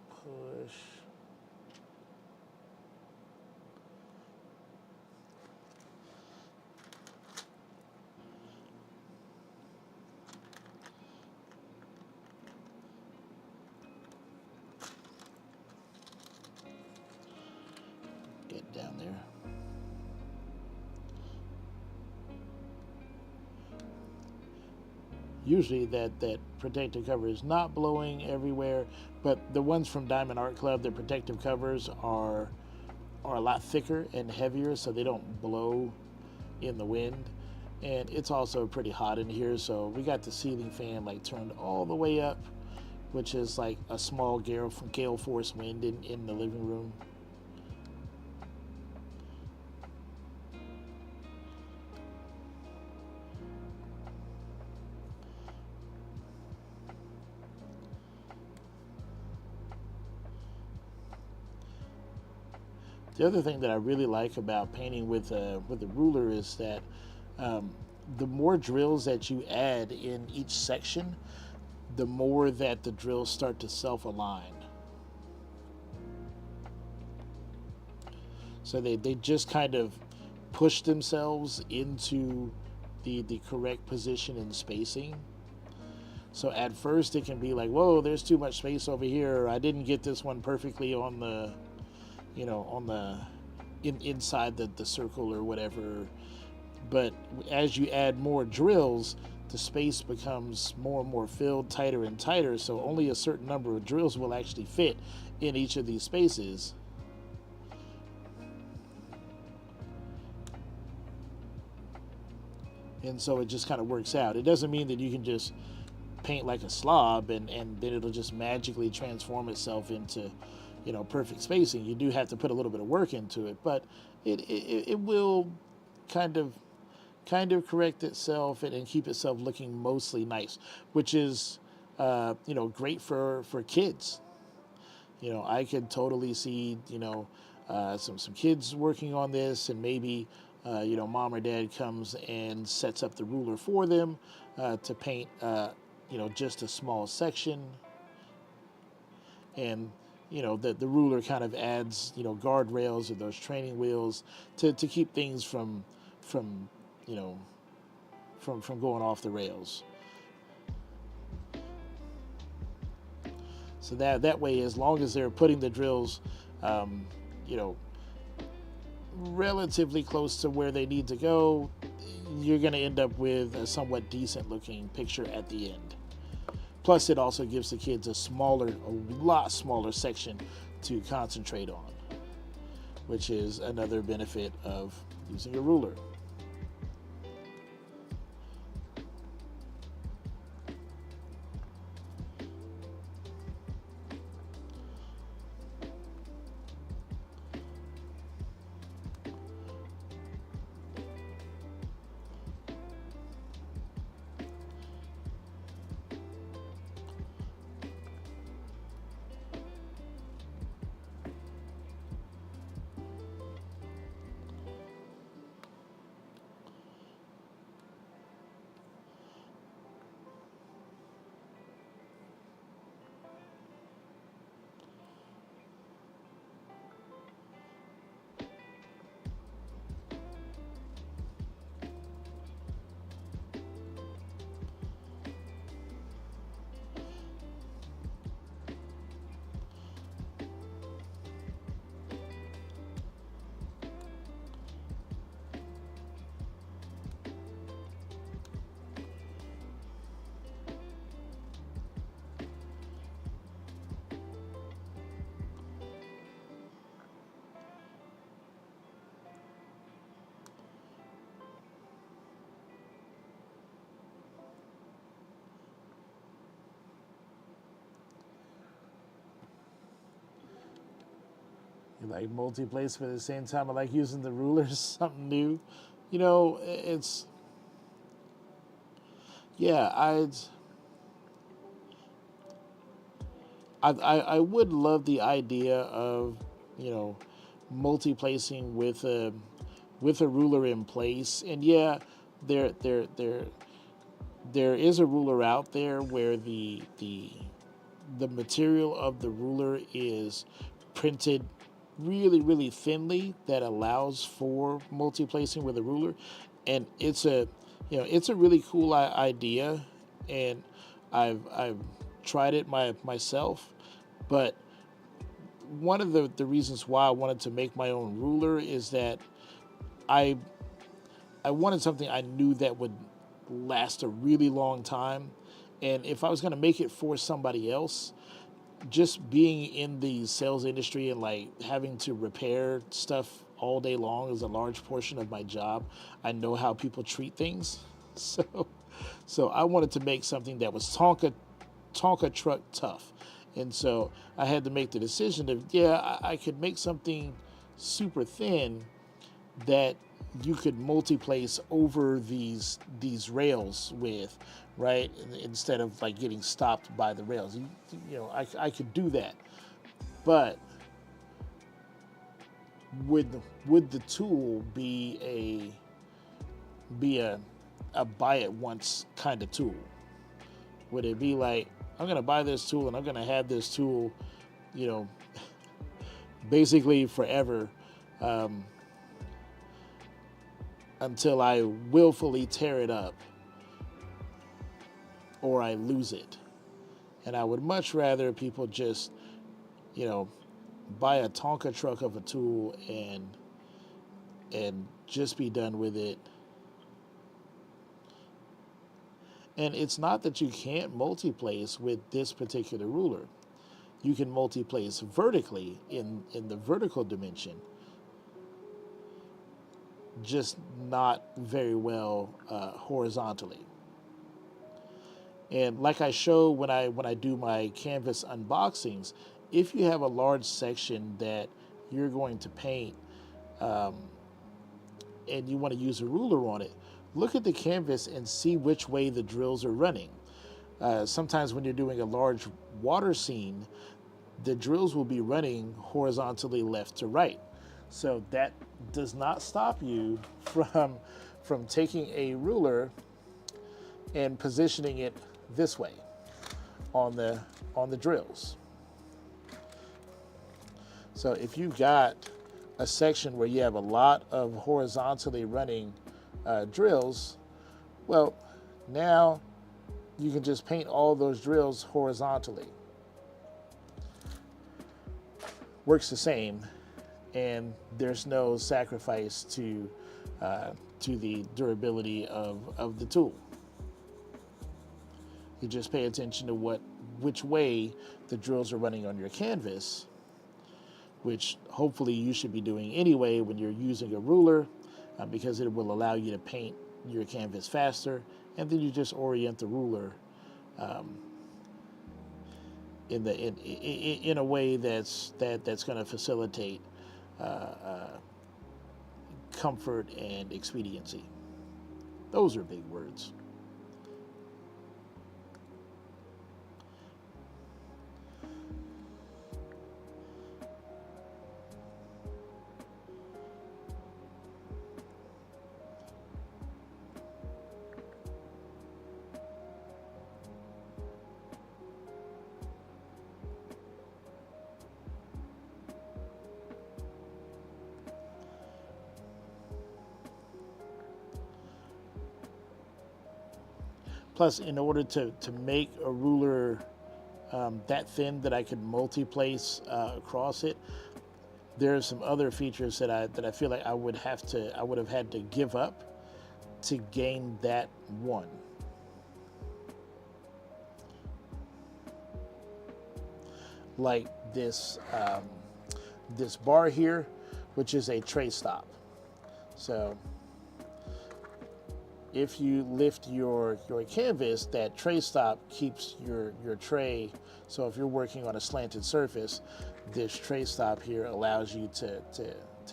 push. Get down there. Usually that protective cover is not blowing everywhere, but the ones from Diamond Art Club, the protective covers are a lot thicker and heavier, so they don't blow in the wind. And it's also pretty hot in here, so we got the ceiling fan like turned all the way up, which is like a small gale force wind in the living room. The other thing that I really like about painting with a ruler is that the more drills that you add in each section, the more that the drills start to self-align. So they just kind of push themselves into the correct position and spacing. So at first it can be like, whoa, there's too much space over here. I didn't get this one perfectly on the, inside the circle or whatever. But as you add more drills, the space becomes more and more filled, tighter and tighter, so only a certain number of drills will actually fit in each of these spaces. And so it just kind of works out. It doesn't mean that you can just paint like a slob and then it'll just magically transform itself into, perfect spacing. You do have to put a little bit of work into it, but it will kind of correct itself and keep itself looking mostly nice, which is great for kids. I could totally see some kids working on this, and maybe mom or dad comes and sets up the ruler for them to paint just a small section, and the ruler kind of adds guardrails or those training wheels to keep things from from going off the rails. So that way, as long as they're putting the drills, you know, relatively close to where they need to go, you're going to end up with a somewhat decent looking picture at the end. Plus, it also gives the kids a lot smaller section to concentrate on, which is another benefit of using a ruler. You like multi-place, but at the same time, I like using the rulers, something new. You know, it's, yeah, I would love the idea of, you know, multi-placing with a ruler in place. And yeah, there is a ruler out there where the material of the ruler is printed really thinly that allows for multi-placing with a ruler, and it's a really cool idea, and I've tried it myself. But one of the reasons why I wanted to make my own ruler is that I wanted something I knew that would last a really long time, and if I was going to make it for somebody else, just being in the sales industry and like having to repair stuff all day long is a large portion of my job. I know how people treat things. So I wanted to make something that was Tonka truck tough. And so I had to make the decision of, I could make something super thin that you could multi-place over these rails with, right? Instead of like getting stopped by the rails. You know, I could do that. But would the tool be a buy it once kind of tool? Would it be like, I'm gonna buy this tool and I'm gonna have this tool, you know, basically forever, until I willfully tear it up or I lose it? And I would much rather people just, you know, buy a Tonka truck of a tool and just be done with it. And it's not that you can't multi-place with this particular ruler. You can multi-place vertically in the vertical dimension, just not very well horizontally. And like I show when I do my canvas unboxings, if you have a large section that you're going to paint, and you want to use a ruler on it, look at the canvas and see which way the drills are running. Sometimes when you're doing a large water scene, the drills will be running horizontally left to right. So that does not stop you from taking a ruler and positioning it this way on the drills. So if you've got a section where you have a lot of horizontally running drills, Well, now you can just paint all those drills horizontally. Works the same, and there's no sacrifice to the durability of the tool. You just pay attention to which way the drills are running on your canvas, which hopefully you should be doing anyway when you're using a ruler, because it will allow you to paint your canvas faster, and then you just orient the ruler in a way that's going to facilitate comfort and expediency. Those are big words. Plus, in order to make a ruler that thin that I could multi-place across it, there are some other features that I feel like I would have had to give up to gain that one. Like this this bar here, which is a tray stop. So if you lift your canvas, that tray stop keeps your tray. So if you're working on a slanted surface, this tray stop here allows you to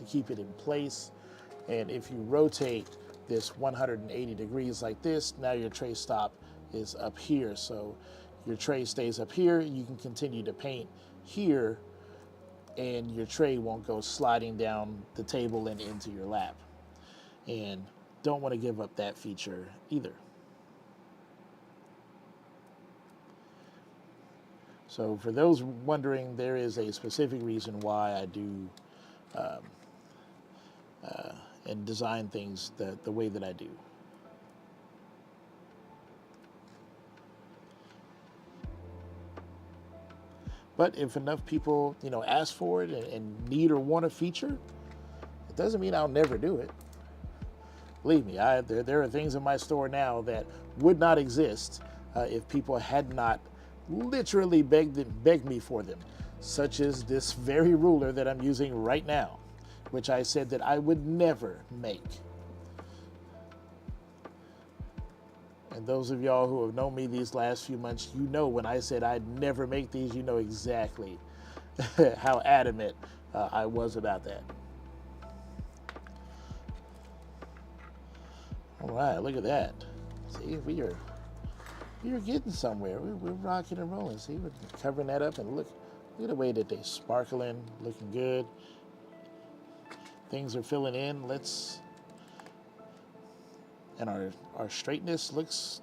keep it in place. And if you rotate this 180 degrees like this, now your tray stop is up here. So your tray stays up here, you can continue to paint here, and your tray won't go sliding down the table and into your lap. And don't want to give up that feature either. So for those wondering, there is a specific reason why I do and design things the way that I do. But if enough people, ask for it and need or want a feature, it doesn't mean I'll never do it. Believe me, there are things in my store now that would not exist if people had not literally begged me for them, such as this very ruler that I'm using right now, which I said that I would never make. And those of y'all who have known me these last few months, you know when I said I'd never make these, you know exactly how adamant I was about that. All right, look at that. See, we are getting somewhere. We're rocking and rolling. See, we're covering that up, and look at the way that they're sparkling, looking good. Things are filling in. And our straightness looks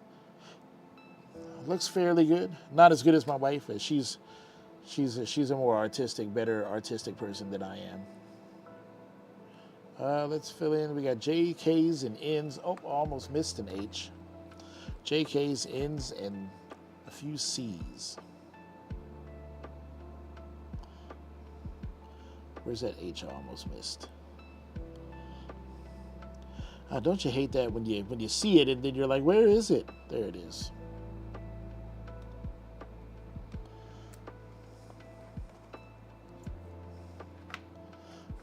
fairly good. Not as good as my wife, but she's a more better artistic person than I am. Let's fill in. We got J, K's, and N's. Oh, almost missed an H. J, K's, N's, and a few C's. Where's that H I almost missed? Don't you hate that when you see it and then you're like, where is it? There it is.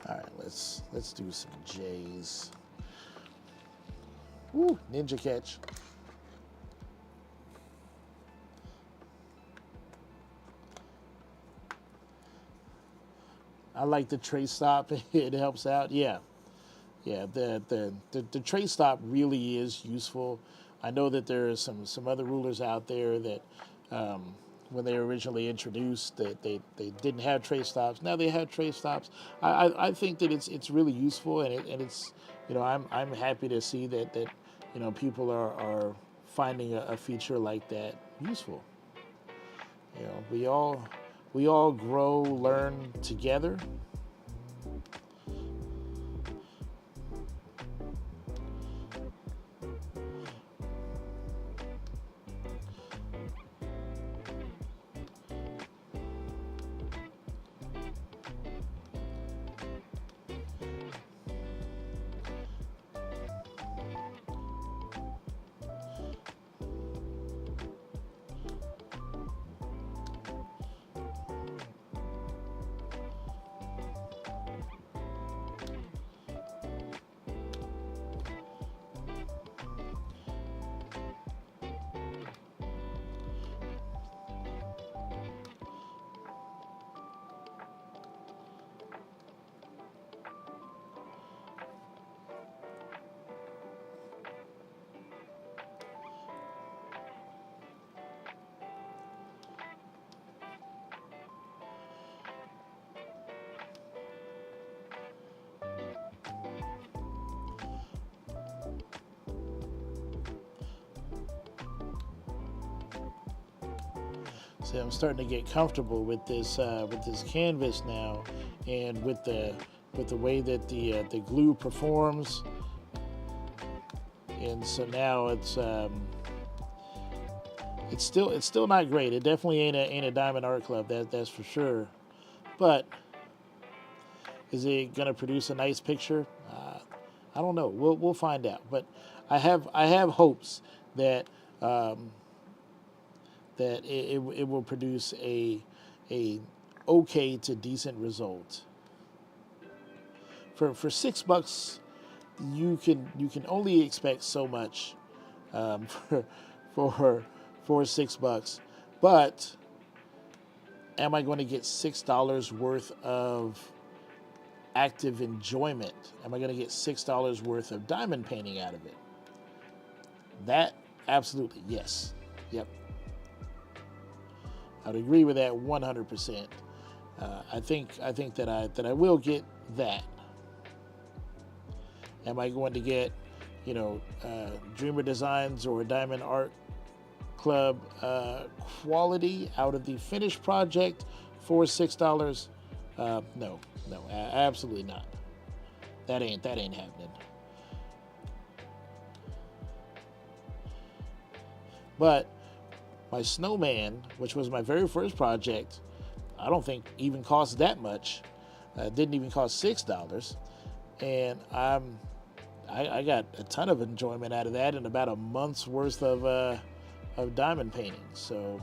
All right, let's do some J's. Woo, ninja catch. I like the tray stop. It helps out. Yeah, the tray stop really is useful. I know that there are some other rulers out there that when they were originally introduced, that they didn't have tray stops. Now they have tray stops. I think that it's really useful, and it's I'm happy to see that people are finding a feature like that useful. We all grow, learn together. See, I'm starting to get comfortable with this canvas now, and with the way that the glue performs. And so now it's still not great. It definitely ain't a Diamond Art Club, that's for sure. But is it gonna produce a nice picture? I don't know. We'll find out. But I have hopes that that it will produce a okay to decent result. For $6, you can only expect so much for $6. But am I going to get $6 worth of active enjoyment? Am I going to get $6 worth of diamond painting out of it? That absolutely yes. Yep. I'd agree with that 100%. I think that I will get that. Am I going to get, Dreamer Designs or Diamond Art Club quality out of the finished project for $6? No, absolutely not. That ain't happening. But my snowman, which was my very first project, I don't think even cost that much. Didn't even cost $6, and I got a ton of enjoyment out of that and about a month's worth of diamond painting. So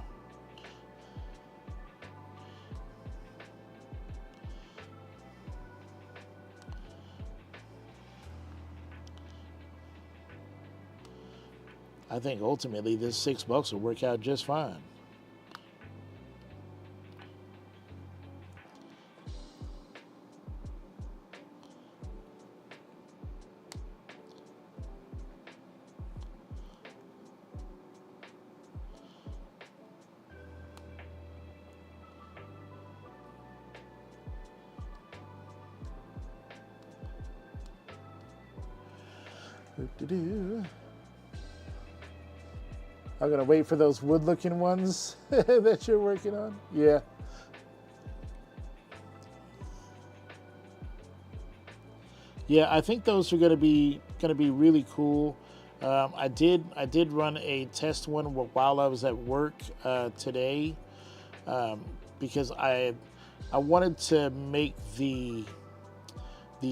I think ultimately this $6 will work out just fine. I'm gonna wait for those wood-looking ones that you're working on. Yeah. Yeah, I think those are gonna be really cool. I did run a test one while I was at work today, because I wanted to make the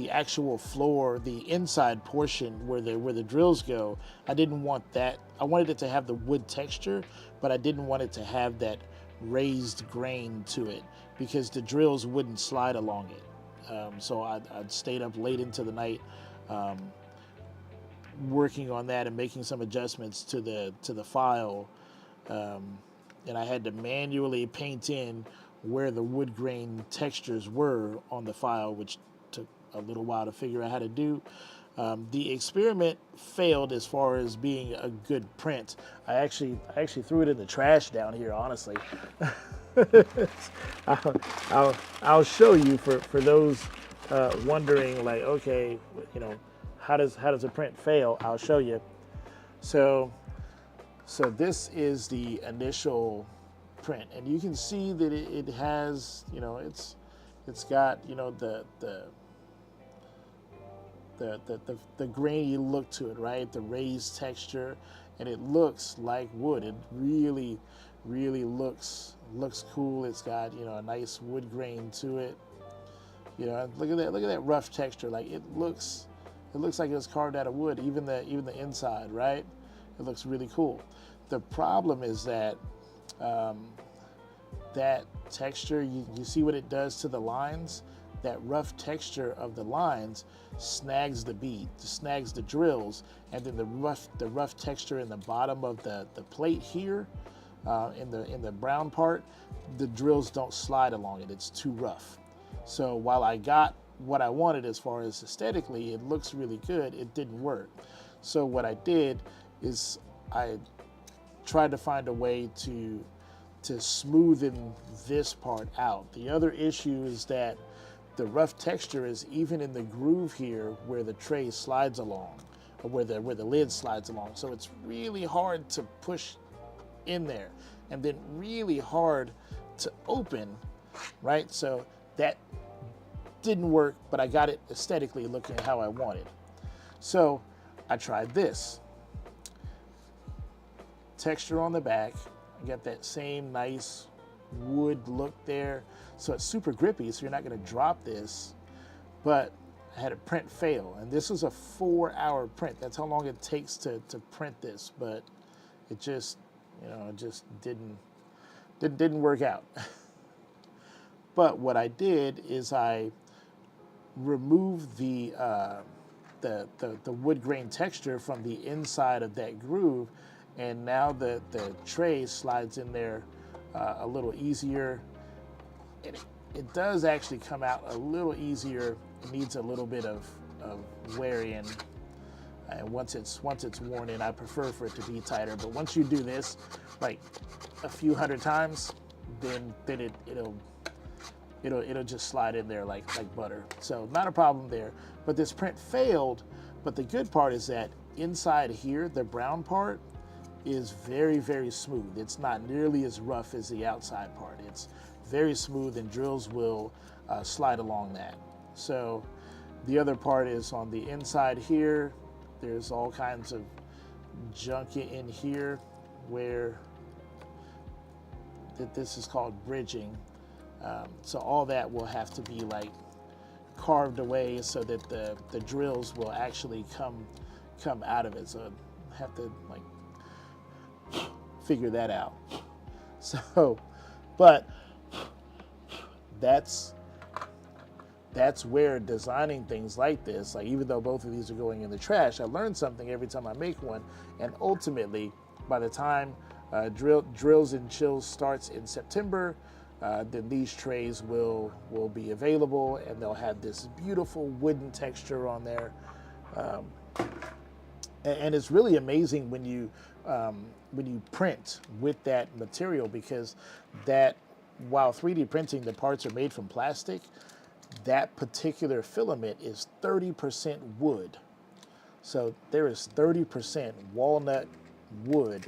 actual floor, the inside portion where the drills go. I didn't want that. I wanted it to have the wood texture, but I didn't want it to have that raised grain to it because the drills wouldn't slide along it. So I'd stayed up late into the night working on that and making some adjustments to the file, and I had to manually paint in where the wood grain textures were on the file, which took a little while to figure out how to do. The experiment failed as far as being a good print. I actually threw it in the trash down here, honestly. I'll show you for those wondering, like, okay, how does a print fail? I'll show you. So this is the initial print, and you can see that it has, it's got, the grainy look to it, right? The raised texture, and it looks like wood. It really looks cool. It's got, a nice wood grain to it. Look at that rough texture. Like it looks like it was carved out of wood. Even the inside, right? It looks really cool. The problem is that that texture, you see what it does to the lines? That rough texture of the lines snags the bead, snags the drills, and then the rough texture in the bottom of the plate here, in the brown part, the drills don't slide along it. It's too rough. So while I got what I wanted as far as aesthetically, it looks really good, it didn't work. So what I did is I tried to find a way to smoothen this part out. The other issue is that the rough texture is even in the groove here where the tray slides along, or where the lid slides along. So it's really hard to push in there. and then really hard to open, right? So that didn't work, but I got it aesthetically looking how I wanted. So I tried this. Texture on the back, I got that same nice wood look there. So it's super grippy, so you're not gonna drop this, but I had a print fail, and this was a 4-hour print. That's how long it takes to print this, but it just, it just didn't work out. But what I did is I removed the wood grain texture from the inside of that groove, and now the tray slides in there a little easier. It does actually come out a little easier. It needs a little bit of wearing, and once it's worn in, I prefer for it to be tighter. But once you do this, like a few hundred times, then it'll just slide in there like butter. So not a problem there. But this print failed. But the good part is that inside here, the brown part is very, very smooth. It's not nearly as rough as the outside part. It's very smooth, and drills will slide along that. So the other part is on the inside here. There's all kinds of junk in here where this is called bridging. So all that will have to be like carved away so that the drills will actually come out of it. So I have to like figure that out. So, but that's where designing things like this, like even though both of these are going in the trash, I learn something every time I make one. And ultimately, by the time Drills and Chills starts in September, then these trays will be available, and they'll have this beautiful wooden texture on there. And it's really amazing when you print with that material, because that, while 3D printing, the parts are made from plastic, that particular filament is 30% wood. So there is 30% walnut wood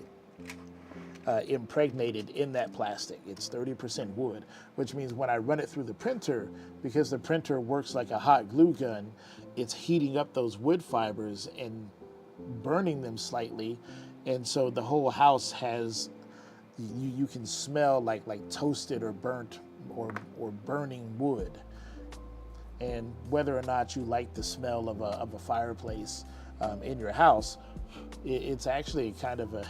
impregnated in that plastic. It's 30% wood, which means when I run it through the printer, because the printer works like a hot glue gun, it's heating up those wood fibers and burning them slightly. And so the whole house has, you can smell like toasted or burnt or burning wood. And whether or not you like the smell of a fireplace in your house, it's actually kind of a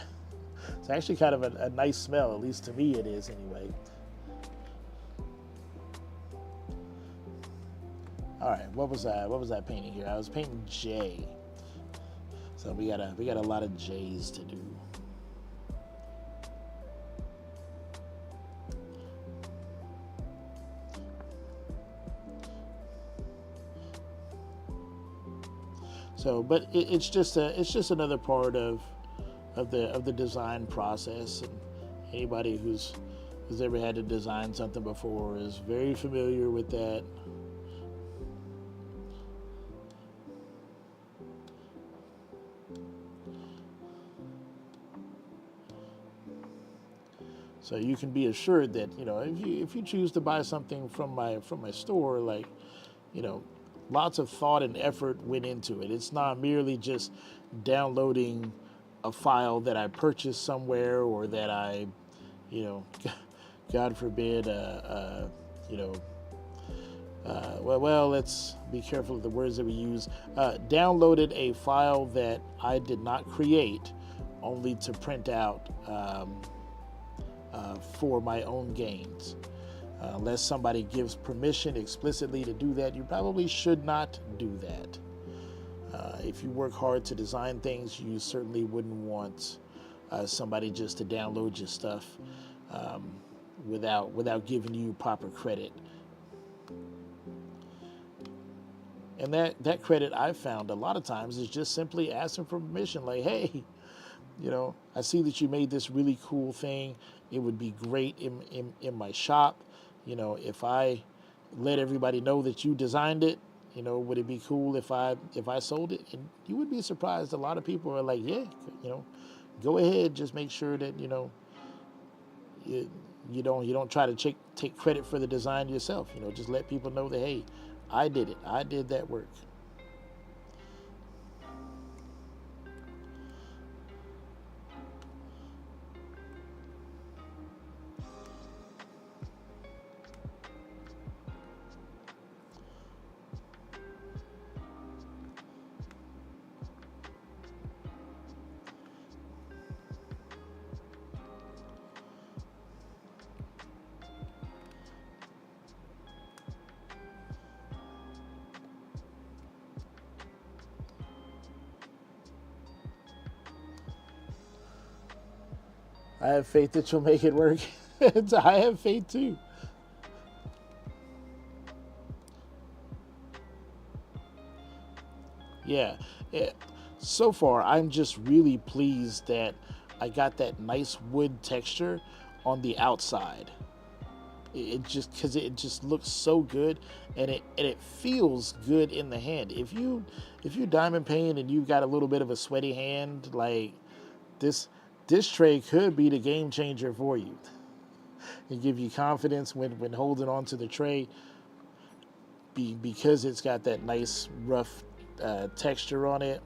nice smell. At least to me, it is anyway. All right, what was I painting here? I was painting J. So we got a lot of J's to do. So, but it's just another part of the design process, and anybody who's ever had to design something before is very familiar with that. So you can be assured that, if you choose to buy something from my store, like, lots of thought and effort went into it. It's not merely just downloading a file that I purchased somewhere, or that I, God forbid, well, let's be careful of the words that we use. Downloaded a file that I did not create, only to print out for my own gains. Unless somebody gives permission explicitly to do that, you probably should not do that. If you work hard to design things, you certainly wouldn't want somebody just to download your stuff without giving you proper credit. And that credit, I've found a lot of times, is just simply asking for permission. Like, hey, I see that you made this really cool thing. It would be great in my shop. If I let everybody know that you designed it, would it be cool if I sold it? And you would be surprised. A lot of people are like, yeah, go ahead. Just make sure that, you don't try to take credit for the design yourself. You know, just let people know that, hey, I did it. I did that work. I have faith that you'll make it work. I have faith too. Yeah. Yeah. So far, I'm just really pleased that I got that nice wood texture on the outside. It just because it just looks so good, and it feels good in the hand. If you diamond paint and you've got a little bit of a sweaty hand, like this this tray could be the game changer for you. It give you confidence when holding on to the tray, because it's got that nice rough texture on it.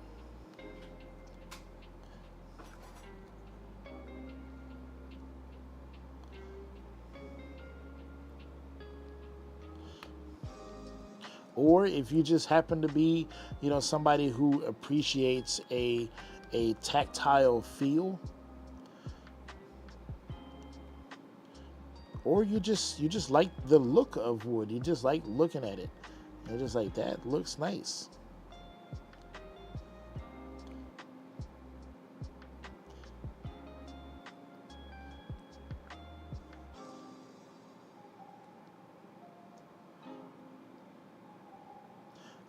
Or if you just happen to be, you know, somebody who appreciates a tactile feel, or you just like the look of wood, you just like looking at it, you're just like, that looks nice.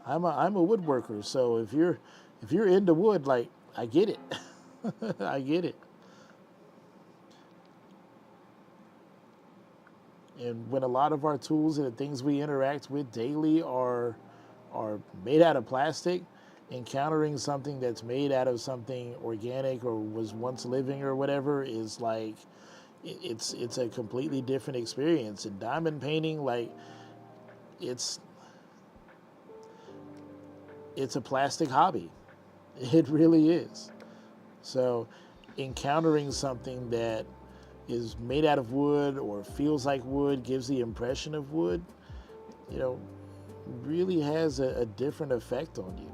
I'm a woodworker, so if you're into wood, like, I get it. I get it. And when a lot of our tools and the things we interact with daily are made out of plastic, encountering something that's made out of something organic or was once living or whatever is like, it's a completely different experience. And diamond painting, like, it's it's a plastic hobby. It really is. So encountering something that is made out of wood or feels like wood, gives the impression of wood, you know, really has a different effect on you.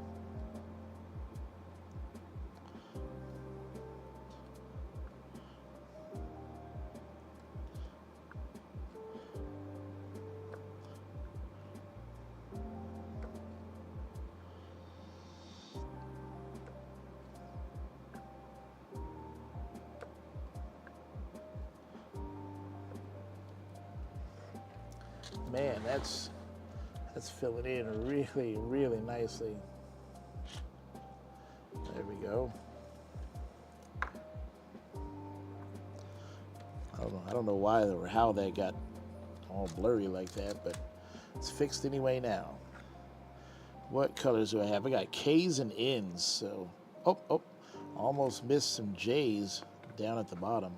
Man, that's filling in really, really nicely. There we go. I don't know why or how that got all blurry like that, but it's fixed anyway now. What colors do I have? I got K's and N's, so oh, almost missed some J's down at the bottom.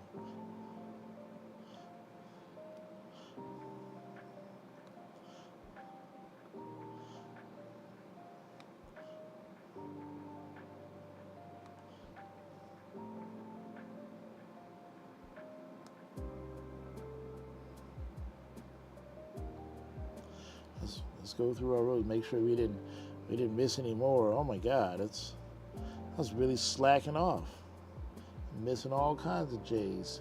Let's go through our rows, make sure we didn't miss any more. Oh my God, I was really slacking off, missing all kinds of J's.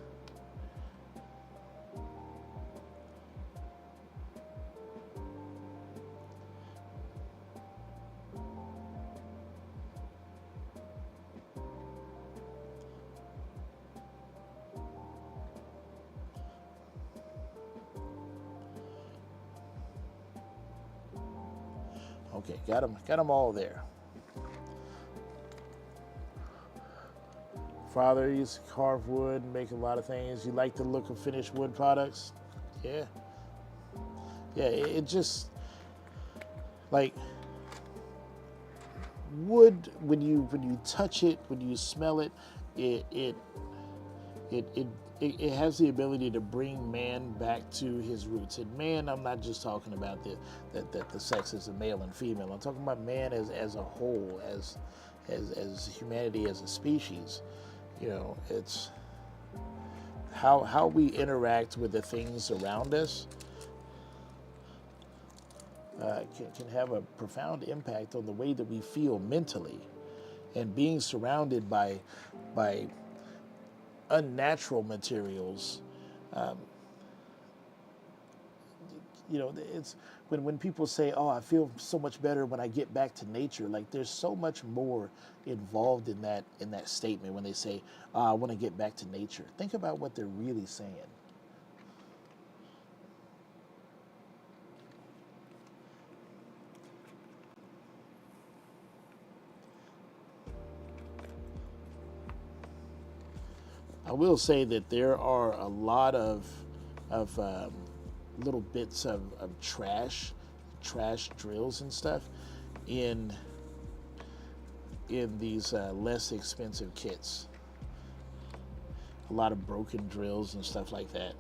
Okay, got them all there. Father used to carve wood and make a lot of things. You like the look of finished wood products? Yeah. Yeah, it just, like, wood, when you touch it, when you smell it, it it has the ability to bring man back to his roots. And man, I'm not just talking about the sexes of male and female. I'm talking about man as a whole, as humanity as a species. You know, it's how we interact with the things around us can have a profound impact on the way that we feel mentally. And being surrounded by unnatural materials, you know, it's when people say, "Oh, I feel so much better when I get back to nature." Like there's so much more involved in that statement when they say, "I want to get back to nature." Think about what they're really saying. I will say that there are a lot of little bits of trash drills and stuff in these less expensive kits. A lot of broken drills and stuff like that.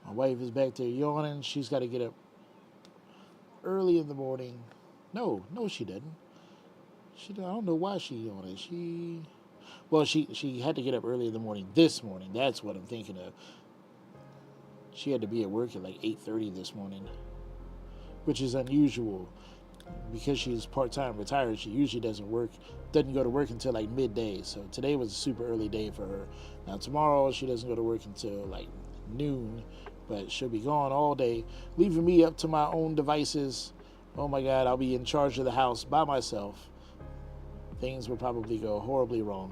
My wife is back there yawning. She's got to get up early in the morning. No, she doesn't. I don't know why she yawning. Well, she had to get up early in the morning this morning. That's what I'm thinking of. She had to be at work at like 8:30 this morning, which is unusual because she's part-time retired. She usually doesn't go to work until like midday. So today was a super early day for her. Now tomorrow she doesn't go to work until like noon, but she'll be gone all day, leaving me up to my own devices. Oh my God, I'll be in charge of the house by myself. Things will probably go horribly wrong.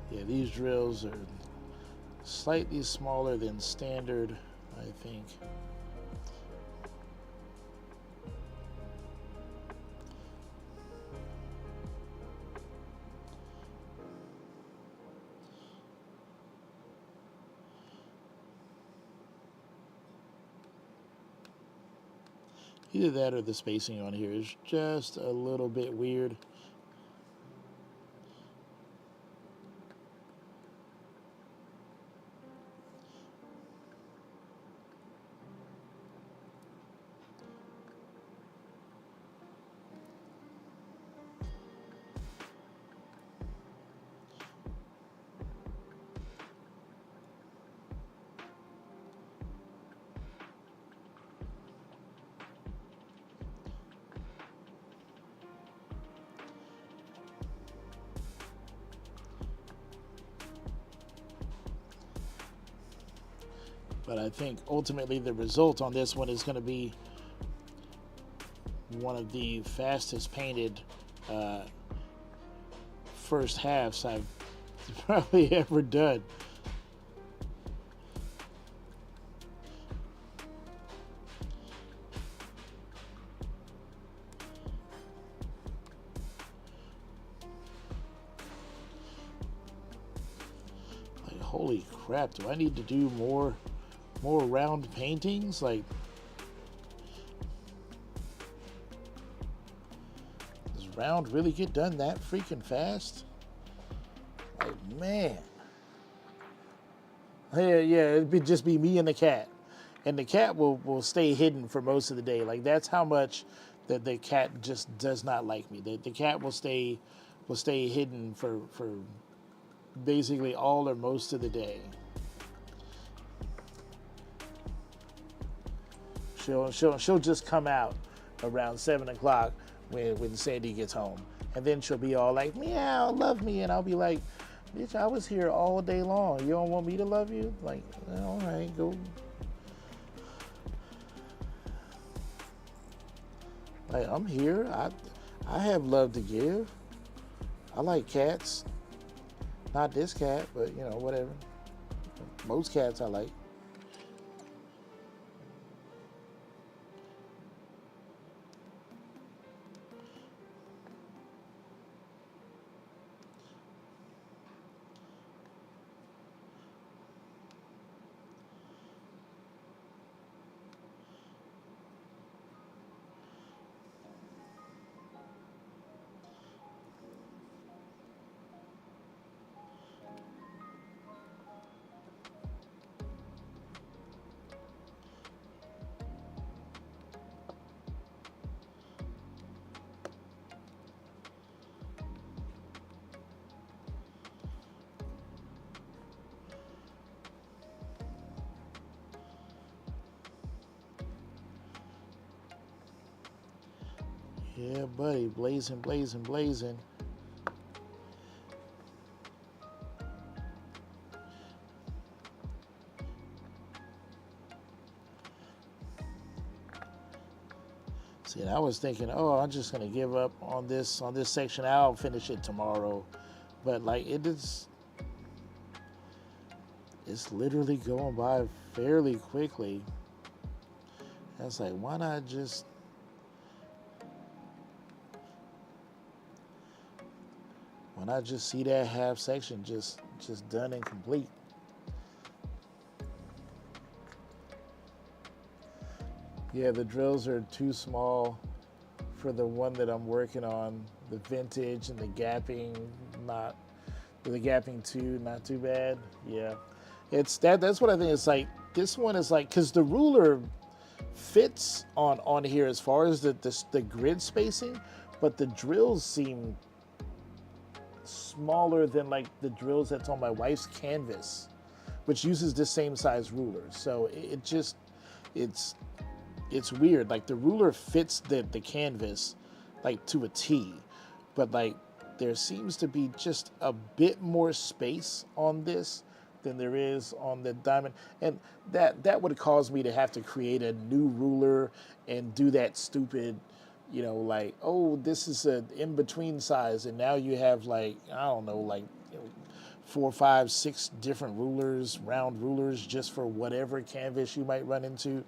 Yeah, these drills are slightly smaller than standard, I think. Either that or the spacing on here is just a little bit weird. But I think ultimately the result on this one is going to be one of the fastest painted first halves I've probably ever done. Like, holy crap, do I need to do more round paintings? Like, does round really get done that freaking fast? Like, man. Yeah, it'd just be me and the cat. And the cat will stay hidden for most of the day. Like, that's how much that the cat just does not like me. The cat will stay hidden for basically all or most of the day. She'll just come out around 7 o'clock when Sandy gets home, and then she'll be all like, meow, love me, and I'll be like, bitch, I was here all day long. You don't want me to love you? Like, all right, go. Like, I'm here. I have love to give. I like cats. Not this cat, but you know, whatever. Most cats I like. Yeah, buddy, blazing, blazing, blazing. See, and I was thinking, oh, I'm just gonna give up on this section. I'll finish it tomorrow, but like it's literally going by fairly quickly. I was like, why not just? Why not just see that half section just done and complete? Yeah, the drills are too small for the one that I'm working on. The vintage and the gapping, the gapping too, not too bad. Yeah, it's that's what I think. It's like this one is like, because the ruler fits on here as far as the grid spacing, but the drills seem smaller than like the drills that's on my wife's canvas, which uses the same size ruler. So it's weird. Like the ruler fits the canvas like to a T, but like there seems to be just a bit more space on this than there is on the diamond, and that would cause me to have to create a new ruler and do that stupid, you know, like, oh, this is an in-between size, and now you have like, I don't know, like, you know, 4, 5, 6 different rulers, round rulers, just for whatever canvas you might run into.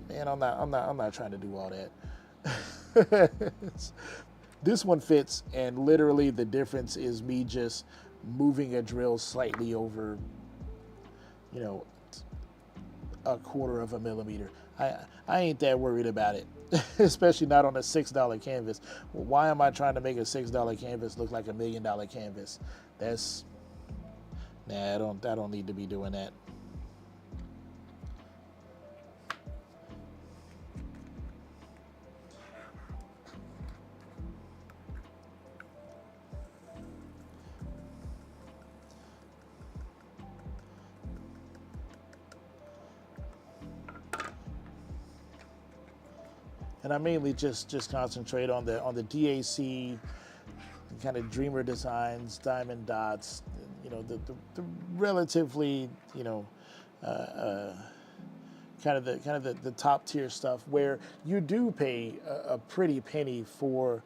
Man, I'm not trying to do all that. This one fits, and literally the difference is me just moving a drill slightly over, you know, 1/4 of a millimeter. I ain't that worried about it, especially not on a $6 canvas. Why am I trying to make a $6 canvas look like $1 million canvas? Nah, I don't need to be doing that. And I mainly just concentrate on the DAC, kind of Dreamer Designs, Diamond Dots, you know, the relatively, you know, the top tier stuff where you do pay a pretty penny for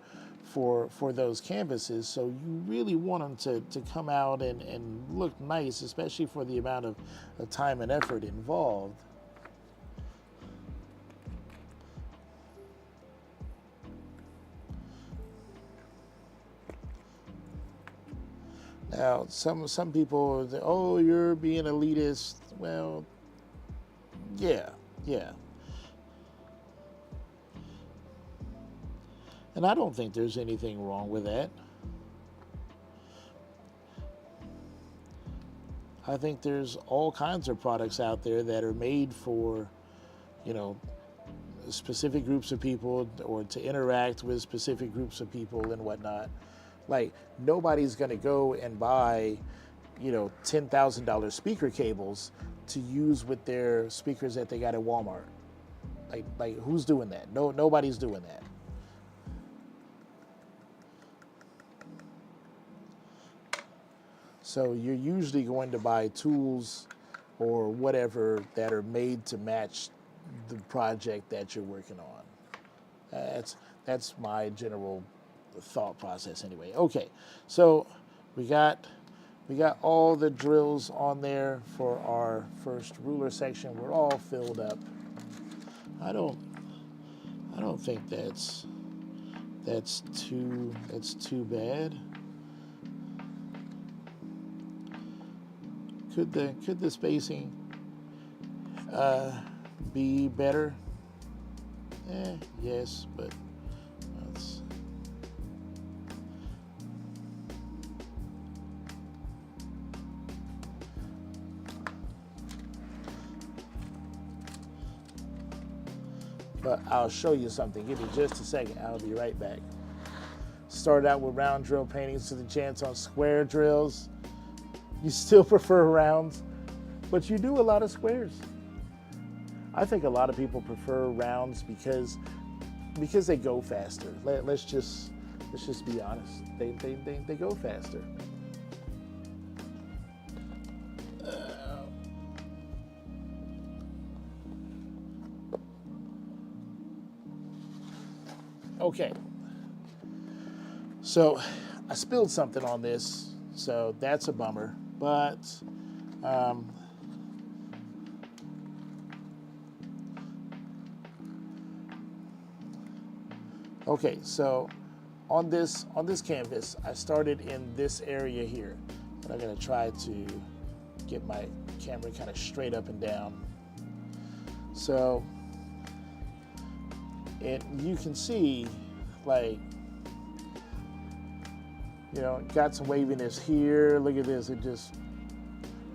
those canvases. So you really want them to come out and look nice, especially for the amount of time and effort involved. Now, some people say, "Oh, you're being elitist." Well, yeah. And I don't think there's anything wrong with that. I think there's all kinds of products out there that are made for, specific groups of people or to interact with specific groups of people and whatnot. Like, nobody's going to go and buy, $10,000 speaker cables to use with their speakers that they got at Walmart. Like who's doing that? No, nobody's doing that. So you're usually going to buy tools or whatever that are made to match the project that you're working on. That's my general thought process anyway. Okay, so we got all the drills on there for our first ruler section. We're all filled up. I don't think that's too bad. Could the spacing be better? Yes, but that's. But I'll show you something. Give me just a second. I'll be right back. Started out with round drill paintings to the chance on square drills. You still prefer rounds, but you do a lot of squares. I think a lot of people prefer rounds because they go faster. Let's just be honest. They go faster. Okay. So I spilled something on this, so that's a bummer. But okay, so on this canvas, I started in this area here, and I'm gonna try to get my camera kind of straight up and down. So you can see, like, got some waviness here. Look at this. It just,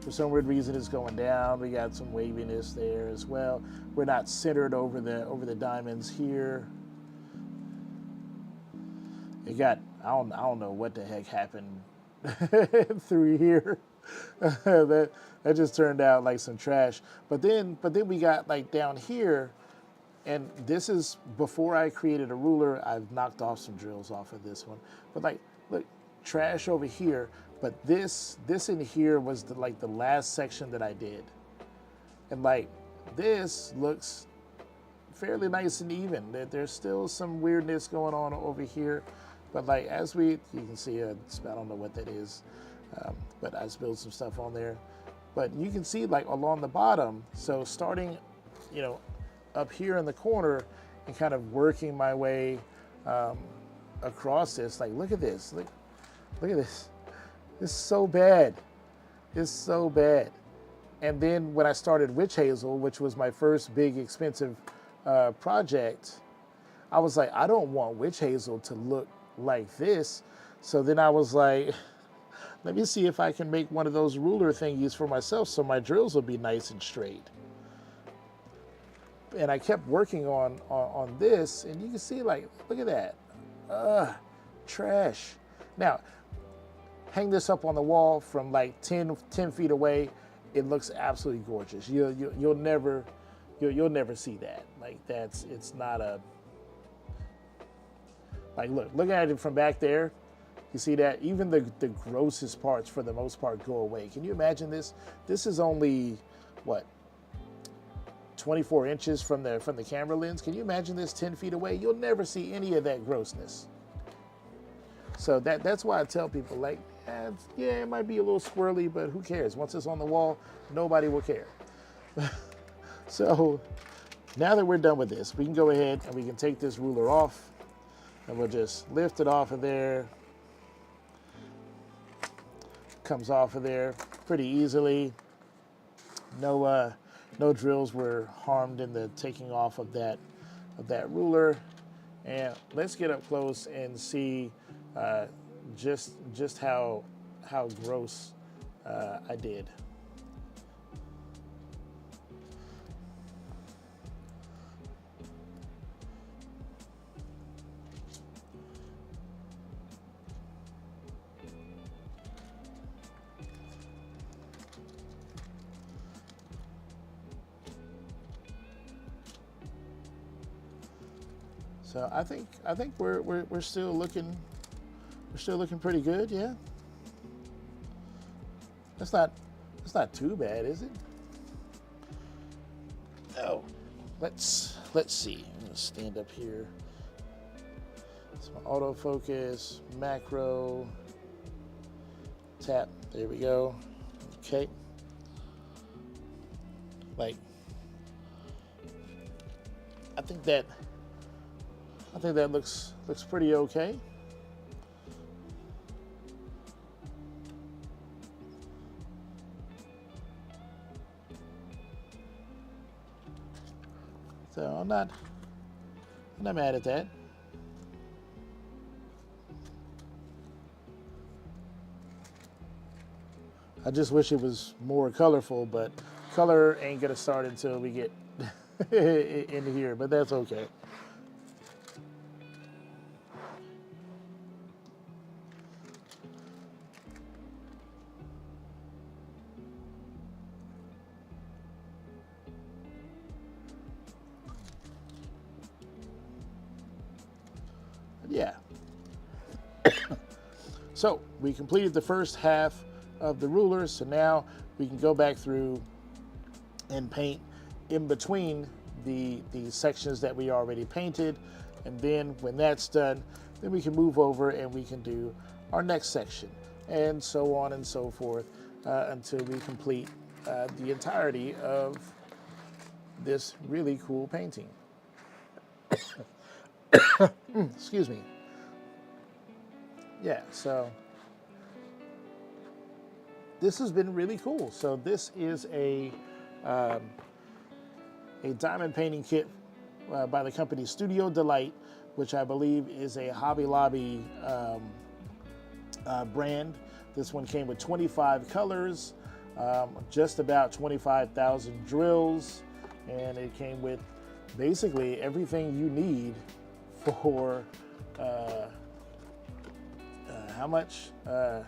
for some weird reason, it's going down. We got some waviness there as well. We're not centered over the diamonds here. It got, I don't know what the heck happened through here. that just turned out like some trash. But then we got like down here, and this is before I created a ruler. I've knocked off some drills off of this one. But like, look, trash over here, but this in here was the last section that I did, and like this looks fairly nice and even. There's still some weirdness going on over here, but like you can see, I don't know what that is, but I spilled some stuff on there. But you can see like along the bottom, so starting up here in the corner and kind of working my way across this. Like, look at this. Look at this. It's so bad. It's so bad. And then when I started Witch Hazel, which was my first big expensive project, I was like, I don't want Witch Hazel to look like this. So then I was like, let me see if I can make one of those ruler thingies for myself so my drills will be nice and straight. And I kept working on this, and you can see, like, look at that. Trash. Now, hang this up on the wall from like 10 feet away. It looks absolutely gorgeous. You'll never see that. Like, it's not a, like, looking at it from back there, you see that even the grossest parts for the most part go away. Can you imagine this? This is only, what, 24 inches from the camera lens. Can you imagine this 10 feet away? You'll never see any of that grossness. So that's why I tell people, like, yeah, it might be a little squirrely, but who cares? Once it's on the wall, nobody will care. So now that we're done with this, we can go ahead and we can take this ruler off, and we'll just lift it off of there. Comes off of there pretty easily. No drills were harmed in the taking off of that ruler. And let's get up close and see just how gross I did. So I think we're still looking pretty good, yeah. That's not too bad, is it? Oh, let's see. I'm gonna stand up here. It's my autofocus, macro, tap. There we go. Okay. Like, I think that looks pretty okay. So I'm not mad at that. I just wish it was more colorful, but color ain't gonna start until we get in here, but that's okay. Yeah. So we completed the first half of the ruler, so now we can go back through and paint in between the sections that we already painted, and then when that's done, then we can move over and we can do our next section, and so on and so forth until we complete the entirety of this really cool painting. Excuse me. Yeah, so this has been really cool. So this is a diamond painting kit by the company Studio Delight, which I believe is a Hobby Lobby brand. This one came with 25 colors, just about 25,000 drills, and it came with basically everything you need for how much? $6.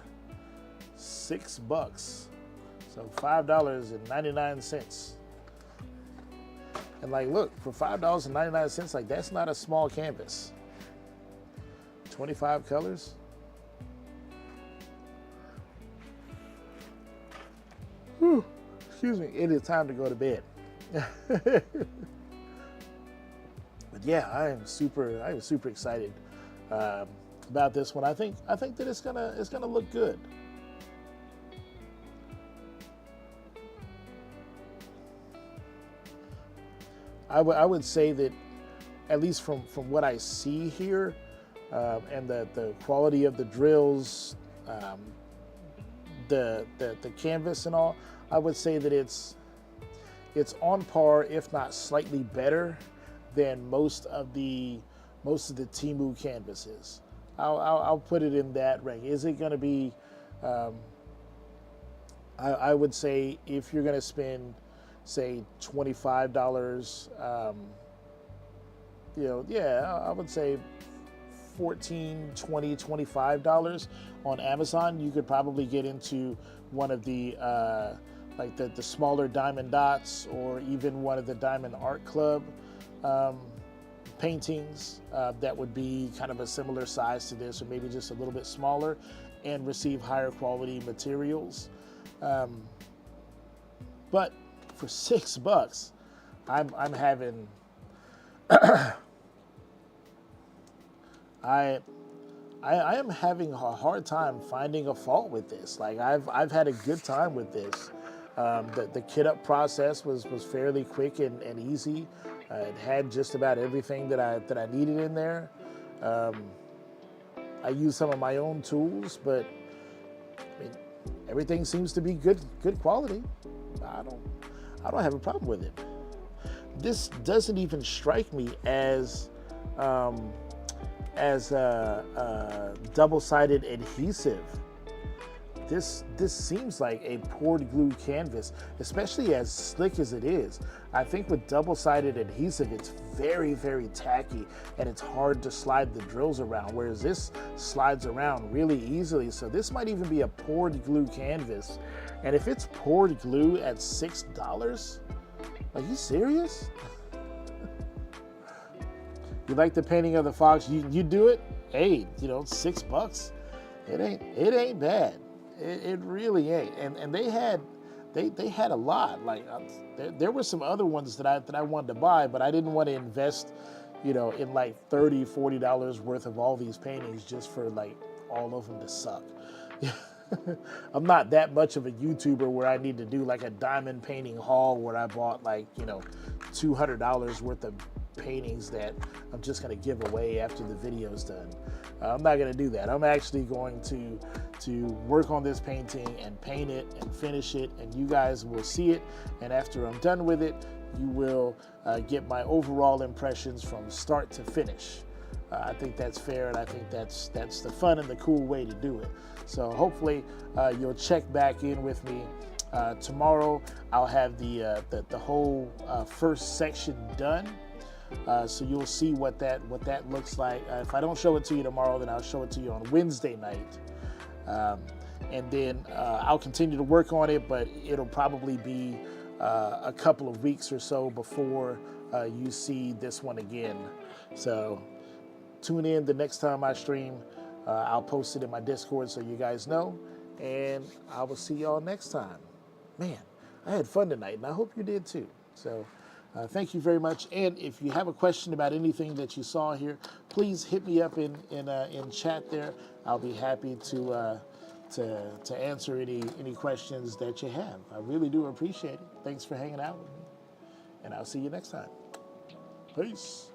So $5.99. And like, look, for $5.99, like, that's not a small canvas. 25 colors. Whew, excuse me, it is time to go to bed. But yeah, I am super excited about this one. I think that it's gonna look good. I would say that, at least from what I see here, and the quality of the drills, the canvas and all, I would say that it's on par, if not slightly better, than most of the Temu canvases. I'll put it in that rank. Is it going to be? I would say if you're going to spend, say, $25, I would say $14, $20, $25 on Amazon. You could probably get into one of the like the smaller Diamond Dots, or even one of the Diamond Art Club paintings that would be kind of a similar size to this, or maybe just a little bit smaller, and receive higher quality materials. But for $6, I'm having I I am having a hard time finding a fault with this. Like I've had a good time with this. The kit up process was fairly quick and easy. It had just about everything that I needed in there. I used some of my own tools, but I mean, everything seems to be good quality. I don't I don't have a problem with it. This doesn't even strike me um, as double-sided adhesive. This seems like a poured glue canvas, especially as slick as it is. I think with double-sided adhesive, it's very tacky and it's hard to slide the drills around, whereas this slides around really easily. So this might even be a poured glue canvas. And if it's poured glue at $6, are you serious? You like the painting of the fox? You do it? Hey, you know, $6. It ain't bad. It really ain't. And they had a lot. Like there were some other ones that I wanted to buy, but I didn't want to invest, you know, in like $30, $40 worth of all these paintings just for like all of them to suck. I'm not that much of a YouTuber where I need to do like a diamond painting haul where I bought like, you know, $200 worth of paintings that I'm just going to give away after the video's done. I'm not going to do that. I'm actually going to work on this painting and paint it and finish it, and you guys will see it. And after I'm done with it, you will get my overall impressions from start to finish. I think that's fair, and I think that's the fun and the cool way to do it. So hopefully you'll check back in with me tomorrow. I'll have the whole first section done. So you'll see what that looks like. If I don't show it to you tomorrow, then I'll show it to you on Wednesday night. And then I'll continue to work on it, but it'll probably be a couple of weeks or so before you see this one again. So tune in the next time I stream. I'll post it in my Discord so you guys know. And I will see y'all next time. Man, I had fun tonight, and I hope you did too. So thank you very much. And if you have a question about anything that you saw here, please hit me up in chat there. I'll be happy to answer any questions that you have. I really do appreciate it. Thanks for hanging out with me, and I'll see you next time. Peace.